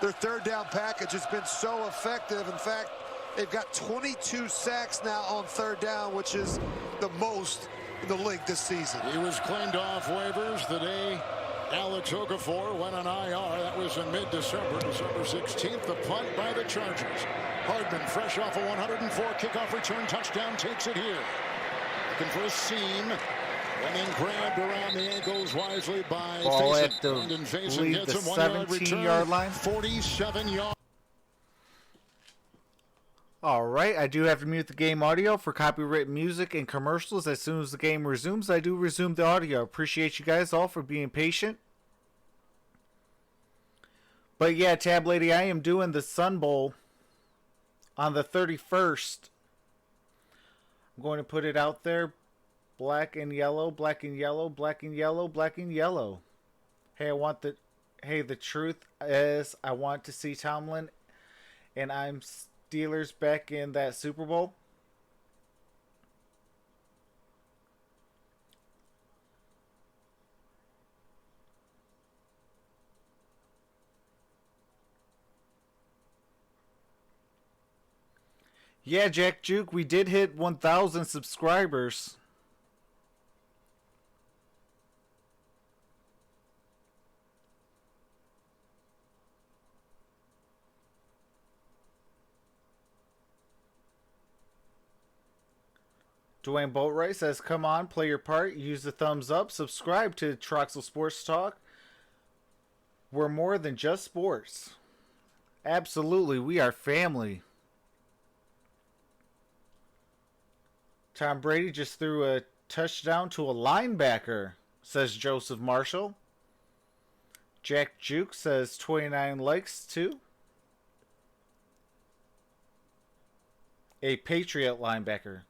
Speaker 4: their third down package has been so effective. In fact, they've got 22 sacks now on third down, which is the most in the league this season.
Speaker 2: He was claimed off waivers the day Alex Okafor went on IR. That was in mid-December, December 16th. The punt by the Chargers. Hardman, fresh off a 104 kickoff return touchdown, takes it here. Looking for a seam, and then grabbed around the ankles wisely by
Speaker 1: ball at the
Speaker 2: 17-yard
Speaker 1: line.
Speaker 2: 47 yards.
Speaker 1: All right, I do have to mute the game audio for copyright music and commercials. As soon as the game resumes, I do resume the audio. Appreciate you guys all for being patient. But yeah, Tab Lady, I am doing the Sun Bowl on the 31st. I'm going to put it out there. Black and yellow, black and yellow, black and yellow, black and yellow. Hey, the truth is I want to see Tomlin, and I'm Steelers back in that Super Bowl. Yeah, Jack Juke, we did hit 1,000 subscribers. Dwayne Boatwright says, come on, play your part, use the thumbs up, subscribe to Troxel Sports Talk. We're more than just sports. Absolutely, we are family. Tom Brady just threw a touchdown to a linebacker, says Joseph Marshall. Jack Juke says 29 likes too. A Patriot linebacker.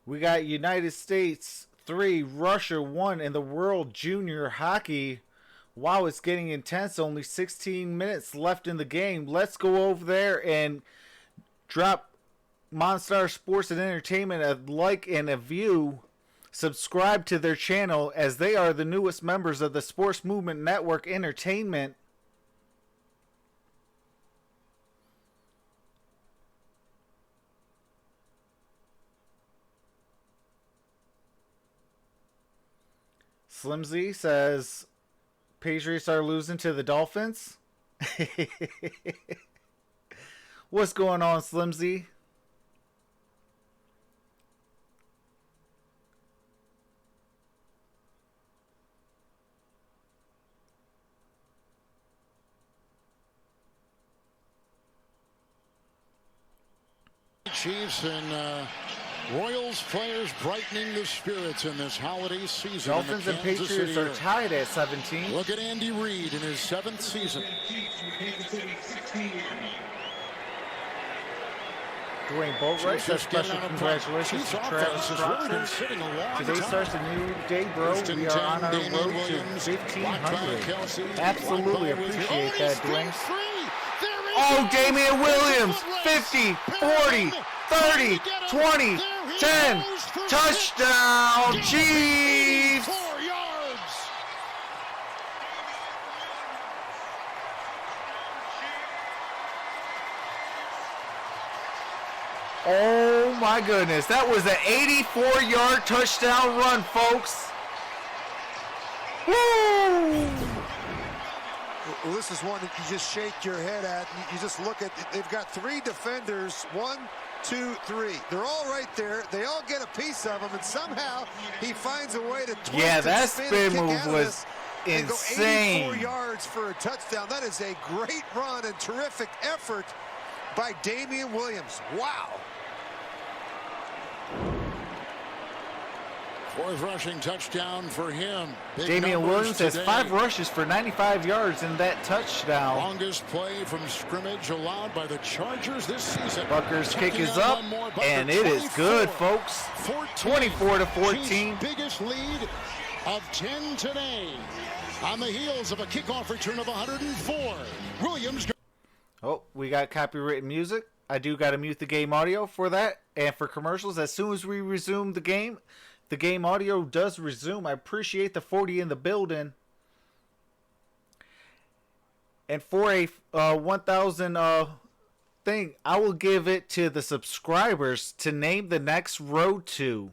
Speaker 1: We got United States 3, Russia 1 in the World Junior Hockey. Wow, it's getting intense. Only 16 minutes left in the game. Let's go over there and drop MonStar Sports and Entertainment a like and a view. Subscribe to their channel as they are the newest members of the Sports Movement Network Entertainment. Slimzy says, Patriots are losing to the Dolphins. What's going on, Slimzy?
Speaker 2: Chiefs and Royals players brightening the spirits in this holiday season.
Speaker 1: Dolphins and Patriots are tied at 17.
Speaker 2: Look at Andy Reid in his 7th season.
Speaker 1: Dwayne Boatwright says special congratulations to Travis Troxel. Today starts a new day, bro. We are on our road to 1,500. Absolutely appreciate that, Dwayne. Oh, Damian Williams. 50, 40, 30, 20, 10. Touchdown, Chiefs.
Speaker 2: 4 yards.
Speaker 1: Oh, my goodness. That was an 84-yard touchdown run, folks. Woo!
Speaker 4: Well, this is one that you just shake your head at. You just look at, they've got 3 defenders, 1, 2, 3. They're all right there. They all get a piece of them, and somehow he finds a way to twist.
Speaker 1: Yeah, that
Speaker 4: and
Speaker 1: spin move was insane.
Speaker 4: Go 84 yards for a touchdown. That is a great run and terrific effort by Damian Williams. Wow.
Speaker 2: 4th rushing touchdown for him.
Speaker 1: Damian Williams has 5 rushes for 95 yards in that touchdown.
Speaker 2: Longest play from scrimmage allowed by the Chargers this season.
Speaker 1: Bucker's kick is up, and it is good, folks. 24-14.
Speaker 2: Biggest lead of 10 today. On the heels of a kickoff return of 104. Williams.
Speaker 1: Oh, we got copyrighted music. I do got to mute the game audio for that. And for commercials, as soon as we resume the game audio does resume. I appreciate the 40 in the building. And for a 1,000 thing, I will give it to the subscribers to name the next road to.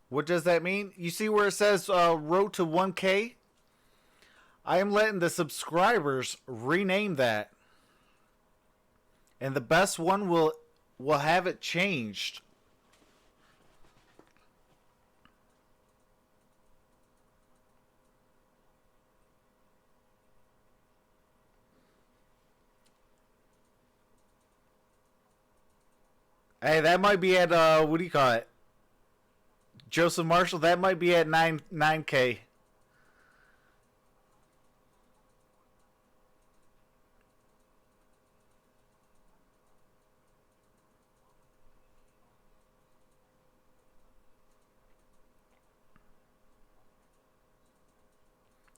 Speaker 1: What does that mean? You see where it says road to 1K? I am letting the subscribers rename that. And the best one will have it changed. Hey, that might be at what do you call it? Joseph Marshall, that might be at 9K.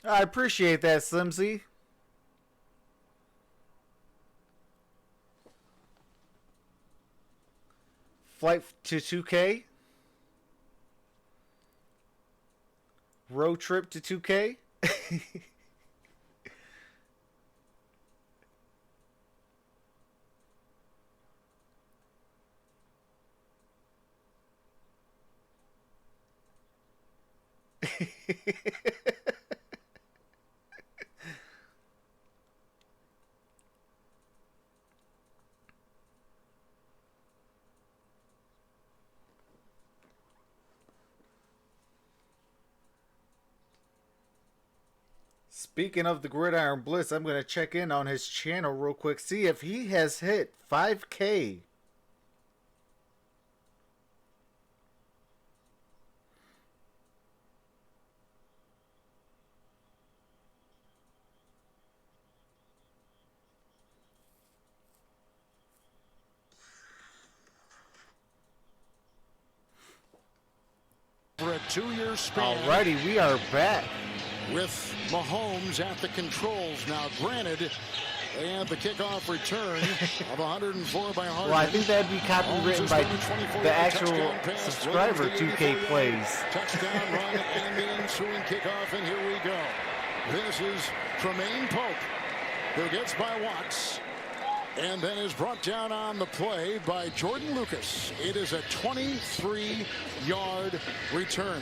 Speaker 1: I appreciate that, Slimsy. Flight to 2K. Road trip to 2K. Speaking of the Gridiron Blitz, I'm going to check in on his channel real quick, see if he has hit 5K.
Speaker 2: For a 2-year span.
Speaker 1: Alrighty, we are back.
Speaker 2: With Mahomes at the controls now, granted, and the kickoff return of 104 by Harden.
Speaker 1: Well, I think that'd be copywritten by the actual subscriber 2K plays.
Speaker 2: Touchdown run and the ensuing kickoff, and here we go. This is Tremaine Pope, who gets by Watts, and then is brought down on the play by Jordan Lucas. It is a 23-yard return.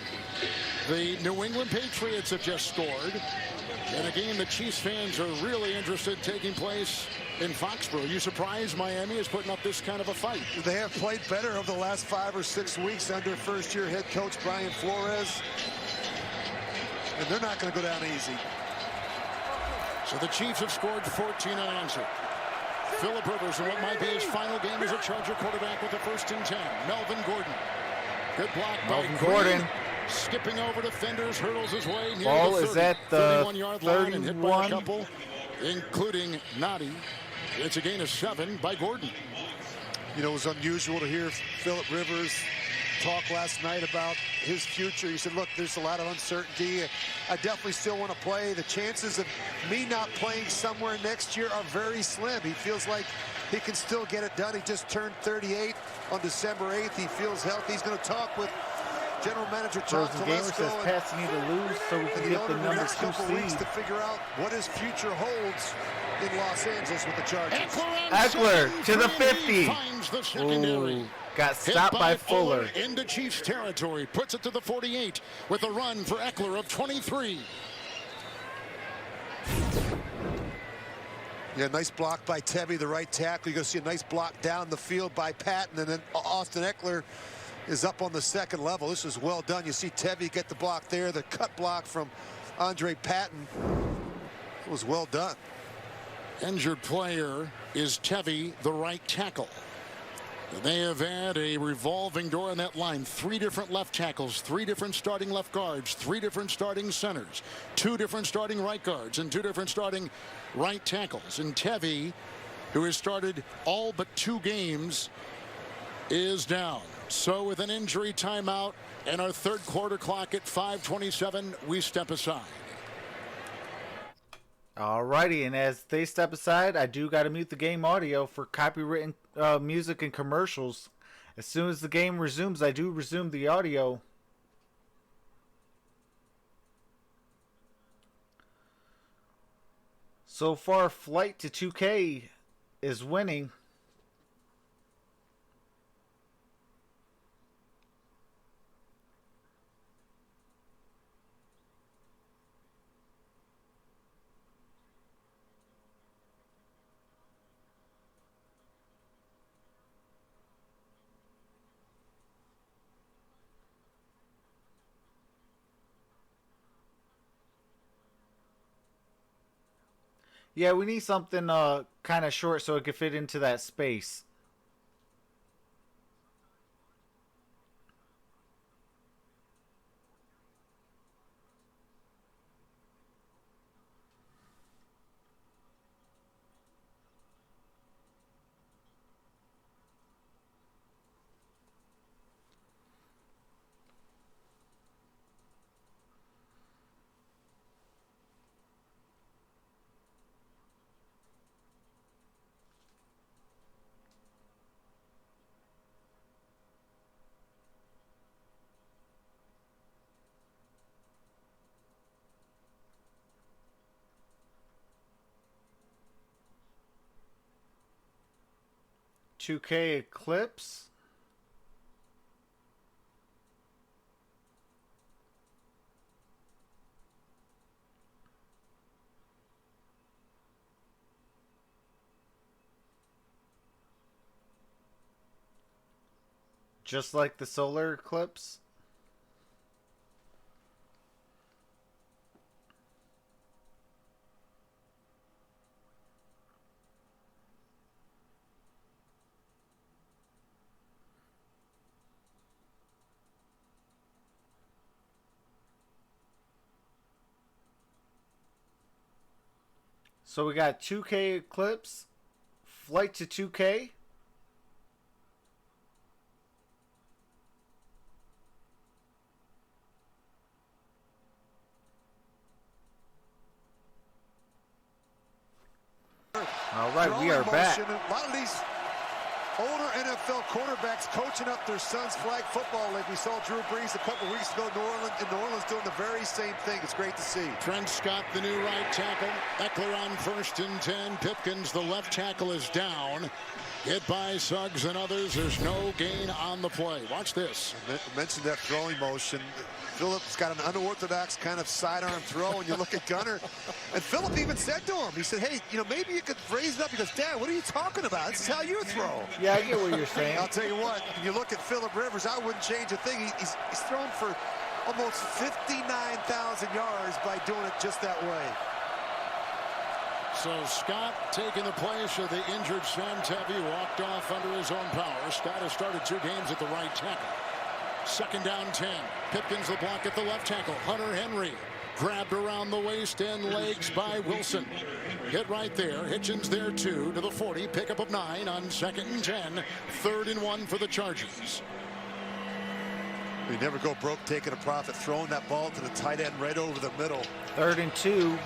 Speaker 2: The New England Patriots have just scored in a game that Chiefs fans are really interested taking place in Foxborough. You surprised Miami is putting up this kind of a fight?
Speaker 4: They have played better over the last 5 or 6 weeks under first-year head coach Brian Flores. And they're not going to go down easy.
Speaker 2: So the Chiefs have scored 14 unanswered. Phillip Rivers in what might be his final game as a Charger quarterback with the 1st and 10. Melvin Gordon. Good block by
Speaker 1: Melvin Gordon.
Speaker 2: skipping over defenders, hurdles his way near
Speaker 1: Ball
Speaker 2: the 30,
Speaker 1: is at the
Speaker 2: 31-yard line and hit by a
Speaker 1: 31.
Speaker 2: couple, including Noddy. It's a gain of 7 by Gordon.
Speaker 4: You know, it was unusual to hear Phillip Rivers talk last night about his future. He said, look, there's a lot of uncertainty. I definitely still want to play. The chances of me not playing somewhere next year are very slim. He feels like he can still get it done. He just turned 38 on December 8th. He feels healthy. He's going to talk with General Manager John
Speaker 1: Gamer says Pats need to lose so we can get the number 2 seed
Speaker 4: to figure out what his future holds in Los Angeles with the Chargers.
Speaker 1: Eckler to the 50.
Speaker 2: Finds the secondary.
Speaker 1: Ooh, got stopped by Fuller.
Speaker 2: Into Chiefs territory. Puts it to the 48 with a run for Eckler of 23.
Speaker 4: Yeah, nice block by Tevy, the right tackle. You're going to see a nice block down the field by Patton, and then Austin Eckler is up on the second level. This is well done. You see Tevy get the block there. The cut block from Andre Patton. It was well done.
Speaker 2: Injured player is Tevy, the right tackle. They have had a revolving door in that line. 3 different left tackles, 3 different starting left guards, 3 different starting centers, 2 different starting right guards, and 2 different starting right tackles. And Tevy, who has started all but 2 games, is down. So with an injury timeout and our third quarter clock at 5:27, we step aside.
Speaker 1: Alrighty, and as they step aside, I do got to mute the game audio for copywritten music and commercials. As soon as the game resumes, I do resume the audio. So far, Flight to 2K is winning. Yeah, we need something kind of short so it can fit into that space. $2K Eclipse. Just like the solar eclipse. So we got 2K Eclipse, Flight to 2K. All right, we are back.
Speaker 4: A lot of these older NFL quarterbacks coaching up their sons' flag football league. We saw Drew Brees a couple weeks ago in New Orleans doing the very same thing. It's great to see.
Speaker 2: Trent Scott, the new right tackle. Eckler on 1st and 10. Pipkins, the left tackle, is down. Hit by Suggs and others. There's no gain on the play. Watch this.
Speaker 4: I mentioned that throwing motion. Phillip's got an unorthodox kind of sidearm throw, and you look at Gunner. And Phillip even said to him, he said, hey, you know, maybe you could raise it up. He goes, Dad, what are you talking about? This is how you throw.
Speaker 1: Yeah, I get what you're saying.
Speaker 4: I'll tell you what, when you look at Phillip Rivers, I wouldn't change a thing. He's thrown for almost 59,000 yards by doing it just that way.
Speaker 2: So Scott taking the place of the injured Sam Tevy, walked off under his own power. Scott has started 2 games at the right tackle. Second down 10. Pipkins the block at the left tackle. Hunter Henry grabbed around the waist and legs by Wilson. Hit right there. Hitchens there too to the 40. Pickup of 9 on 2nd and 10. 3rd and 1 for the Chargers.
Speaker 4: We never go broke taking a profit, throwing that ball to the tight end right over the middle.
Speaker 1: 3rd and 2.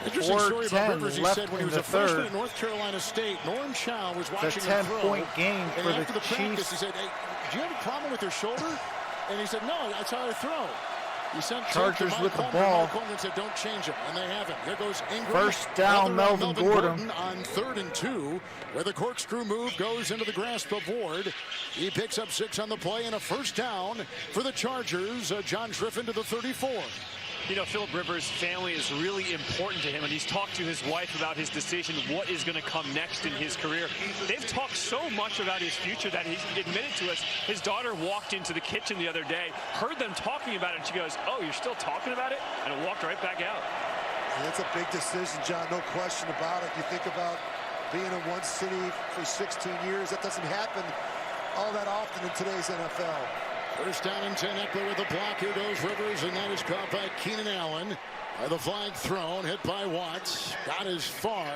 Speaker 2: Interesting story about Rivers. He said when he was a freshman at North Carolina State, Norm Chow was watching him throw.
Speaker 1: It's a 10-point game for the
Speaker 2: after the
Speaker 1: Chiefs.
Speaker 2: practice, he said, "Hey, do you have a problem with your shoulder?" And he said, "No, that's how I throw." He sent
Speaker 1: Chargers with the ball.
Speaker 2: Coleman said, "Don't change him," and they haven't. Here goes Ingram.
Speaker 1: First down, Melvin Gordon
Speaker 2: on 3rd and 2, where the corkscrew move goes into the grasp of Ward. He picks up 6 on the play and a first down for the Chargers. John Griffin to the 34.
Speaker 3: You know, Philip Rivers' family is really important to him, and he's talked to his wife about his decision, what is going to come next in his career. They've talked so much about his future that he admitted to us. His daughter walked into the kitchen the other day, heard them talking about it, and she goes, "Oh, you're still talking about it?" And walked right back out.
Speaker 4: Yeah, that's a big decision, John, no question about it. You think about being in one city for 16 years. That doesn't happen all that often in today's NFL.
Speaker 2: First down and 10. Eckler with the block. Here goes Rivers, and that is caught by Keenan Allen. The flag thrown, hit by Watts. Got as far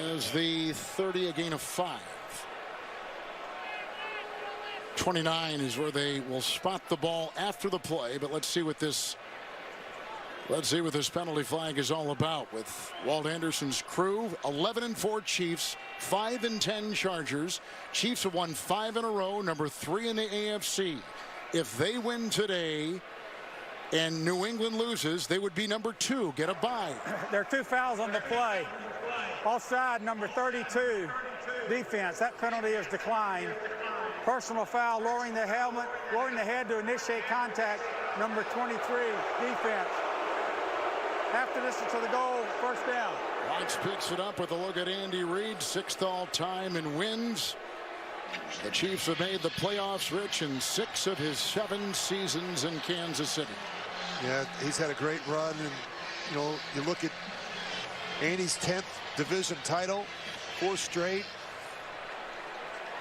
Speaker 2: as the 30, a gain of 5. 29 is where they will spot the ball after the play, but let's see what this penalty flag is all about with Walt Anderson's crew. 11-4 Chiefs, 5-10 Chargers. Chiefs have won 5 in a row, number 3 in the AFC. If they win today and New England loses, they would be number 2, get a bye.
Speaker 5: There are 2 fouls on the play. Offside, number 32, defense. That penalty is declined. Personal foul, lowering the helmet, lowering the head to initiate contact, number 23, defense. After this to the goal, first down.
Speaker 2: Watts picks it up with a look at Andy Reid, 6th all-time in wins. The Chiefs have made the playoffs, Rich, in 6 of his 7 seasons in Kansas City.
Speaker 4: Yeah, he's had a great run, and you know, you look at Andy's 10th division title, 4 straight.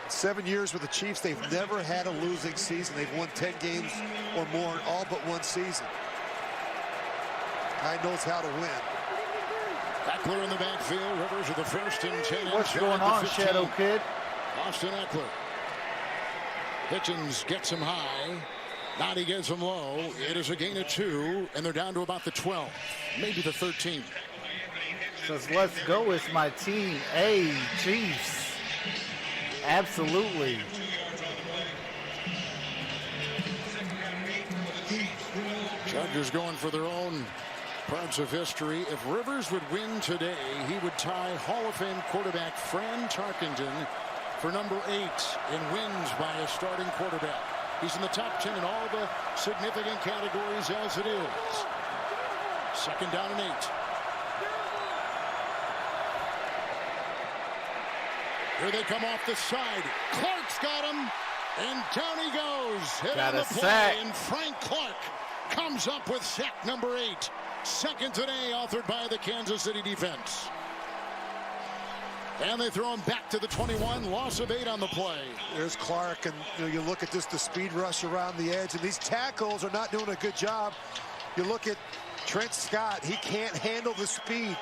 Speaker 4: 7 years with the Chiefs, they've never had a losing season. They've won 10 games or more in all but one season. Guy knows how to win.
Speaker 2: Eckler in the backfield. Rivers with the 1st and 10.
Speaker 1: What's going on, Shadow Kid?
Speaker 2: Austin Eckler. Hitchens gets him high. Noddy gets him low. It is a gain of 2, and they're down to about the 12, maybe the 13.
Speaker 1: Says, let's go, it's my team. Hey, Chiefs. Absolutely.
Speaker 2: Chargers going for their own parts of history. If Rivers would win today, he would tie Hall of Fame quarterback Fran Tarkenton for number 8 in wins by a starting quarterback. He's in the top 10 in all the significant categories as it is. 2nd down and 8. Here they come off the side. Clark's got him, and down he goes. Hit on the play, and Frank Clark comes up with sack number 8. Second today, authored by the Kansas City defense. And they throw him back to the 21. Loss of 8 on the play.
Speaker 4: There's Clark, and you look at this, the speed rush around the edge, and these tackles are not doing a good job. You look at Trent Scott. He can't handle the speed.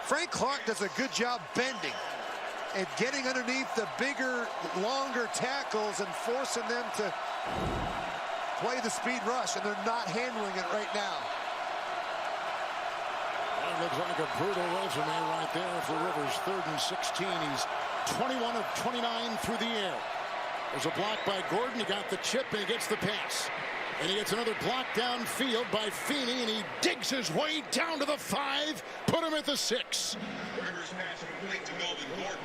Speaker 4: Frank Clark does a good job bending and getting underneath the bigger, longer tackles and forcing them to play the speed rush, and they're not handling it right now.
Speaker 2: That looks like a brutal resume right there for Rivers. 3rd and 16. He's 21 of 29 through the air. There's a block by Gordon. He got the chip, and he gets the pass. And he gets another block downfield by Feeney, and he digs his way down to the 5. Put him at the 6.
Speaker 6: Rivers pass complete to Melvin Gordon.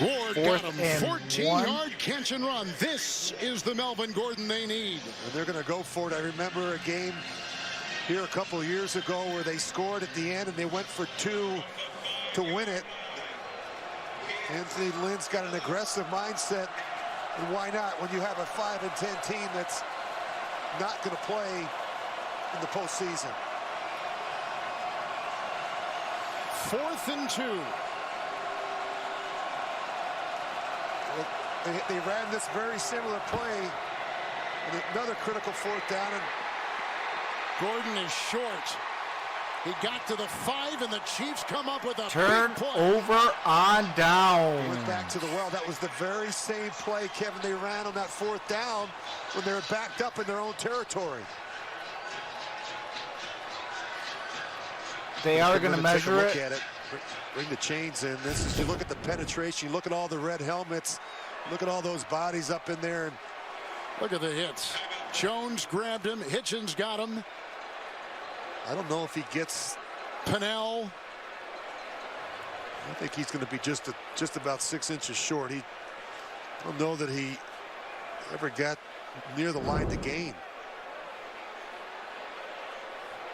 Speaker 2: Ward got him. 14-yard catch and run. This is the Melvin Gordon they need.
Speaker 4: And they're going to go for it. I remember a game here a couple of years ago where they scored at the end and they went for 2 to win it. Anthony Lynn's got an aggressive mindset, and why not when you have a 5-10 team that's not going to play in the postseason.
Speaker 2: 4th and 2.
Speaker 4: They ran this very similar play And another critical fourth down. And
Speaker 2: Gordon is short. He got to the 5, and the Chiefs come up with a
Speaker 1: turnover on down.
Speaker 4: Went back to the well. That was the very same play, Kevin, they ran on that fourth down when they were backed up in their own territory.
Speaker 1: They are going to measure it.
Speaker 4: Look at it. Bring the chains in. This is, you look at the penetration. You look at all the red helmets. Look at all those bodies up in there. And
Speaker 2: look at the hits. Jones grabbed him. Hitchens got him.
Speaker 4: I don't know if he gets
Speaker 2: Pennell.
Speaker 4: I think he's going to be just about 6 inches short. I don't know that he ever got near the line to gain.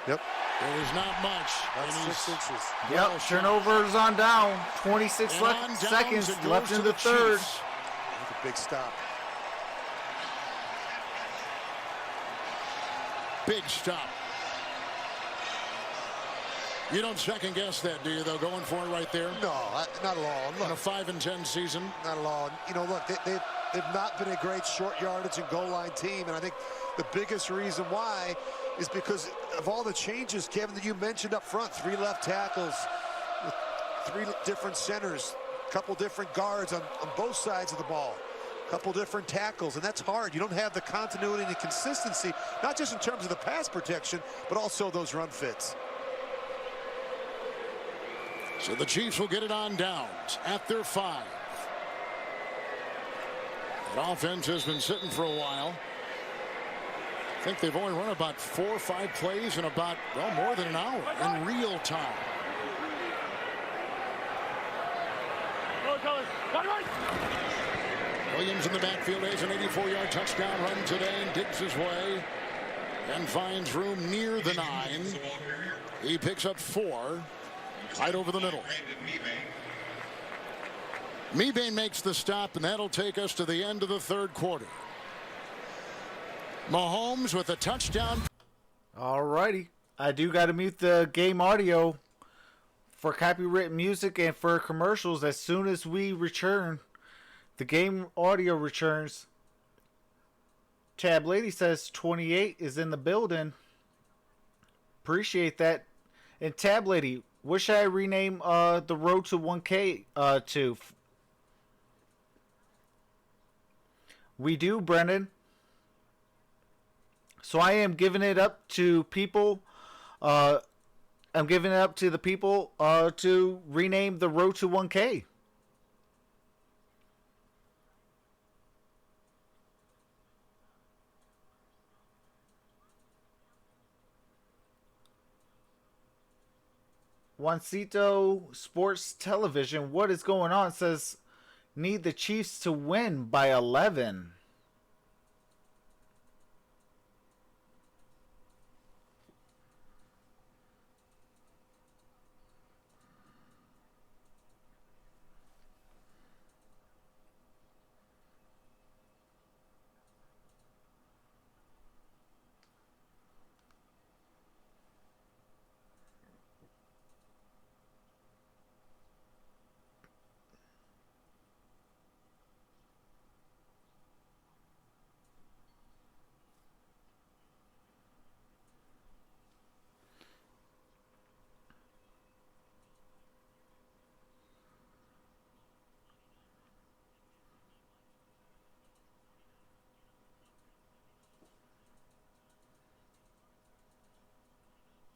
Speaker 4: Yep.
Speaker 2: There was not much.
Speaker 4: That's 6 inches.
Speaker 1: Yep, turnovers on down. 26 seconds left in the third.
Speaker 4: That's a big stop.
Speaker 2: Big stop. You don't second guess that, do you, though, going for it right there?
Speaker 4: No, not at all. Look,
Speaker 2: in a 5-10 season?
Speaker 4: Not at all. You know, look, they've not been a great short yardage and goal line team, and I think the biggest reason why is because of all the changes, Kevin, that you mentioned up front. 3 left tackles, 3 different centers, a couple different guards on both sides of the ball, a couple different tackles, and that's hard. You don't have the continuity and the consistency, not just in terms of the pass protection, but also those run fits.
Speaker 2: So the Chiefs will get it on downs at their 5. That offense has been sitting for a while. I think they've only run about 4 or 5 plays in about, well, more than an hour in real time. Williams in the backfield has an 84-yard touchdown run today and digs his way and finds room near the 9. He picks up 4. Right over the middle. Mebane makes the stop, and that'll take us to the end of the third quarter. Mahomes with a touchdown.
Speaker 1: All righty. I do got to mute the game audio for copyright music and for commercials. As soon as we return, the game audio returns. Tab Lady says 28 is in the building. Appreciate that. And Tab Lady, what should I rename the road to 1K to? We do, Brendan. So I am giving it up to people. I'm giving it up to the people to rename the road to 1K. Juancito Sports Television, what is going on? Says, need the Chiefs to win by 11.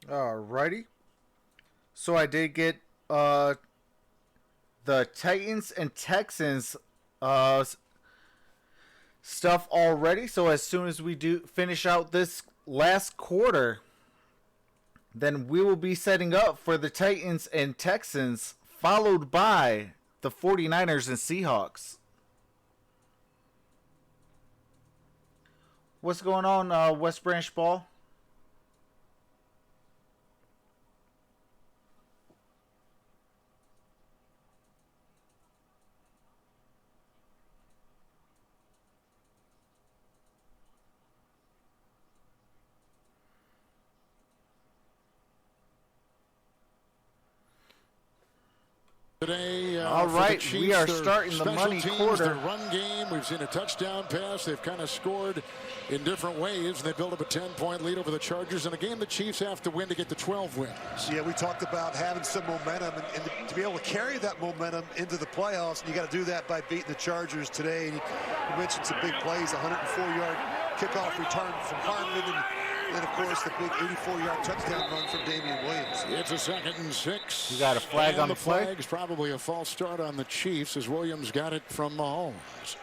Speaker 1: Alrighty. So I did get the Titans and Texans stuff already. So as soon as we do finish out this last quarter, then we will be setting up for the Titans and Texans, followed by the 49ers and Seahawks. What's going on, West Branch Ball?
Speaker 2: Today,
Speaker 1: all right, we are starting the money quarter.
Speaker 2: Their run game. We've seen a touchdown pass. They've kind of scored in different ways. They build up a 10-point lead over the Chargers in a game the Chiefs have to win to get to 12 wins.
Speaker 4: Yeah, we talked about having some momentum and to be able to carry that momentum into the playoffs. And you got to do that by beating the Chargers today. And you mentioned some big plays, 104-yard kickoff return from Hartman, and of course the big 84-yard touchdown run from Damian Williams.
Speaker 2: It's a 2nd and 6.
Speaker 1: You got a flag on the play?
Speaker 2: Flag's probably a false start on the Chiefs as Williams got it from Mahomes.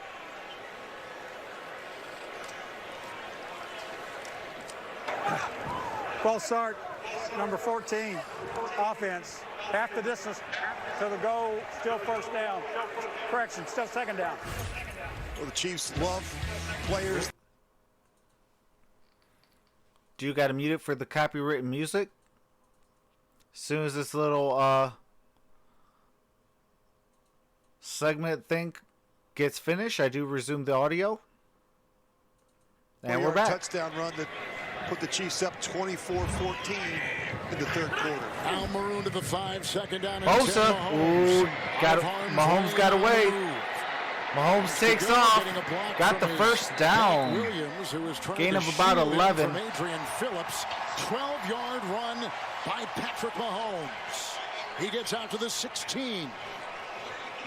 Speaker 5: False start, number 14, offense. Half the distance to the goal, still first down. Correction, still second down.
Speaker 4: Well, the Chiefs love players.
Speaker 1: Do you got to mute it for the copywritten music? As soon as this little segment thing gets finished, I do resume the audio. And we're back.
Speaker 4: Touchdown run that put the Chiefs up 24-14 in the third quarter.
Speaker 2: Al Maroon to the 5, 2nd down.
Speaker 1: Bosa, Mahomes got away. Mahomes takes off, got the first down.
Speaker 2: Williams, who was
Speaker 1: gain of about 11.
Speaker 2: From Adrian Phillips, 12-yard run by Patrick Mahomes. He gets out to the 16.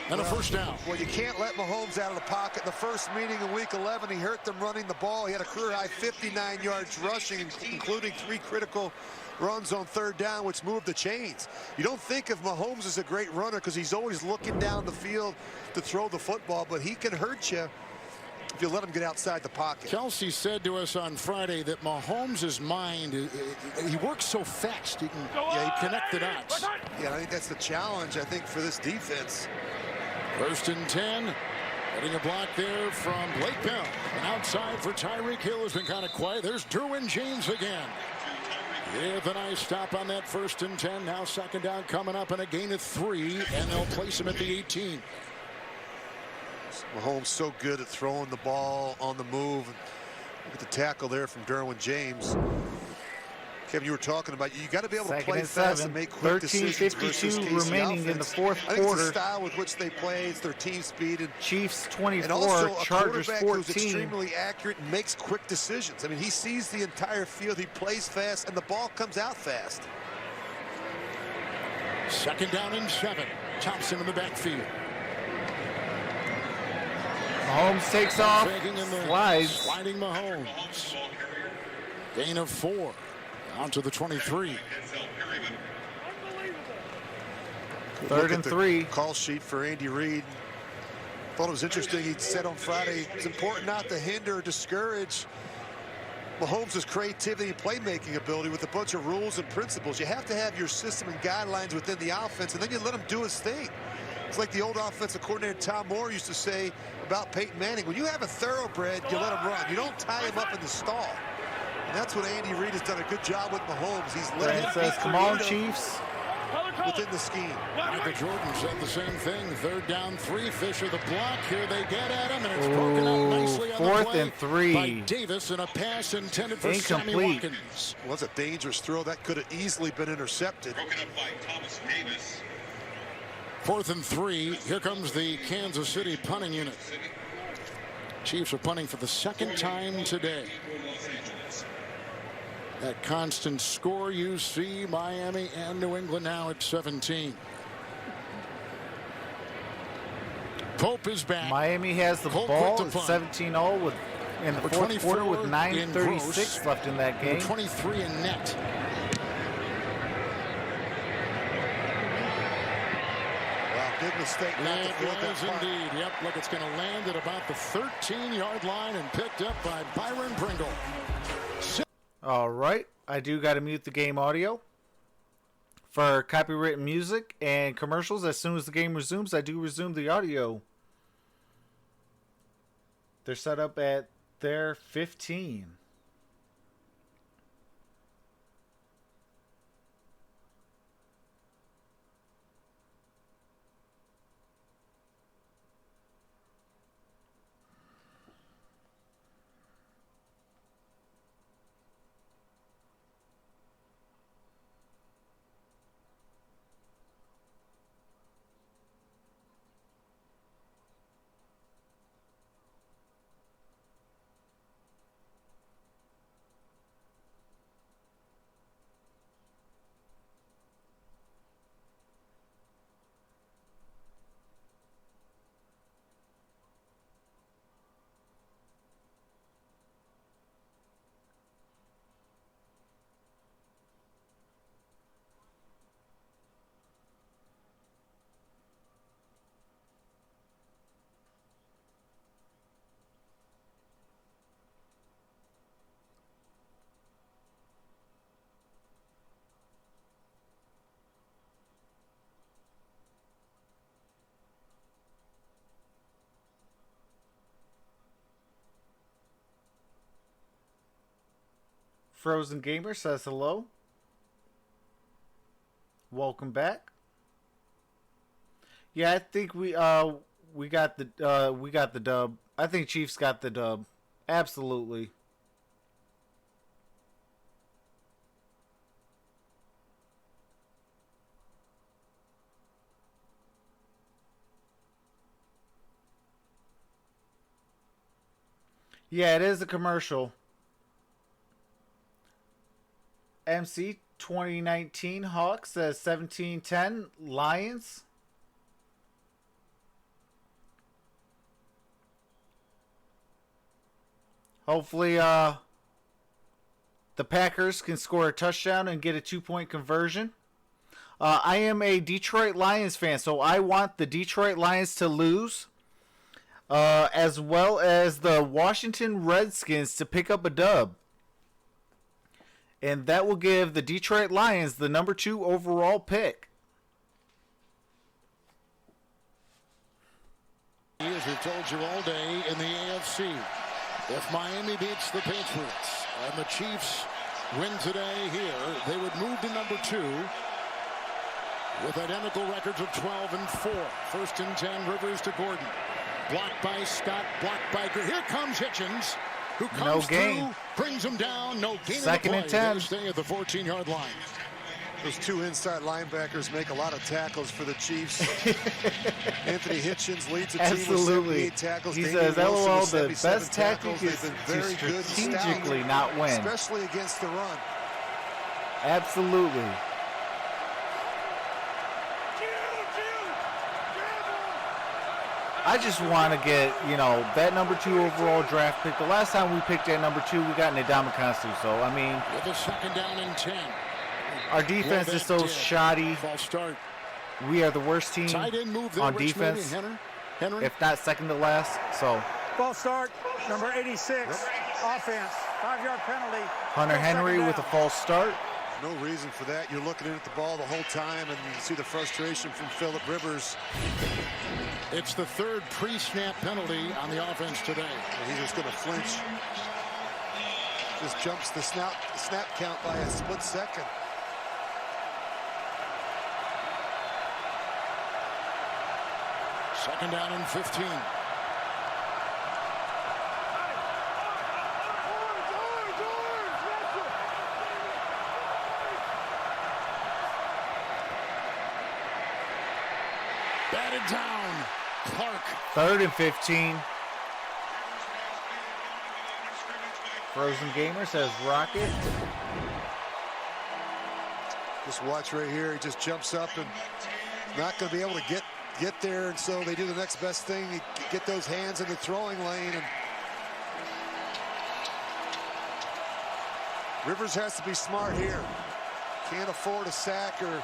Speaker 2: And a first down.
Speaker 4: Well, you can't let Mahomes out of the pocket. The first meeting in Week 11, he hurt them running the ball. He had a career-high 59 yards rushing, including 3 critical runs on 3rd down, which moved the chains. You don't think of Mahomes as a great runner because he's always looking down the field to throw the football, but he can hurt you if you let him get outside the pocket.
Speaker 2: Kelsey said to us on Friday that Mahomes' mind, he works so fast. He can connect the dots.
Speaker 4: Yeah, I think that's the challenge, I think, for this defense.
Speaker 2: 1st and 10. Getting a block there from Blake Bell. And outside for Tyreek Hill has been kind of quiet. There's Derwin James again. With a nice stop on that 1st and 10. Now 2nd down coming up and a gain of 3. And they'll place him at the 18.
Speaker 4: Mahomes so good at throwing the ball on the move. Look at the tackle there from Derwin James. Kevin, you were talking about you got to be able to play fast and make quick decisions.
Speaker 1: 13:52 remaining in the 4th
Speaker 4: I think
Speaker 1: quarter.
Speaker 4: it's the style with which they play. It's their team speed. And
Speaker 1: Chiefs 24,
Speaker 4: also
Speaker 1: Chargers 14.
Speaker 4: Who's extremely accurate and makes quick decisions. I mean, he sees the entire field. He plays fast, and the ball comes out fast.
Speaker 2: 2nd down and 7. Thompson in the backfield.
Speaker 1: Mahomes takes off, slides.
Speaker 2: Sliding Mahomes. Gain of 4. On to the 23.
Speaker 1: 3rd and 3.
Speaker 4: Call sheet for Andy Reid. Thought it was interesting. He said on Friday, it's important not to hinder or discourage Mahomes' creativity and playmaking ability with a bunch of rules and principles. You have to have your system and guidelines within the offense, and then you let him do his thing. It's like the old offensive coordinator Tom Moore used to say about Peyton Manning. When you have a thoroughbred, you let him run. You don't tie him up in the stall. And that's what Andy Reid has done a good job with Mahomes. He's let him
Speaker 1: says, come on, Chiefs.
Speaker 4: Within the scheme.
Speaker 2: Michael Jordan said the same thing. 3rd down 3. Fisher the block. Here they get at him, and it's broken up nicely on the
Speaker 1: 4th
Speaker 2: play
Speaker 1: and 3
Speaker 2: by Davis, and a pass intended for Sammy Watkins.
Speaker 4: Well, that's a dangerous throw. That could have easily been intercepted.
Speaker 6: Broken up by Thomas Davis.
Speaker 2: 4th and 3. Here comes the Kansas City punting unit. Chiefs are punting for the 2nd time today. That constant score you see, Miami and New England now at 17. Pope is back.
Speaker 1: Miami has the ball at 17-0 in the 4th quarter with 9:36 left in that game.
Speaker 2: 23 in net.
Speaker 4: Big mistake not to field that punt.
Speaker 2: Indeed. Yep, look, it's going to land at about the 13-yard line and picked up by Byron Pringle.
Speaker 1: All right, I do got to mute the game audio for copywritten music and commercials. As soon as the game resumes, I do resume the audio. They're set up at their 15. Frozen Gamer says hello. Welcome back. Yeah, I think we got the dub. I think Chiefs got the dub. Absolutely. Yeah, it is a commercial. MC 2019 Hawks says 17-10 Lions. Hopefully the Packers can score a touchdown and get a 2-point conversion. I am a Detroit Lions fan, so I want the Detroit Lions to lose, as well as the Washington Redskins to pick up a dub. And that will give the Detroit Lions the number 2 overall pick.
Speaker 2: As we've told you all day in the AFC, if Miami beats the Patriots and the Chiefs win today here, they would move to number 2 with identical records of 12-4. 1st and 10, Rivers to Gordon. Blocked by Scott, blocked by Greer. Here comes Hitchens, who comes through, brings him down. No gain of the play.
Speaker 1: 2nd and 10.
Speaker 2: Staying at the 14-yard line.
Speaker 4: Those 2 inside linebackers make a lot of tackles for the Chiefs. Anthony Hitchens leads the team with 78 tackles.
Speaker 1: He says, LOL, the best tactic is to strategically not win.
Speaker 4: Especially against the run.
Speaker 1: Absolutely. I just want to get, that number 2 overall draft pick. The last time we picked that number 2, we got Ndamukong Suh. So, I mean,
Speaker 2: with a 2nd down and 10.
Speaker 1: Our defense is so shoddy.
Speaker 2: False start.
Speaker 1: We are the worst team on defense,
Speaker 2: Henry.
Speaker 1: if not second to last. So,
Speaker 5: false start, number 86, offense, 5-yard penalty.
Speaker 1: Hunter Henry with a false start.
Speaker 4: No reason for that. You're looking at the ball the whole time, and you see the frustration from Phillip Rivers.
Speaker 2: It's the 3rd pre-snap penalty on the offense today.
Speaker 4: And he's just going to flinch. Just jumps the snap count by a split second.
Speaker 2: Second down and 15. Batted down. Clark.
Speaker 1: 3rd and 15. Frozen Gamer says Rocket.
Speaker 4: Just watch right here. He just jumps up and not going to be able to get there, and so they do the next best thing. They get those hands in the throwing lane, and Rivers has to be smart here. Can't afford a sack or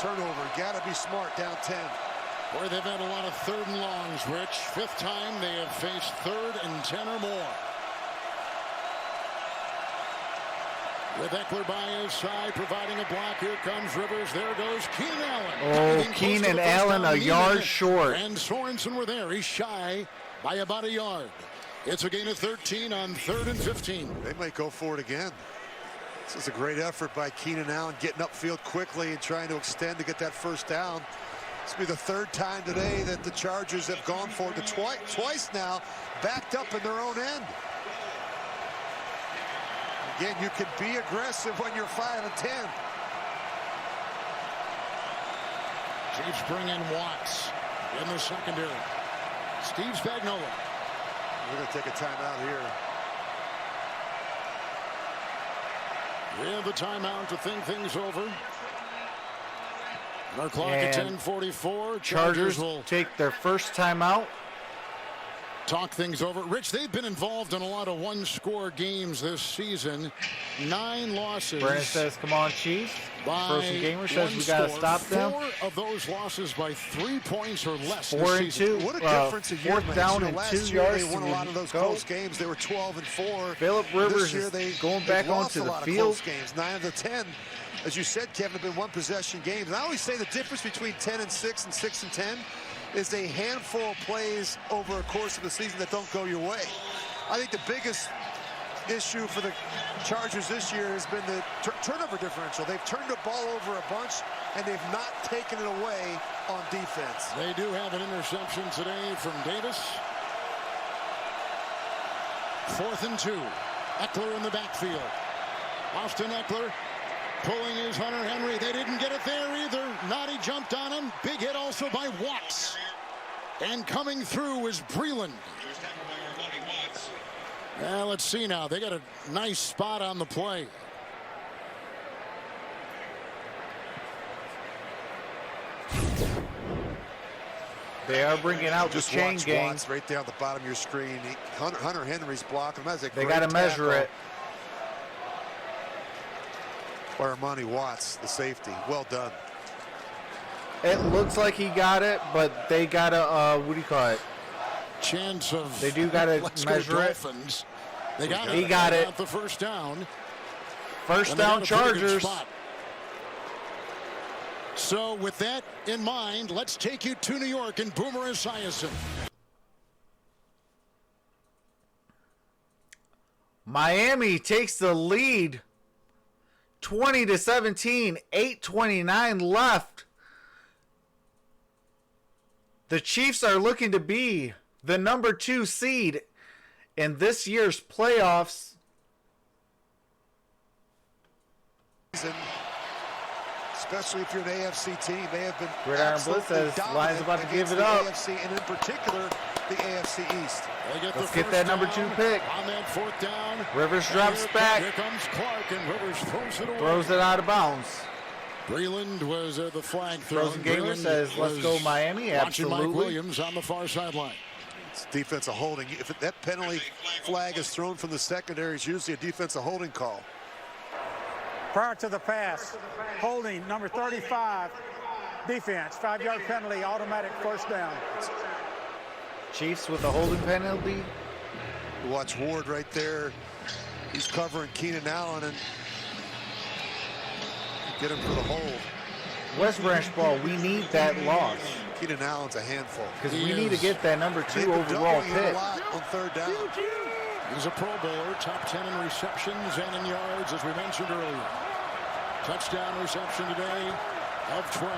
Speaker 4: turnover. Got to be smart down 10.
Speaker 2: Boy, they've had a lot of 3rd and longs, Rich. 5th time they have faced 3rd and 10 or more. With Eckler by his side, providing a block. Here comes Rivers. There goes Keenan Allen.
Speaker 1: Oh, Keenan Allen a yard short.
Speaker 2: And Sorensen were there. He's shy by about a yard. It's a gain of 13 on 3rd and 15.
Speaker 4: They might go for it again. This is a great effort by Keenan Allen, getting upfield quickly and trying to extend to get that 1st down. This will be the 3rd time today that the Chargers have gone for it. Twice now, backed up in their own end. Again, you can be aggressive when you're 5 and 10.
Speaker 2: Chiefs bring in Watts in the secondary. Steve Spagnuolo.
Speaker 4: We're going to take a timeout here.
Speaker 2: We have the timeout to think things over. Our clock at 10:44.
Speaker 1: Chargers will take their first timeout.
Speaker 2: Talk things over. Rich, they've been involved in a lot of one-score games this season. 9 losses.
Speaker 1: Brandon says, come on, Chiefs. Frozen Gamer says we got to stop them.
Speaker 2: 4 of those losses by 3 points or less.
Speaker 1: 4 and 2.
Speaker 4: What a difference a year makes.
Speaker 1: 4th down and 2 yards.
Speaker 4: They won a lot of those close games. They were 12 and 4.
Speaker 1: Phillip Rivers is going back onto the field.
Speaker 4: Games. 9 of the 10, as you said, Kevin, have been one-possession games. And I always say the difference between 10 and 6 and 6 and 10 is a handful of plays over a course of the season that don't go your way. I think the biggest issue for the Chargers this year has been the turnover differential. They've turned the ball over a bunch, and they've not taken it away on defense.
Speaker 2: They do have an interception today from Davis. 4th and 2. Eckler in the backfield. Austin Eckler pulling his Hunter Henry. They didn't get it there either. Noddy jumped on him. Big hit also by Watts. And coming through is Breland. Well, let's see now. They got a nice spot on the play.
Speaker 1: They are bringing out the chain gang.
Speaker 4: Watts right down the bottom of your screen. Hunter Henry's blocking him.
Speaker 1: They got to measure it.
Speaker 4: Armani Watts, the safety. Well done.
Speaker 1: It looks like he got it, but they got to, what do you call it?
Speaker 2: Chance of.
Speaker 1: They do got to measure it.
Speaker 2: They got it.
Speaker 1: He got it.
Speaker 2: The first down.
Speaker 1: First down, Chargers.
Speaker 2: So with that in mind, let's take you to New York and Boomer Esiason.
Speaker 1: Miami takes the lead. 20-17, 8:29 left. The Chiefs are looking to be the number 2 seed in this year's playoffs.
Speaker 4: Especially if you're an AFC team, they have been
Speaker 1: Gridiron Blitz says Lions about to give it up.
Speaker 4: AFC, and in particular, the AFC East.
Speaker 1: Let's get that number 2 pick.
Speaker 2: On that 4th down.
Speaker 1: Rivers drops back.
Speaker 2: Here comes Clark, and Rivers throws it away.
Speaker 1: Throws it out of bounds.
Speaker 2: Breland was the flag throw.
Speaker 1: Frozen Gamer says, let's go Miami. Absolutely.
Speaker 2: Mike Williams on the far sideline.
Speaker 4: It's defensive holding. If that penalty flag is thrown from the secondary, it's usually a defensive holding call.
Speaker 5: Prior to the pass, holding number 35, defense, 5-yard penalty, automatic first down.
Speaker 1: Chiefs with a holding penalty.
Speaker 4: You watch Ward right there. He's covering Keenan Allen and get him for the hold.
Speaker 1: West Branch ball, we need that loss.
Speaker 4: Keenan Allen's a handful.
Speaker 1: Because we need to get that number 2 overall pick.
Speaker 4: On 3rd down.
Speaker 2: He's a Pro Bowler, top 10 in receptions and in yards, as we mentioned earlier. Touchdown reception today of 12.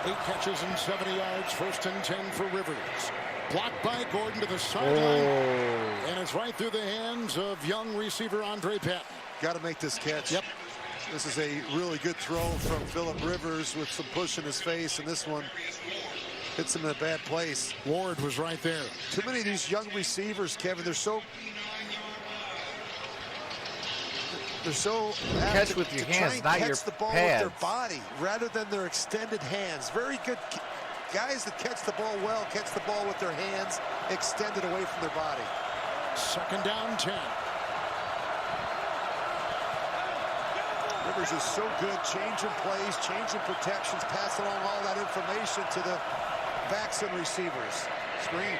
Speaker 2: 8 catches and 70 yards. 1st and 10 for Rivers. Blocked by Gordon to the sideline. And it's right through the hands of young receiver Andre Patton.
Speaker 4: Got to make this catch.
Speaker 2: Yep.
Speaker 4: This is a really good throw from Phillip Rivers with some push in his face, and this one hits him in a bad place.
Speaker 2: Ward was right there.
Speaker 4: Too many of these young receivers, Kevin, they're so
Speaker 1: catch with your hands, not your
Speaker 4: the ball
Speaker 1: pads.
Speaker 4: With their body rather than their extended hands. Very good guys that catch the ball well, catch the ball with their hands extended away from their body.
Speaker 2: 2nd down 10.
Speaker 4: Rivers is so good, changing plays, changing protections, passing along all that information to the backs and receivers. Screen.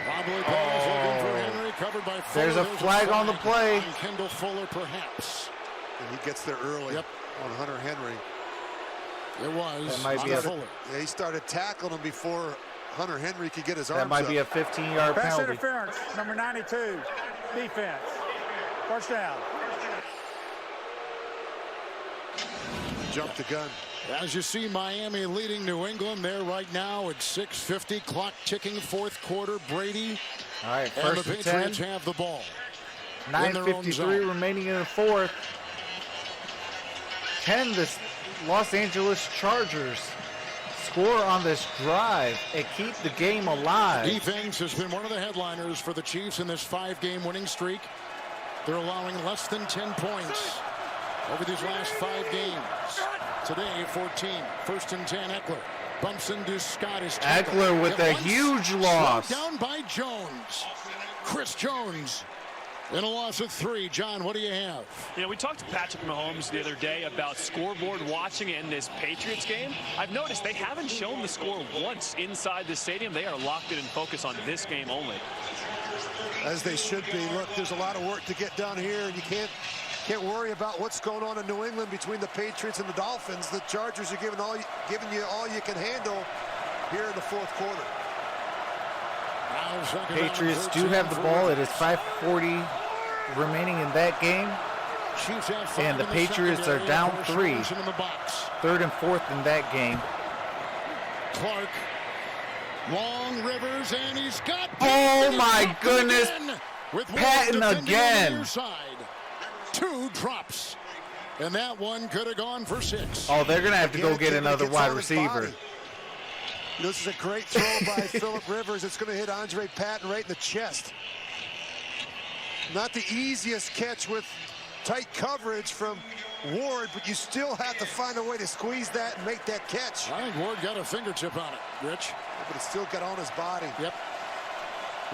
Speaker 2: Wobbly pass looking for Henry, covered by Fuller.
Speaker 1: There's a flag on the play.
Speaker 2: On Kendall Fuller, perhaps.
Speaker 4: And he gets there early on Hunter Henry.
Speaker 2: It was.
Speaker 1: That might be
Speaker 2: Fuller.
Speaker 4: Yeah, he started tackling him before Hunter Henry could get his arms
Speaker 1: up. That might be a 15-yard penalty.
Speaker 5: Pass interference, number 92, defense. First down.
Speaker 4: Jump the gun.
Speaker 2: As you see, Miami leading New England there right now at 6:50. Clock ticking, 4th quarter. Brady.
Speaker 1: All right,
Speaker 2: and
Speaker 1: first
Speaker 2: the
Speaker 1: and
Speaker 2: Patriots
Speaker 1: 10.
Speaker 2: have the ball.
Speaker 1: 9:53 remaining in the 4th. Can the Los Angeles Chargers score on this drive and keep the game alive?
Speaker 2: Defense has been one of the headliners for the Chiefs in this 5-game winning streak. They're allowing less than 10 points over these last 5 games. Today, 14. 1st and 10, Eckler. Bumps into Scott.
Speaker 1: Eckler with a huge loss.
Speaker 2: Down by Jones. Chris Jones in a loss of 3. John, what do you have?
Speaker 3: You know, we talked to Patrick Mahomes the other day about scoreboard watching in this Patriots game. I've noticed they haven't shown the score once inside the stadium. They are locked in and focused on this game only.
Speaker 4: As they should be. Look, there's a lot of work to get done here, and you can't worry about what's going on in New England between the Patriots and the Dolphins. The Chargers are giving you all you can handle here in the 4th quarter.
Speaker 1: Patriots do have the ball. It is 5:40 remaining in that game. And the Patriots are down 3. 3rd and 4th in that game.
Speaker 2: Clark. Long Rivers, and he's got...
Speaker 1: Oh, my goodness. Patton again.
Speaker 2: 2 drops. And that one could have gone for 6.
Speaker 1: Oh, they're going to have to go get another wide receiver.
Speaker 4: This is a great throw by Phillip Rivers. It's going to hit Andre Patton right in the chest. Not the easiest catch with tight coverage from Ward, but you still have to find a way to squeeze that and make that catch.
Speaker 2: I think Ward got a fingertip on it, Rich.
Speaker 4: But it still got on his body.
Speaker 2: Yep.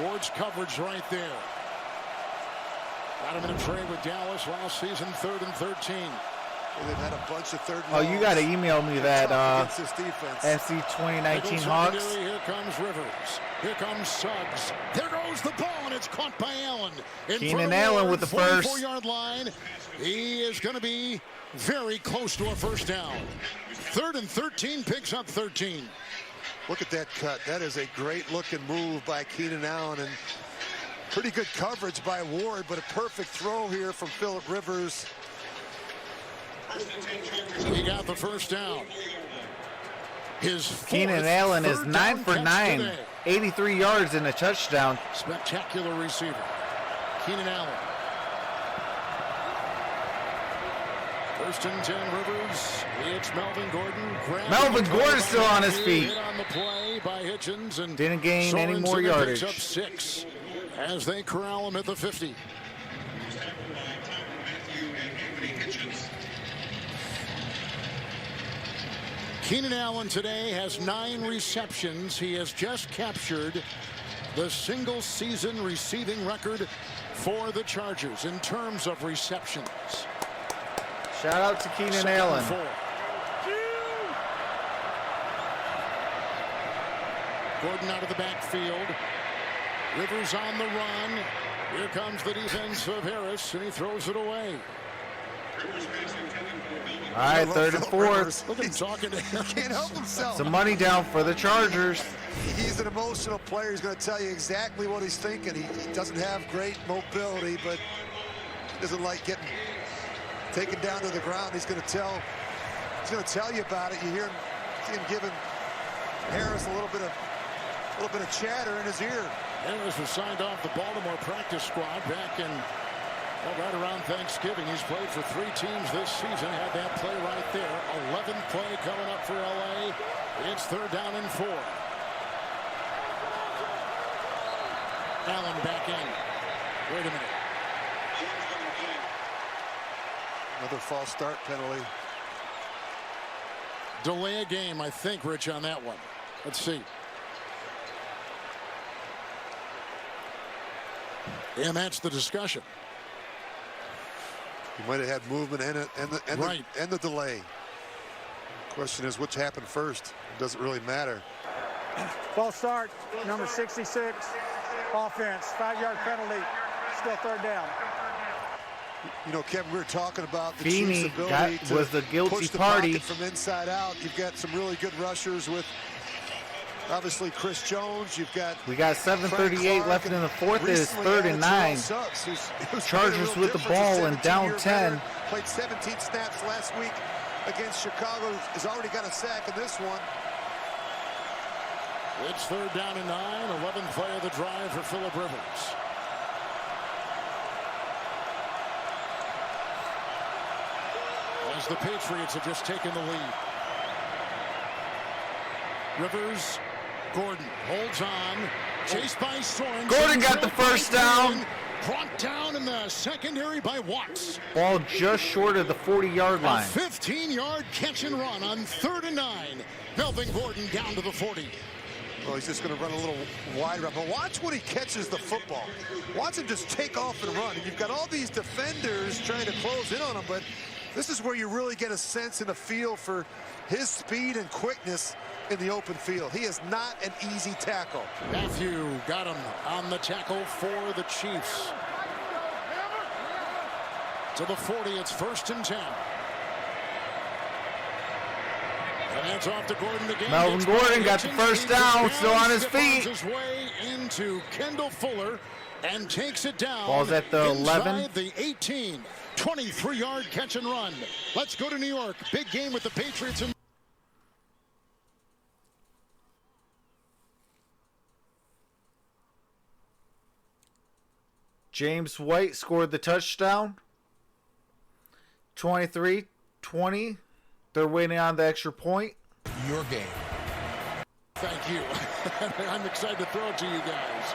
Speaker 2: Ward's coverage right there. Got him in a trade with Dallas last season, 3rd and 13.
Speaker 4: And they've had a bunch of 3rd and
Speaker 1: Oh, you got to email me that FC 2019 Hawks.
Speaker 2: Here comes Rivers. Here comes Suggs. There goes the ball, and it's caught by Allen.
Speaker 1: Keenan Allen with the first.
Speaker 2: 44-yard line. He is going to be very close to a first down. 3rd and 13, picks up 13.
Speaker 4: Look at that cut. That is a great-looking move by Keenan Allen, and pretty good coverage by Ward, but a perfect throw here from Phillip Rivers.
Speaker 2: He got the first down.
Speaker 1: Keenan Allen is 9 for 9, today. 83 yards and a touchdown.
Speaker 2: Spectacular receiver. Keenan Allen. 1st and 10, Rivers. It's Melvin Gordon.
Speaker 1: Melvin Gordon still on his feet.
Speaker 2: On the play by Hitchens and
Speaker 1: didn't gain any more yardage.
Speaker 2: Up 6 as they corral him at the 50. Keenan Allen today has 9 receptions. He has just captured the single season receiving record for the Chargers in terms of receptions.
Speaker 1: Shout out to Keenan Allen.
Speaker 2: Gordon out of the backfield. Rivers on the run. Here comes the defense of Harris, and he throws it away.
Speaker 1: All right, 3rd and 4th.
Speaker 2: Look at him talking to him.
Speaker 4: He can't help himself.
Speaker 1: Some money down for the Chargers.
Speaker 4: He's an emotional player. He's going to tell you exactly what he's thinking. He doesn't have great mobility, but he doesn't like getting taken down to the ground. He's going to tell you about it. You hear him giving Harris a little bit of chatter in his ear.
Speaker 2: Harris was signed off the Baltimore practice squad back in right around Thanksgiving. He's played for 3 teams this season. Had that play right there. 11th play coming up for LA. It's 3rd down and 4. Allen back in. Wait a minute.
Speaker 4: Another false start penalty.
Speaker 2: Delay a game, I think, Rich, on that one. Let's see. And that's the discussion.
Speaker 4: He might have had movement and the delay. The question is, which happened first? It doesn't really matter.
Speaker 5: False start, number 66, offense, 5-yard penalty, still 3rd down.
Speaker 4: You know, Kevin, we were talking about the
Speaker 1: Feeney
Speaker 4: Chiefs' ability to
Speaker 1: was the guilty
Speaker 4: push the
Speaker 1: party
Speaker 4: pocket from inside out. You've got some really good rushers with obviously Chris Jones.
Speaker 1: We got 7:38 left in the 4th. It is 3rd and 9. Chargers with the ball and down 10.
Speaker 4: Played 17 snaps last week against Chicago. Has already got a sack in this one.
Speaker 2: It's 3rd down and 9. 11th play of the drive for Phillip Rivers. As the Patriots have just taken the lead. Rivers. Gordon holds on. Chased by Sorensen.
Speaker 1: Gordon got the first down.
Speaker 2: Brought down in the secondary by Watts.
Speaker 1: Ball just short of the 40-yard line.
Speaker 2: A 15-yard catch and run on 3rd and 9. Melvin Gordon down to the 40.
Speaker 4: Well, he's just going to run a little wide run. But watch when he catches the football. Watch him just take off and run. And you've got all these defenders trying to close in on him, but this is where you really get a sense and a feel for his speed and quickness in the open field. He is not an easy tackle.
Speaker 2: Matthew got him on the tackle for the Chiefs. To the 40, it's 1st and 10. And that's off to Gordon again.
Speaker 1: Melvin Gordon got the first down, still on his feet.
Speaker 2: His way into Kendall Fuller and takes it down.
Speaker 1: Ball's at the 11.
Speaker 2: Inside the 18. 23-yard catch and run. Let's go to New York. Big game with the Patriots.
Speaker 1: James White scored the touchdown. 23-20. They're waiting on the extra point.
Speaker 7: Your game.
Speaker 2: Thank you. I'm excited to throw it to you guys.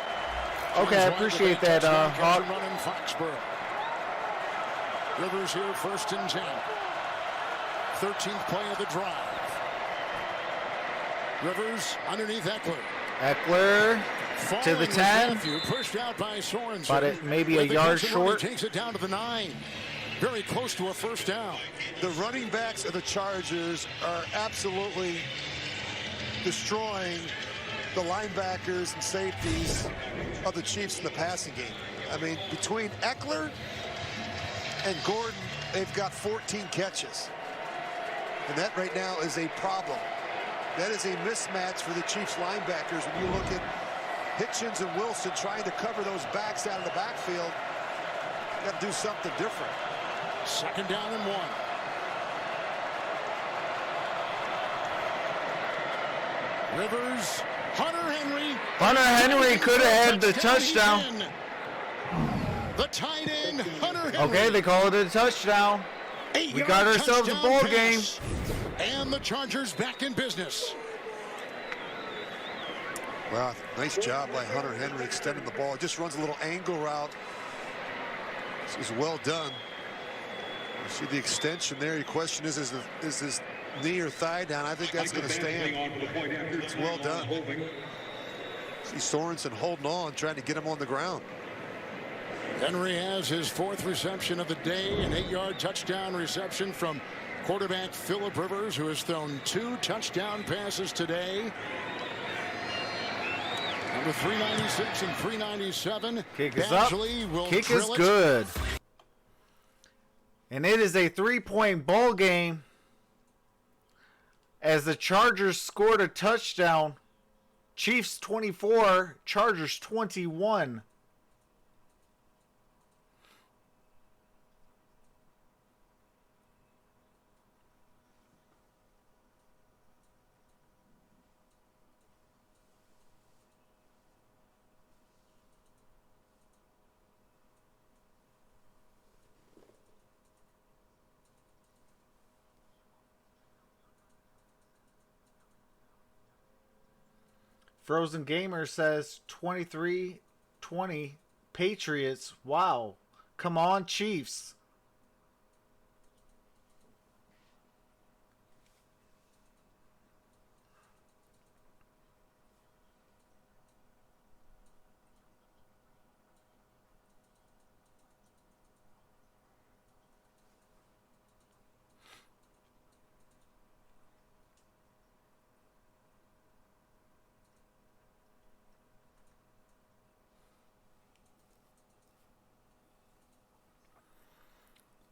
Speaker 1: Okay, I appreciate that, Hawk.
Speaker 2: Run in Foxborough. Rivers here, 1st and 10. 13th play of the drive. Rivers underneath Eckler.
Speaker 1: Eckler to the 10.
Speaker 2: Pushed out by Sorensen.
Speaker 1: But it may be a yard short.
Speaker 2: Takes it down to the 9. Very close to a first down.
Speaker 4: The running backs of the Chargers are absolutely destroying the linebackers and safeties of the Chiefs in the passing game. I mean, between Eckler and Gordon, they've got 14 catches. And that right now is a problem. That is a mismatch for the Chiefs linebackers. When you look at Hitchens and Wilson trying to cover those backs out of the backfield, got to do something different.
Speaker 2: 2nd down and 1. Rivers, Hunter Henry
Speaker 1: could have had the touchdown.
Speaker 2: The tight end, Hunter Henry.
Speaker 1: Okay, they call it a touchdown. We got ourselves a ball game.
Speaker 2: And the Chargers back in business.
Speaker 4: Wow, nice job by Hunter Henry extending the ball. Just runs a little angle route. This is well done. You see the extension there. Your question is his knee or thigh down? I think that's going to stand. It's well done. See Sorensen holding on, trying to get him on the ground.
Speaker 2: Henry has his 4th reception of the day, an 8-yard touchdown reception from quarterback Phillip Rivers, who has thrown 2 touchdown passes today. Number 396 and 397.
Speaker 1: Kick is up. Kick is good. And it is a 3-point ball game as the Chargers scored a touchdown. Chiefs 24, Chargers 21. Frozen Gamer says 23-20 Patriots. Wow. Come on, Chiefs.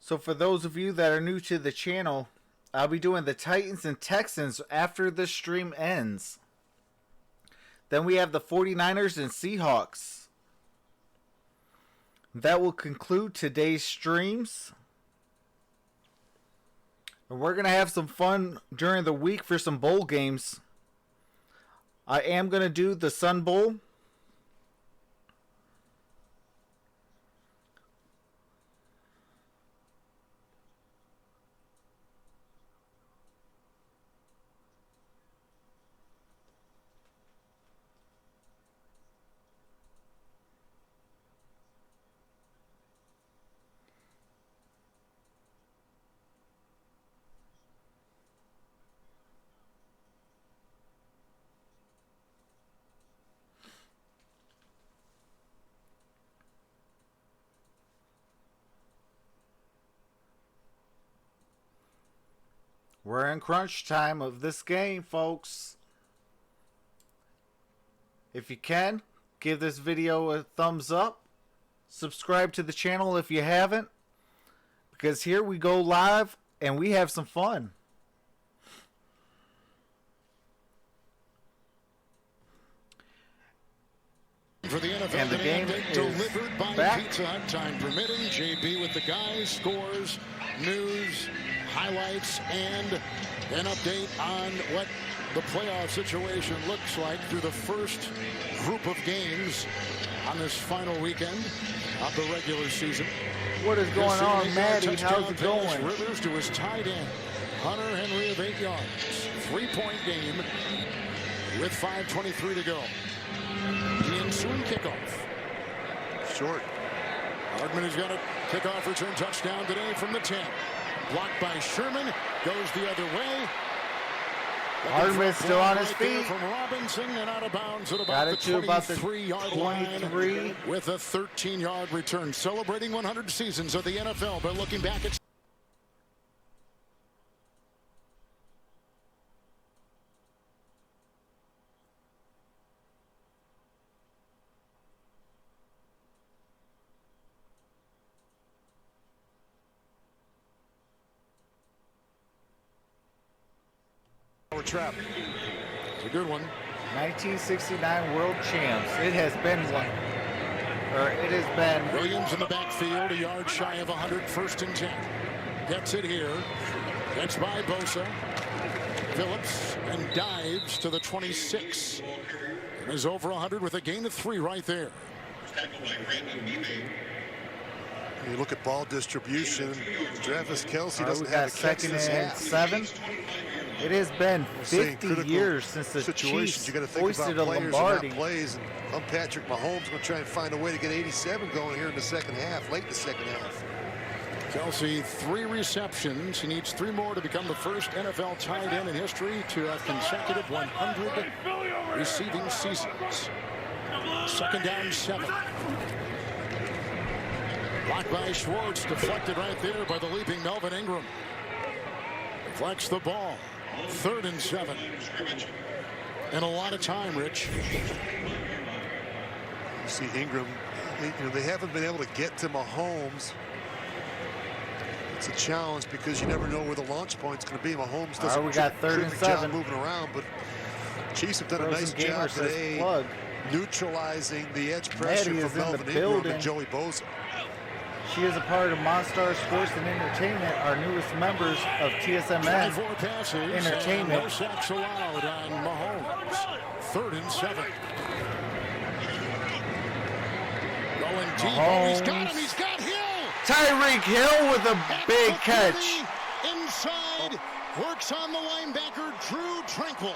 Speaker 1: So for those of you that are new to the channel, I'll be doing the Titans and Texans after the stream ends. Then we have the 49ers and Seahawks. That will conclude today's streams. And we're going to have some fun during the week for some bowl games. I am going to do the Sun Bowl. We're in crunch time of this game, folks. If you can, give this video a thumbs up. Subscribe to the channel if you haven't. Because here we go live and we have some fun.
Speaker 2: for the NFL.
Speaker 1: And the game is
Speaker 2: delivered by
Speaker 1: back.
Speaker 2: Pizza Hut, time permitting. JB with the guys, scores, news, highlights, and an update on what the playoff situation looks like through the first group of games on this final weekend of the regular season.
Speaker 1: What is going on, Maddie? How's it going?
Speaker 2: Rivers to his tight end, Hunter Henry of 8 yards. 3-point game with 5:23 to go. The ensuing kickoff.
Speaker 4: Short.
Speaker 2: Hardman has got a kickoff return touchdown today from the 10. Blocked by Sherman. Goes the other way.
Speaker 1: Hardman still on his feet.
Speaker 2: From Robinson and out of bounds at
Speaker 1: Got
Speaker 2: about
Speaker 1: it
Speaker 2: the
Speaker 1: to about the
Speaker 2: 23-yard
Speaker 1: 23
Speaker 2: line with a 13-yard return. Celebrating 100 seasons of the NFL, but looking back at
Speaker 4: trap.
Speaker 2: It's a good one.
Speaker 1: 1969 world champs. It has been one. Or it has been.
Speaker 2: Williams in the backfield, a yard shy of 100, 1st and 10. Gets it here. Gets by Bosa. Phillips and dives to the 26. And is over 100 with a gain of 3 right there.
Speaker 4: You look at ball distribution. Travis Kelce doesn't
Speaker 1: we got
Speaker 4: have a catch
Speaker 1: second
Speaker 4: this
Speaker 1: and
Speaker 4: half.
Speaker 1: 7. It has been 50 years since the Chiefs
Speaker 4: you got to think
Speaker 1: hoisted
Speaker 4: about
Speaker 1: a
Speaker 4: players
Speaker 1: Lombardi.
Speaker 4: and not plays. And I'm Patrick Mahomes going to try and find a way to get 87 going here in the second half, late in the second half.
Speaker 2: Kelce, 3 receptions. He needs 3 more to become the first NFL tight end in history to have consecutive 100 receiving seasons. 2nd down 7. Blocked by Schwartz, deflected right there by the leaping Melvin Ingram. Deflects the ball. 3rd and 7. And a lot of time, Rich.
Speaker 4: You see Ingram, they haven't been able to get to Mahomes. It's a challenge because you never know where the launch point's going to be. Mahomes doesn't
Speaker 1: we got 3rd and 7.
Speaker 4: moving around, but Chiefs have done a nice job today neutralizing the edge pressure from Melvin Ingram and Joey Bosa.
Speaker 1: She is a part of MonStar Sports and Entertainment, our newest members of TSMN
Speaker 2: 24 passes,
Speaker 1: Entertainment.
Speaker 2: No sacks allowed on Mahomes. 3rd and 7. Going deep. Oh, he's got him. He's got Hill.
Speaker 1: Tyreek Hill with a big catch.
Speaker 2: Inside. Works on the linebacker, Drew Tranquil.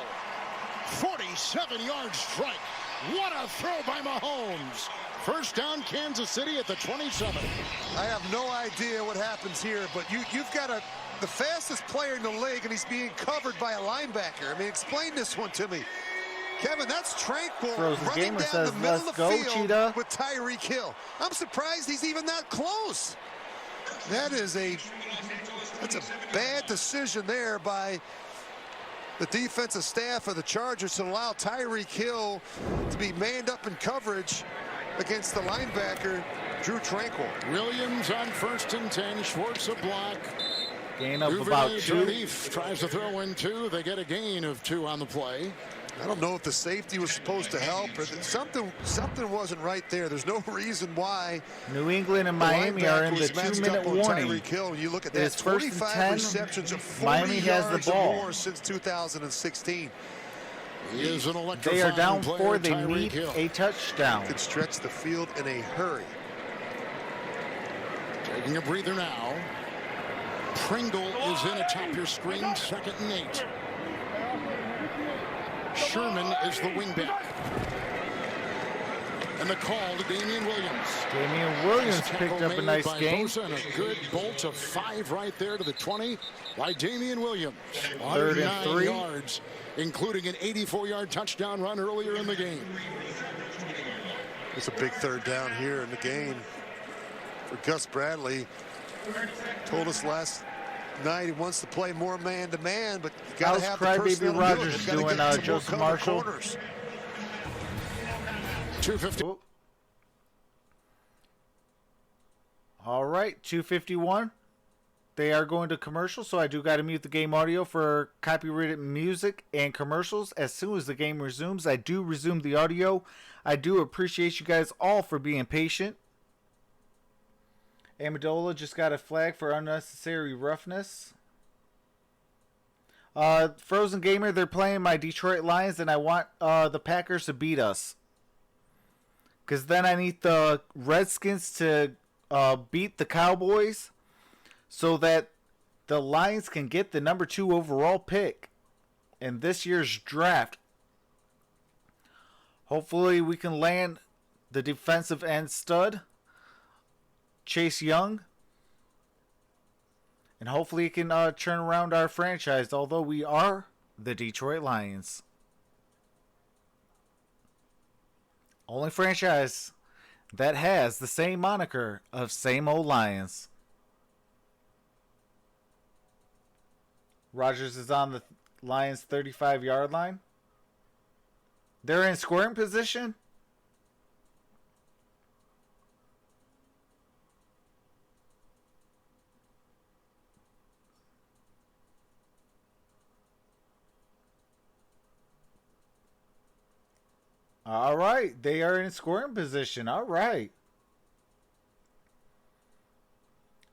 Speaker 2: 47-yard strike. What a throw by Mahomes. 1st down, Kansas City at the 27.
Speaker 4: I have no idea what happens here, but you've got the fastest player in the league, and he's being covered by a linebacker. I mean, explain this one to me. Kevin, that's Tranquil running down the middle of the field Cheetah. With Tyreek Hill. I'm surprised he's even that close. That's a bad decision there by the defensive staff of the Chargers to allow Tyreek Hill to be manned up in coverage against the linebacker, Drew Tranquil.
Speaker 2: Williams on 1st and 10. Schwartz a block.
Speaker 1: Gain of about 2.
Speaker 2: Tries to throw in 2. They get a gain of 2 on the play.
Speaker 4: I don't know if the safety was supposed to help, or something wasn't right there. There's no reason why.
Speaker 1: New England and Miami are in the 2-minute warning.
Speaker 4: Hill. You look at that, 25 receptions of 40
Speaker 1: Miami has
Speaker 4: yards
Speaker 1: the ball.
Speaker 4: or more since 2016.
Speaker 2: He is an electrifying
Speaker 1: They are down
Speaker 2: player,
Speaker 1: 4. They
Speaker 2: Tyreek
Speaker 1: need
Speaker 2: Hill.
Speaker 1: a touchdown.
Speaker 4: Could stretch the field in a hurry.
Speaker 2: Taking a breather now. Pringle is in atop your screen. 2nd and 8. Sherman is the wingback. And the call to Damian Williams.
Speaker 1: Damian Williams picked up a nice gain.
Speaker 2: And a good bolt of 5 right there to the 20 by Damian Williams.
Speaker 1: 3rd and 3
Speaker 2: yards, including an 84-yard touchdown run earlier in the game.
Speaker 4: It's a big 3rd down here in the game for Gus Bradley. Told us last night he wants to play more man-to-man, but you got to have the personnel to do it.
Speaker 1: Rogers doing Joseph Marshall.
Speaker 2: 250.
Speaker 1: Oh. All right, 251. they are going to commercial, so I do got to mute the game audio for copyrighted music and commercials. As soon as the game resumes, I do resume the audio. I do appreciate you guys all for being patient. Amendola just got a flag for unnecessary roughness. Frozen Gamer, they're playing my Detroit Lions, and I want the Packers to beat us. Because then I need the Redskins to beat the Cowboys so that the Lions can get the number 2 overall pick in this year's draft. Hopefully we can land the defensive end stud, Chase Young. And hopefully he can turn around our franchise, although we are the Detroit Lions. Only franchise that has the same moniker of same old Lions. Rodgers is on the Lions' 35-yard line. They're in scoring position. All right, they are in scoring position. All right.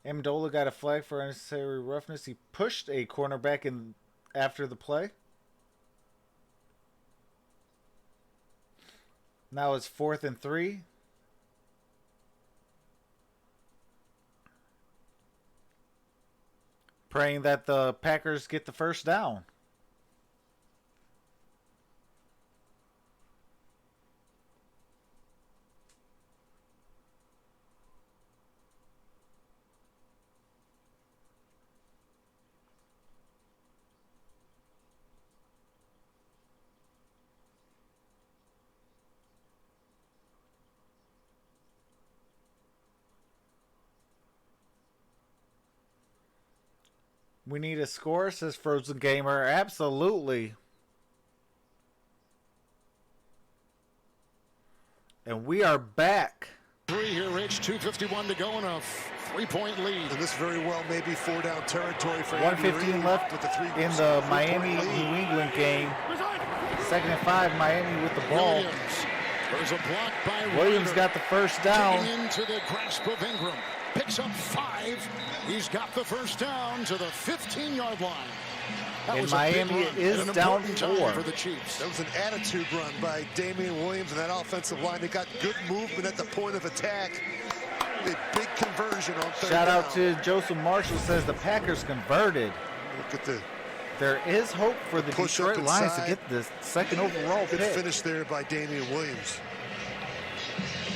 Speaker 1: Amendola got a flag for unnecessary roughness. He pushed a cornerback in after the play. Now it's 4th and 3. Praying that the Packers get the first down. We need a score, says Frozen Gamer. Absolutely. And we are back.
Speaker 2: 3 here, Rich. 2:51 to go and a 3-point lead.
Speaker 4: And this very well may be 4-down territory for
Speaker 1: 1:15 left in the Miami-New England game. 2nd and 5, Miami with the ball.
Speaker 2: There's a block by
Speaker 1: Williams got the first down.
Speaker 2: Taking into the grasp of Ingram. Picks up 5. He's got the first down to the 15-yard line.
Speaker 1: And Miami is down 4
Speaker 2: for the Chiefs.
Speaker 4: That was an attitude run by Damian Williams and that offensive line. They got good movement at the point of attack. A big conversion on 3rd
Speaker 1: Shout
Speaker 4: down.
Speaker 1: out to Joseph Marshall, says the Packers converted.
Speaker 4: Look at the
Speaker 1: There is hope for the Detroit Lions to get the 2nd overall
Speaker 4: good
Speaker 1: pick.
Speaker 4: finish there by Damian Williams.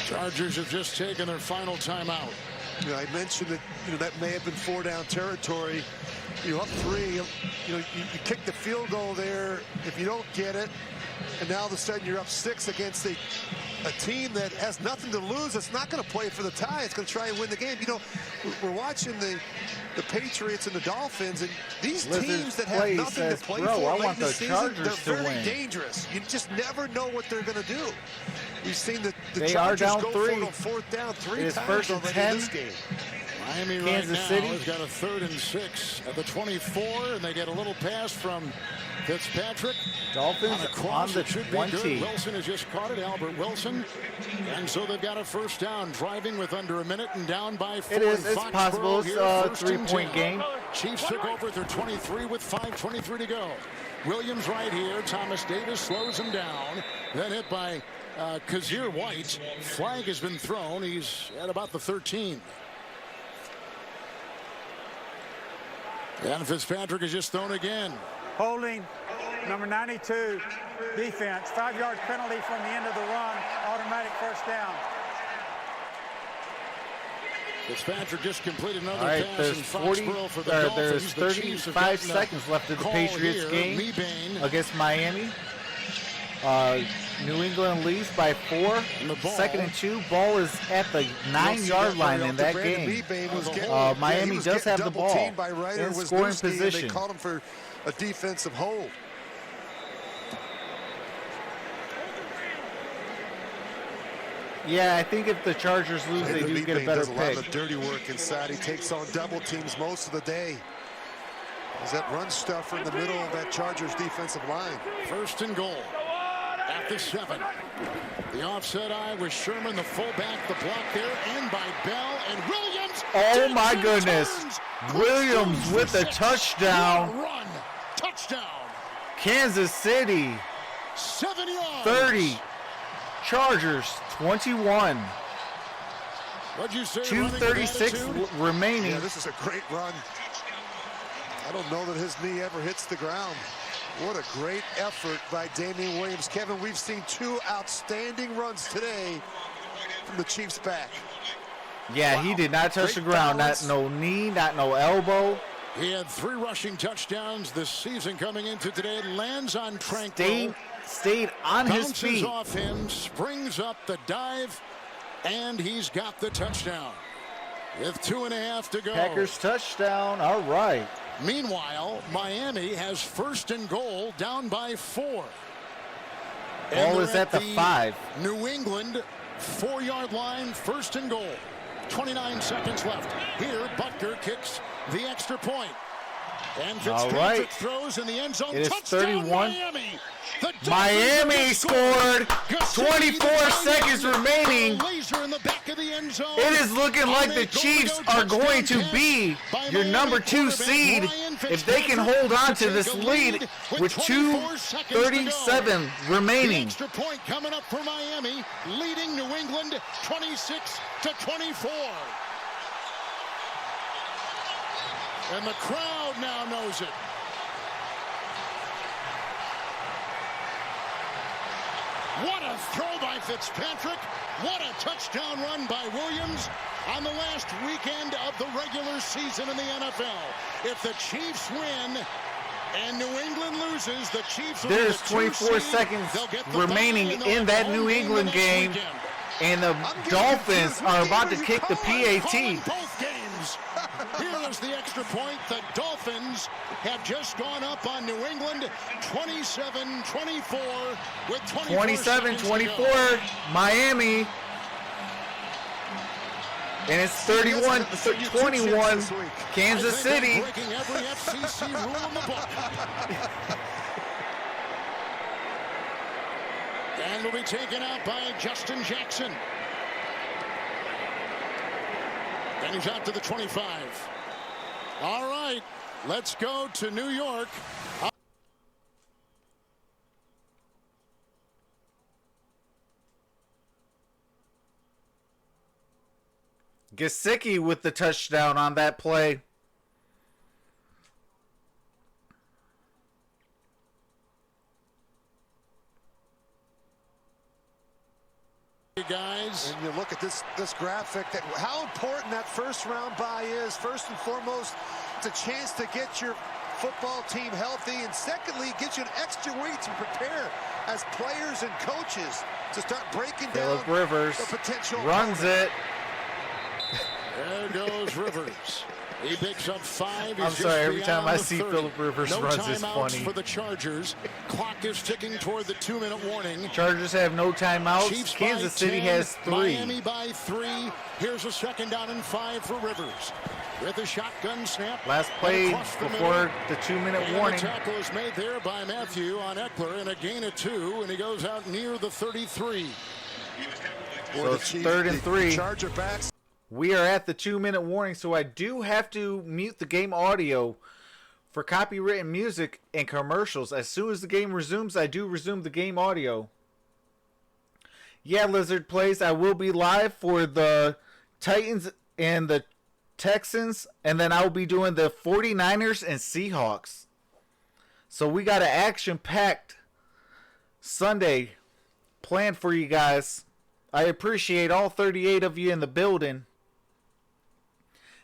Speaker 2: Chargers have just taken their final timeout.
Speaker 4: You know, I mentioned that that may have been 4-down territory. You're up 3. You kick the field goal there. If you don't get it, and now all of a sudden you're up 6 against a team that has nothing to lose. It's not going to play for the tie. It's going to try and win the game. We're watching the Patriots and the Dolphins, and these teams that have nothing to play for late in the season, they're very dangerous. You just never know what they're going to do. We've seen the Chargers go for it on 4th down 3 times already in this game.
Speaker 2: Miami
Speaker 1: Kansas
Speaker 2: right now
Speaker 1: City
Speaker 2: has got a 3rd and 6 at the 24, and they get a little pass from Fitzpatrick.
Speaker 1: Dolphins on the 20.
Speaker 2: Wilson has just caught it, Albert Wilson. And so they've got a first down, driving with under a minute and down by 4.
Speaker 1: It is. It's possible. It's a 3-point game.
Speaker 2: Chiefs took over their 23 with 5:23 to go. Williams right here. Thomas Davis slows him down. Then hit by Kazir White. Flag has been thrown. He's at about the 13. And Fitzpatrick is just thrown again.
Speaker 5: Holding number 92 defense. 5-yard penalty from the end of the run. Automatic first down.
Speaker 2: Fitzpatrick just completed another
Speaker 1: All right,
Speaker 2: pass
Speaker 1: there's
Speaker 2: in Foxborough for the Dolphins.
Speaker 1: There's 35 seconds left of the Patriots game against Miami. New England leads by 4. 2nd and 2. Ball is at the 9-yard line in that game. Miami does have the ball in scoring position.
Speaker 4: They called him for a defensive hold.
Speaker 1: Yeah, I think if the Chargers lose, they do get a better
Speaker 4: does a lot
Speaker 1: pick.
Speaker 4: of the dirty work inside. He takes on double teams most of the day. There's that run stuffer in the middle of that Chargers defensive line.
Speaker 2: 1st and goal at the 7. The offset eye was Sherman, the fullback, the block there, and by Bell and Williams.
Speaker 1: Oh my goodness. Williams with a touchdown.
Speaker 2: Run. Touchdown.
Speaker 1: Kansas City.
Speaker 2: 7 yards.
Speaker 1: 30. Chargers 21.
Speaker 2: What'd you say?
Speaker 1: 2:36 remaining.
Speaker 4: Yeah, this is a great run. I don't know that his knee ever hits the ground. What a great effort by Damian Williams. Kevin, we've seen 2 outstanding runs today from the Chiefs back.
Speaker 1: Yeah,
Speaker 4: wow.
Speaker 1: He did not touch
Speaker 4: Great
Speaker 1: the ground.
Speaker 4: balance.
Speaker 1: Not no knee, not no elbow.
Speaker 2: He had 3 rushing touchdowns this season coming into today. Lands on Tranquil.
Speaker 1: Stayed on his
Speaker 2: Bounces
Speaker 1: feet.
Speaker 2: off him, springs up the dive, and he's got the touchdown. With 2.5 to go.
Speaker 1: Packers touchdown. All right.
Speaker 2: Meanwhile, Miami has 1st and goal, down by 4.
Speaker 1: Ball is at the 5.
Speaker 2: New England 4-yard line, 1st and goal. 29 seconds left. Here, Butker kicks the extra point. And Fitzpatrick throws in the end zone.
Speaker 1: It is
Speaker 2: Touchdown
Speaker 1: 31.
Speaker 2: Miami.
Speaker 1: Miami scored. 24 seconds remaining. It is looking like the Chiefs are going to be your number 2 seed if they can hold on to this lead with 2:37 remaining.
Speaker 2: Extra point coming up for Miami, leading New England 26-24. And the crowd now knows it. What a throw by Fitzpatrick. What a touchdown run by Williams on the last weekend of the regular season in the NFL. If the Chiefs win and New England loses, the Chiefs will
Speaker 1: There's
Speaker 2: be the
Speaker 1: 24 seconds remaining in that New England game, and the Dolphins are about to kick the PAT.
Speaker 2: Both games. Here is the extra point. The Dolphins have just gone up on New England 27-24 with
Speaker 1: 27-24 Miami. And it's 31-21 Kansas City.
Speaker 2: Breaking every FCC rule in the book. And will be taken out by Justin Jackson. And he's out to the 25. All right, let's go to New York.
Speaker 1: Gesicki with the touchdown on that play.
Speaker 2: Guys,
Speaker 4: and you look at this graphic, that how important that first round bye is. First and foremost, it's a chance to get your football team healthy, and secondly, it gives you an extra week to prepare as players and coaches to start breaking down
Speaker 1: Rivers
Speaker 4: the potential
Speaker 1: runs it.
Speaker 2: There goes Rivers. He picks up 5.
Speaker 1: I'm sorry, every time I see Phillip Rivers runs, it's funny.
Speaker 2: For the Chargers. Clock is ticking toward the 2-minute warning.
Speaker 1: Chargers have no timeouts.
Speaker 2: Chiefs
Speaker 1: Kansas City has 3.
Speaker 2: Miami by 3. Here's a 2nd down and 5 for Rivers. With a shotgun snap.
Speaker 1: Last play before the 2-minute warning.
Speaker 2: The tackle is made there by Matthew on Eckler, and a gain of 2, and he goes out near the 33.
Speaker 1: So it's 3rd and 3.
Speaker 4: Charger backs.
Speaker 1: We are at the 2-minute warning, so I do have to mute the game audio for copywritten music and commercials. As soon as the game resumes, I do resume the game audio. Yeah, Lizard Plays, I will be live for the Titans and the Texans, and then I'll be doing the 49ers and Seahawks. So we got an action-packed Sunday planned for you guys. I appreciate all 38 of you in the building.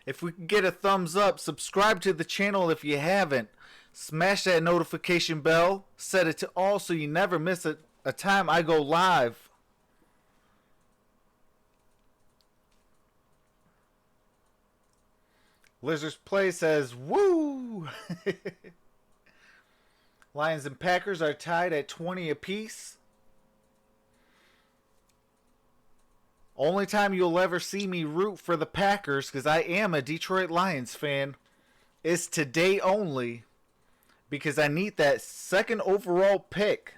Speaker 1: If we can get a thumbs up, subscribe to the channel if you haven't. Smash that notification bell. Set it to all so you never miss a time I go live. Lizard's Play says, woo! Lions and Packers are tied at 20 apiece. Only time you'll ever see me root for the Packers, because I am a Detroit Lions fan, is today only, because I need that second overall pick.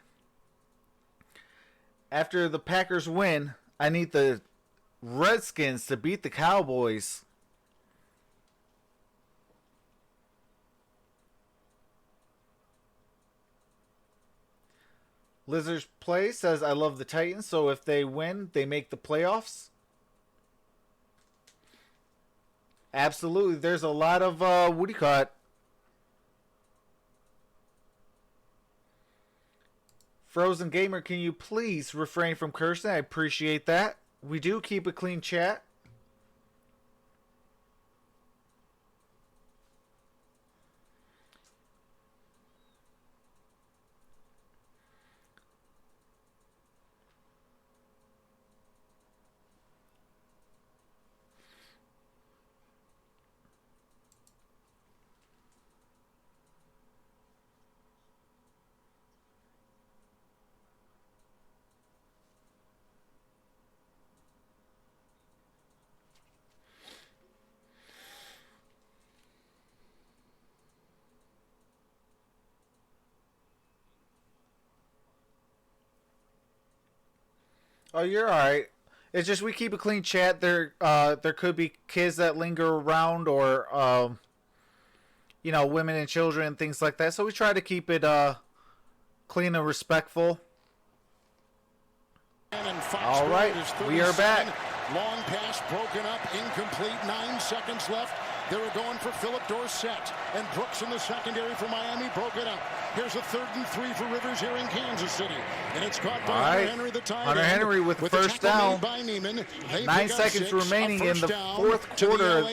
Speaker 1: After the Packers win, I need the Redskins to beat the Cowboys. Lizards Play says, I love the Titans, so if they win, they make the playoffs. Absolutely. There's a lot of, what do you call it? Frozen Gamer, can you please refrain from cursing? I appreciate that. We do keep a clean chat. Oh, you're alright. It's just we keep a clean chat. There could be kids that linger around, or you know, women and children and things like that. So we try to keep it clean and respectful. All right, we are back.
Speaker 2: Long pass broken up, incomplete. 9 seconds left. They were going for Philip Dorsett, and Brooks in the secondary for Miami broke it up. Here's a 3rd and 3 for Rivers here in Kansas City, and it's caught by Hunter Henry, the tight end.
Speaker 1: Hunter Henry with first down. 9 seconds remaining in the 4th quarter.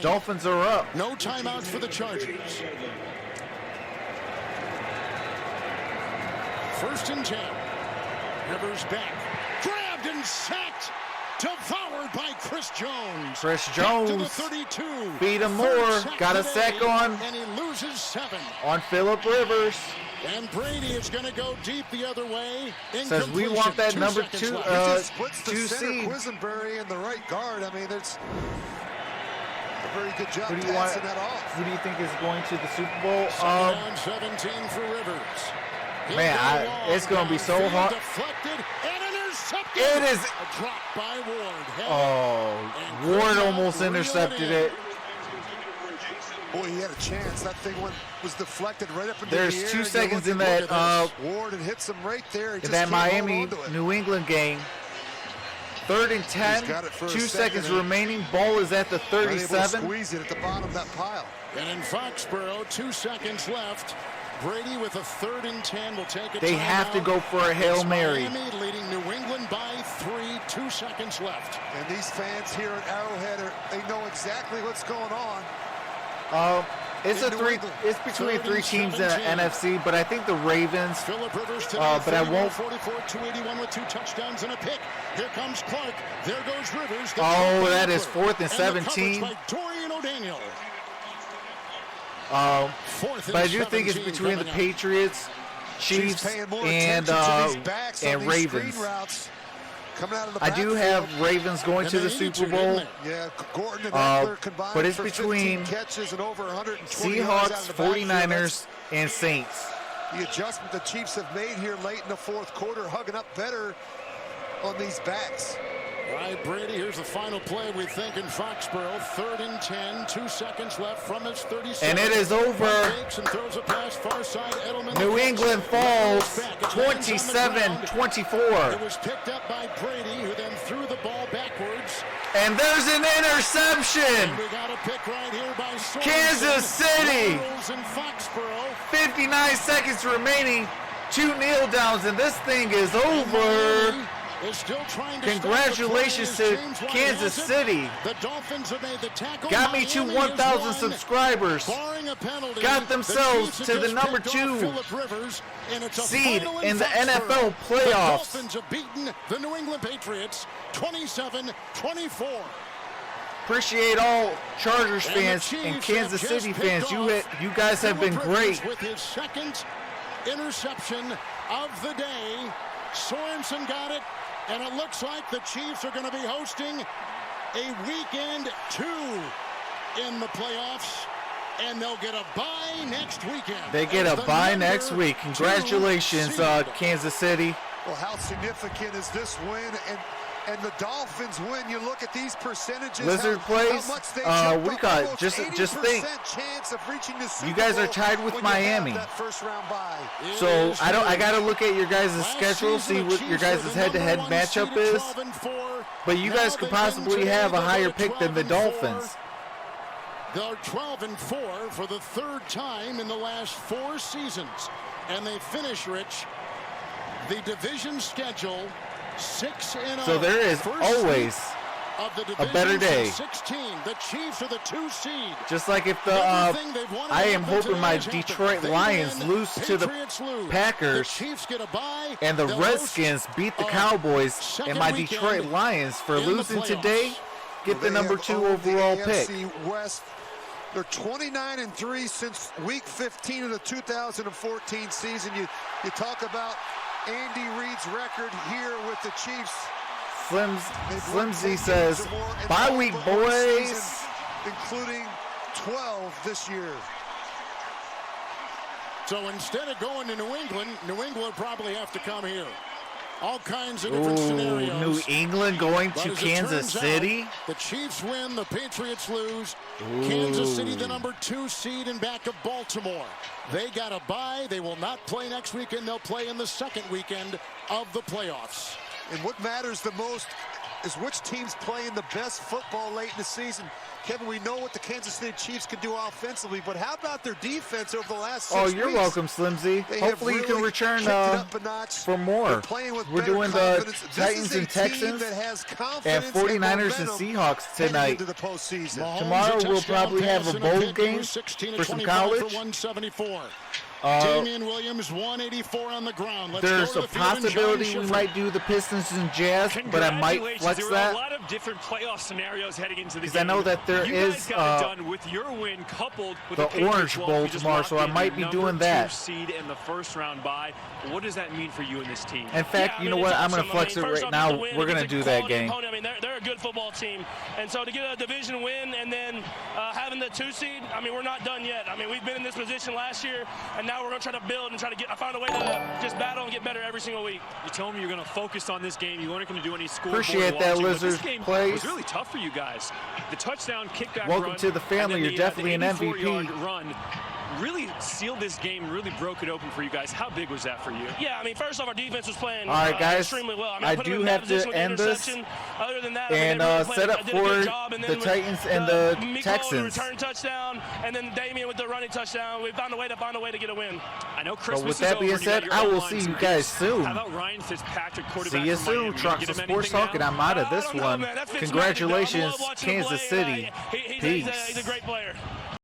Speaker 1: Dolphins are up.
Speaker 2: No timeouts for the Chargers. 1st and 10. Rivers back, grabbed and sacked. Devoured by Chris Jones.
Speaker 1: Chris Jones
Speaker 2: to the 32.
Speaker 1: Beat him more. Got a sack on.
Speaker 2: And he loses 7.
Speaker 1: On Philip Rivers.
Speaker 2: And Brady is going to go deep the other way.
Speaker 1: Says we want that number 2 seed.
Speaker 4: Quisenberry and the right guard. I mean, there's a very good job
Speaker 1: passing
Speaker 2: that off.
Speaker 1: Who do you think is going to the Super Bowl?
Speaker 2: 17 for Rivers.
Speaker 1: Man, it's going to be so hard.
Speaker 2: Deflected and intercepted.
Speaker 1: It is
Speaker 2: a drop by Ward.
Speaker 1: Oh, Ward almost intercepted it.
Speaker 4: Boy, he had a chance. That thing was deflected right up into the air.
Speaker 1: There's 2 seconds in that
Speaker 4: Ward and hits him right there.
Speaker 1: In that Miami New England game. 3rd and 10. 2 seconds remaining. Ball is at the 37.
Speaker 4: Squeeze it at the bottom of that pile.
Speaker 2: And in Foxborough, 2 seconds left. Brady with a 3rd and 10 will take it.
Speaker 1: They have to go for a Hail Mary.
Speaker 2: Miami leading New England by 3. 2 seconds left.
Speaker 4: And these fans here at Arrowhead, they know exactly what's going on.
Speaker 1: It's between 3 teams in the NFC, but I think the Ravens. But I won't.
Speaker 2: 44-281 with 2 touchdowns and a pick. Here comes Clark. There goes Rivers.
Speaker 1: Oh, that is 4th and 17.
Speaker 2: By Dorian O'Daniel.
Speaker 1: But I do think it's between the Patriots, Chiefs, and Ravens. I do have Ravens going to the Super Bowl.
Speaker 4: Yeah, Gordon and Eckler combined
Speaker 1: but it's
Speaker 4: for
Speaker 1: between
Speaker 4: 15 catches and over 120
Speaker 1: Seahawks, 49ers, and Saints.
Speaker 4: The adjustment the Chiefs have made here late in the 4th quarter, hugging up better on these backs.
Speaker 2: All right, Brady, here's the final play, we think, in Foxborough. 3rd and 10, 2 seconds left from his 37.
Speaker 1: And it is over.
Speaker 2: And throws a pass far side. Edelman.
Speaker 1: New England falls 27-24.
Speaker 2: It was picked up by Brady, who then threw the ball backwards.
Speaker 1: And there's an interception.
Speaker 2: And we got a pick right here by Sorensen.
Speaker 1: Kansas City.
Speaker 2: In Foxborough.
Speaker 1: 59 seconds remaining. 2 kneel downs, and this thing is over. Congratulations to Kansas City.
Speaker 2: The Dolphins have made the tackle.
Speaker 1: Got me to 1,000 subscribers. Got themselves to the number 2 seed in the NFL playoffs.
Speaker 2: The Dolphins have beaten the New England Patriots 27-24.
Speaker 1: Appreciate all Chargers fans and Kansas City fans. You guys have been great.
Speaker 2: With his 2nd interception of the day. Sorensen got it. And it looks like the Chiefs are going to be hosting a weekend 2 in the playoffs. And they'll get a bye next weekend.
Speaker 1: They get a bye next week. Congratulations, Kansas City.
Speaker 4: Well, how significant is this win? And the Dolphins win. You look at these percentages.
Speaker 1: Lizard plays. What do you call it? Just think.
Speaker 4: Chance of reaching the Super
Speaker 1: you guys are
Speaker 4: Bowl
Speaker 1: tied with Miami.
Speaker 4: That first round bye.
Speaker 1: So I gotta look at your guys' schedule, see what your guys' head-to-head matchup is. But you guys could possibly have a higher pick than the Dolphins.
Speaker 2: They're 12-4 for the 3rd time in the last 4 seasons. And they finish, Rich, the division schedule 6-0.
Speaker 1: So there is always a better day.
Speaker 2: 16. The Chiefs are the 2 seed.
Speaker 1: Just like if the I am hoping my Detroit Lions lose to the Packers, and the Redskins beat the Cowboys, and my Detroit Lions for losing today get the number 2 overall pick.
Speaker 4: West. They're 29-3 since week 15 of the 2014 season. You talk about Andy Reid's record here with the Chiefs.
Speaker 1: Flimsy says, bye week, boys.
Speaker 4: Season, including 12 this year.
Speaker 2: So instead of going to New England would probably have to come here. All kinds of different scenarios.
Speaker 1: New England going to Kansas City?
Speaker 2: The Chiefs win, the Patriots lose. Kansas City, the number 2 seed, in back of Baltimore. They got a bye. They will not play next weekend. They'll play in the 2nd weekend of the playoffs.
Speaker 4: And what matters the most is which team's playing the best football late in the season. Kevin, we know what the Kansas City Chiefs can do offensively, but how about their defense over the last 6 weeks?
Speaker 1: Oh, you're welcome, Slimsy. Hopefully you can return for more. We're doing the Titans and Texans and 49ers and Seahawks tonight. Tomorrow we'll probably have a bowl game for some college.
Speaker 2: Damian Williams, 184 on the ground.
Speaker 1: There's a possibility we might do the Pistons and Jazz, but I might flex that.
Speaker 3: There are a lot of different playoff scenarios heading into the game.
Speaker 1: Because I know that there is
Speaker 3: with your win coupled with
Speaker 1: the Orange Bowl tomorrow, so I might be doing that.
Speaker 3: Seed in the 1st round bye. What does that mean for you in this team?
Speaker 1: In fact, you know what? I'm going to flex it right now. We're going to do that game.
Speaker 8: I mean, they're a good football team. And so to get a division win and then having the 2 seed, I mean, we're not done yet. I mean, we've been in this position last year, and now we're going to try to build and try to find a way to just battle and get better every single week.
Speaker 3: You told me you're going to focus on this game. You weren't going to do any score.
Speaker 1: Appreciate that, Lizard plays.
Speaker 3: It was really tough for you guys. The touchdown, kickback
Speaker 1: Welcome
Speaker 3: run,
Speaker 1: to the family. You're definitely an MVP.
Speaker 3: Run really sealed this game, really broke it open for you guys. How big was that for you?
Speaker 8: Yeah, I mean, first off, our defense was playing extremely well. I mean,
Speaker 1: I do have to end this
Speaker 8: Other than that,
Speaker 1: and set up for the Titans and the Texans.
Speaker 8: Return touchdown, and then Damian with the running touchdown. We found a way to get a win.
Speaker 3: I know Christmas
Speaker 1: with that being said, I will see you guys soon.
Speaker 3: How about Ryan Fitzpatrick, quarterback?
Speaker 1: See you soon, Troxel Sports Talk, and I'm out of this one. Congratulations, Kansas City.
Speaker 8: He's a great player.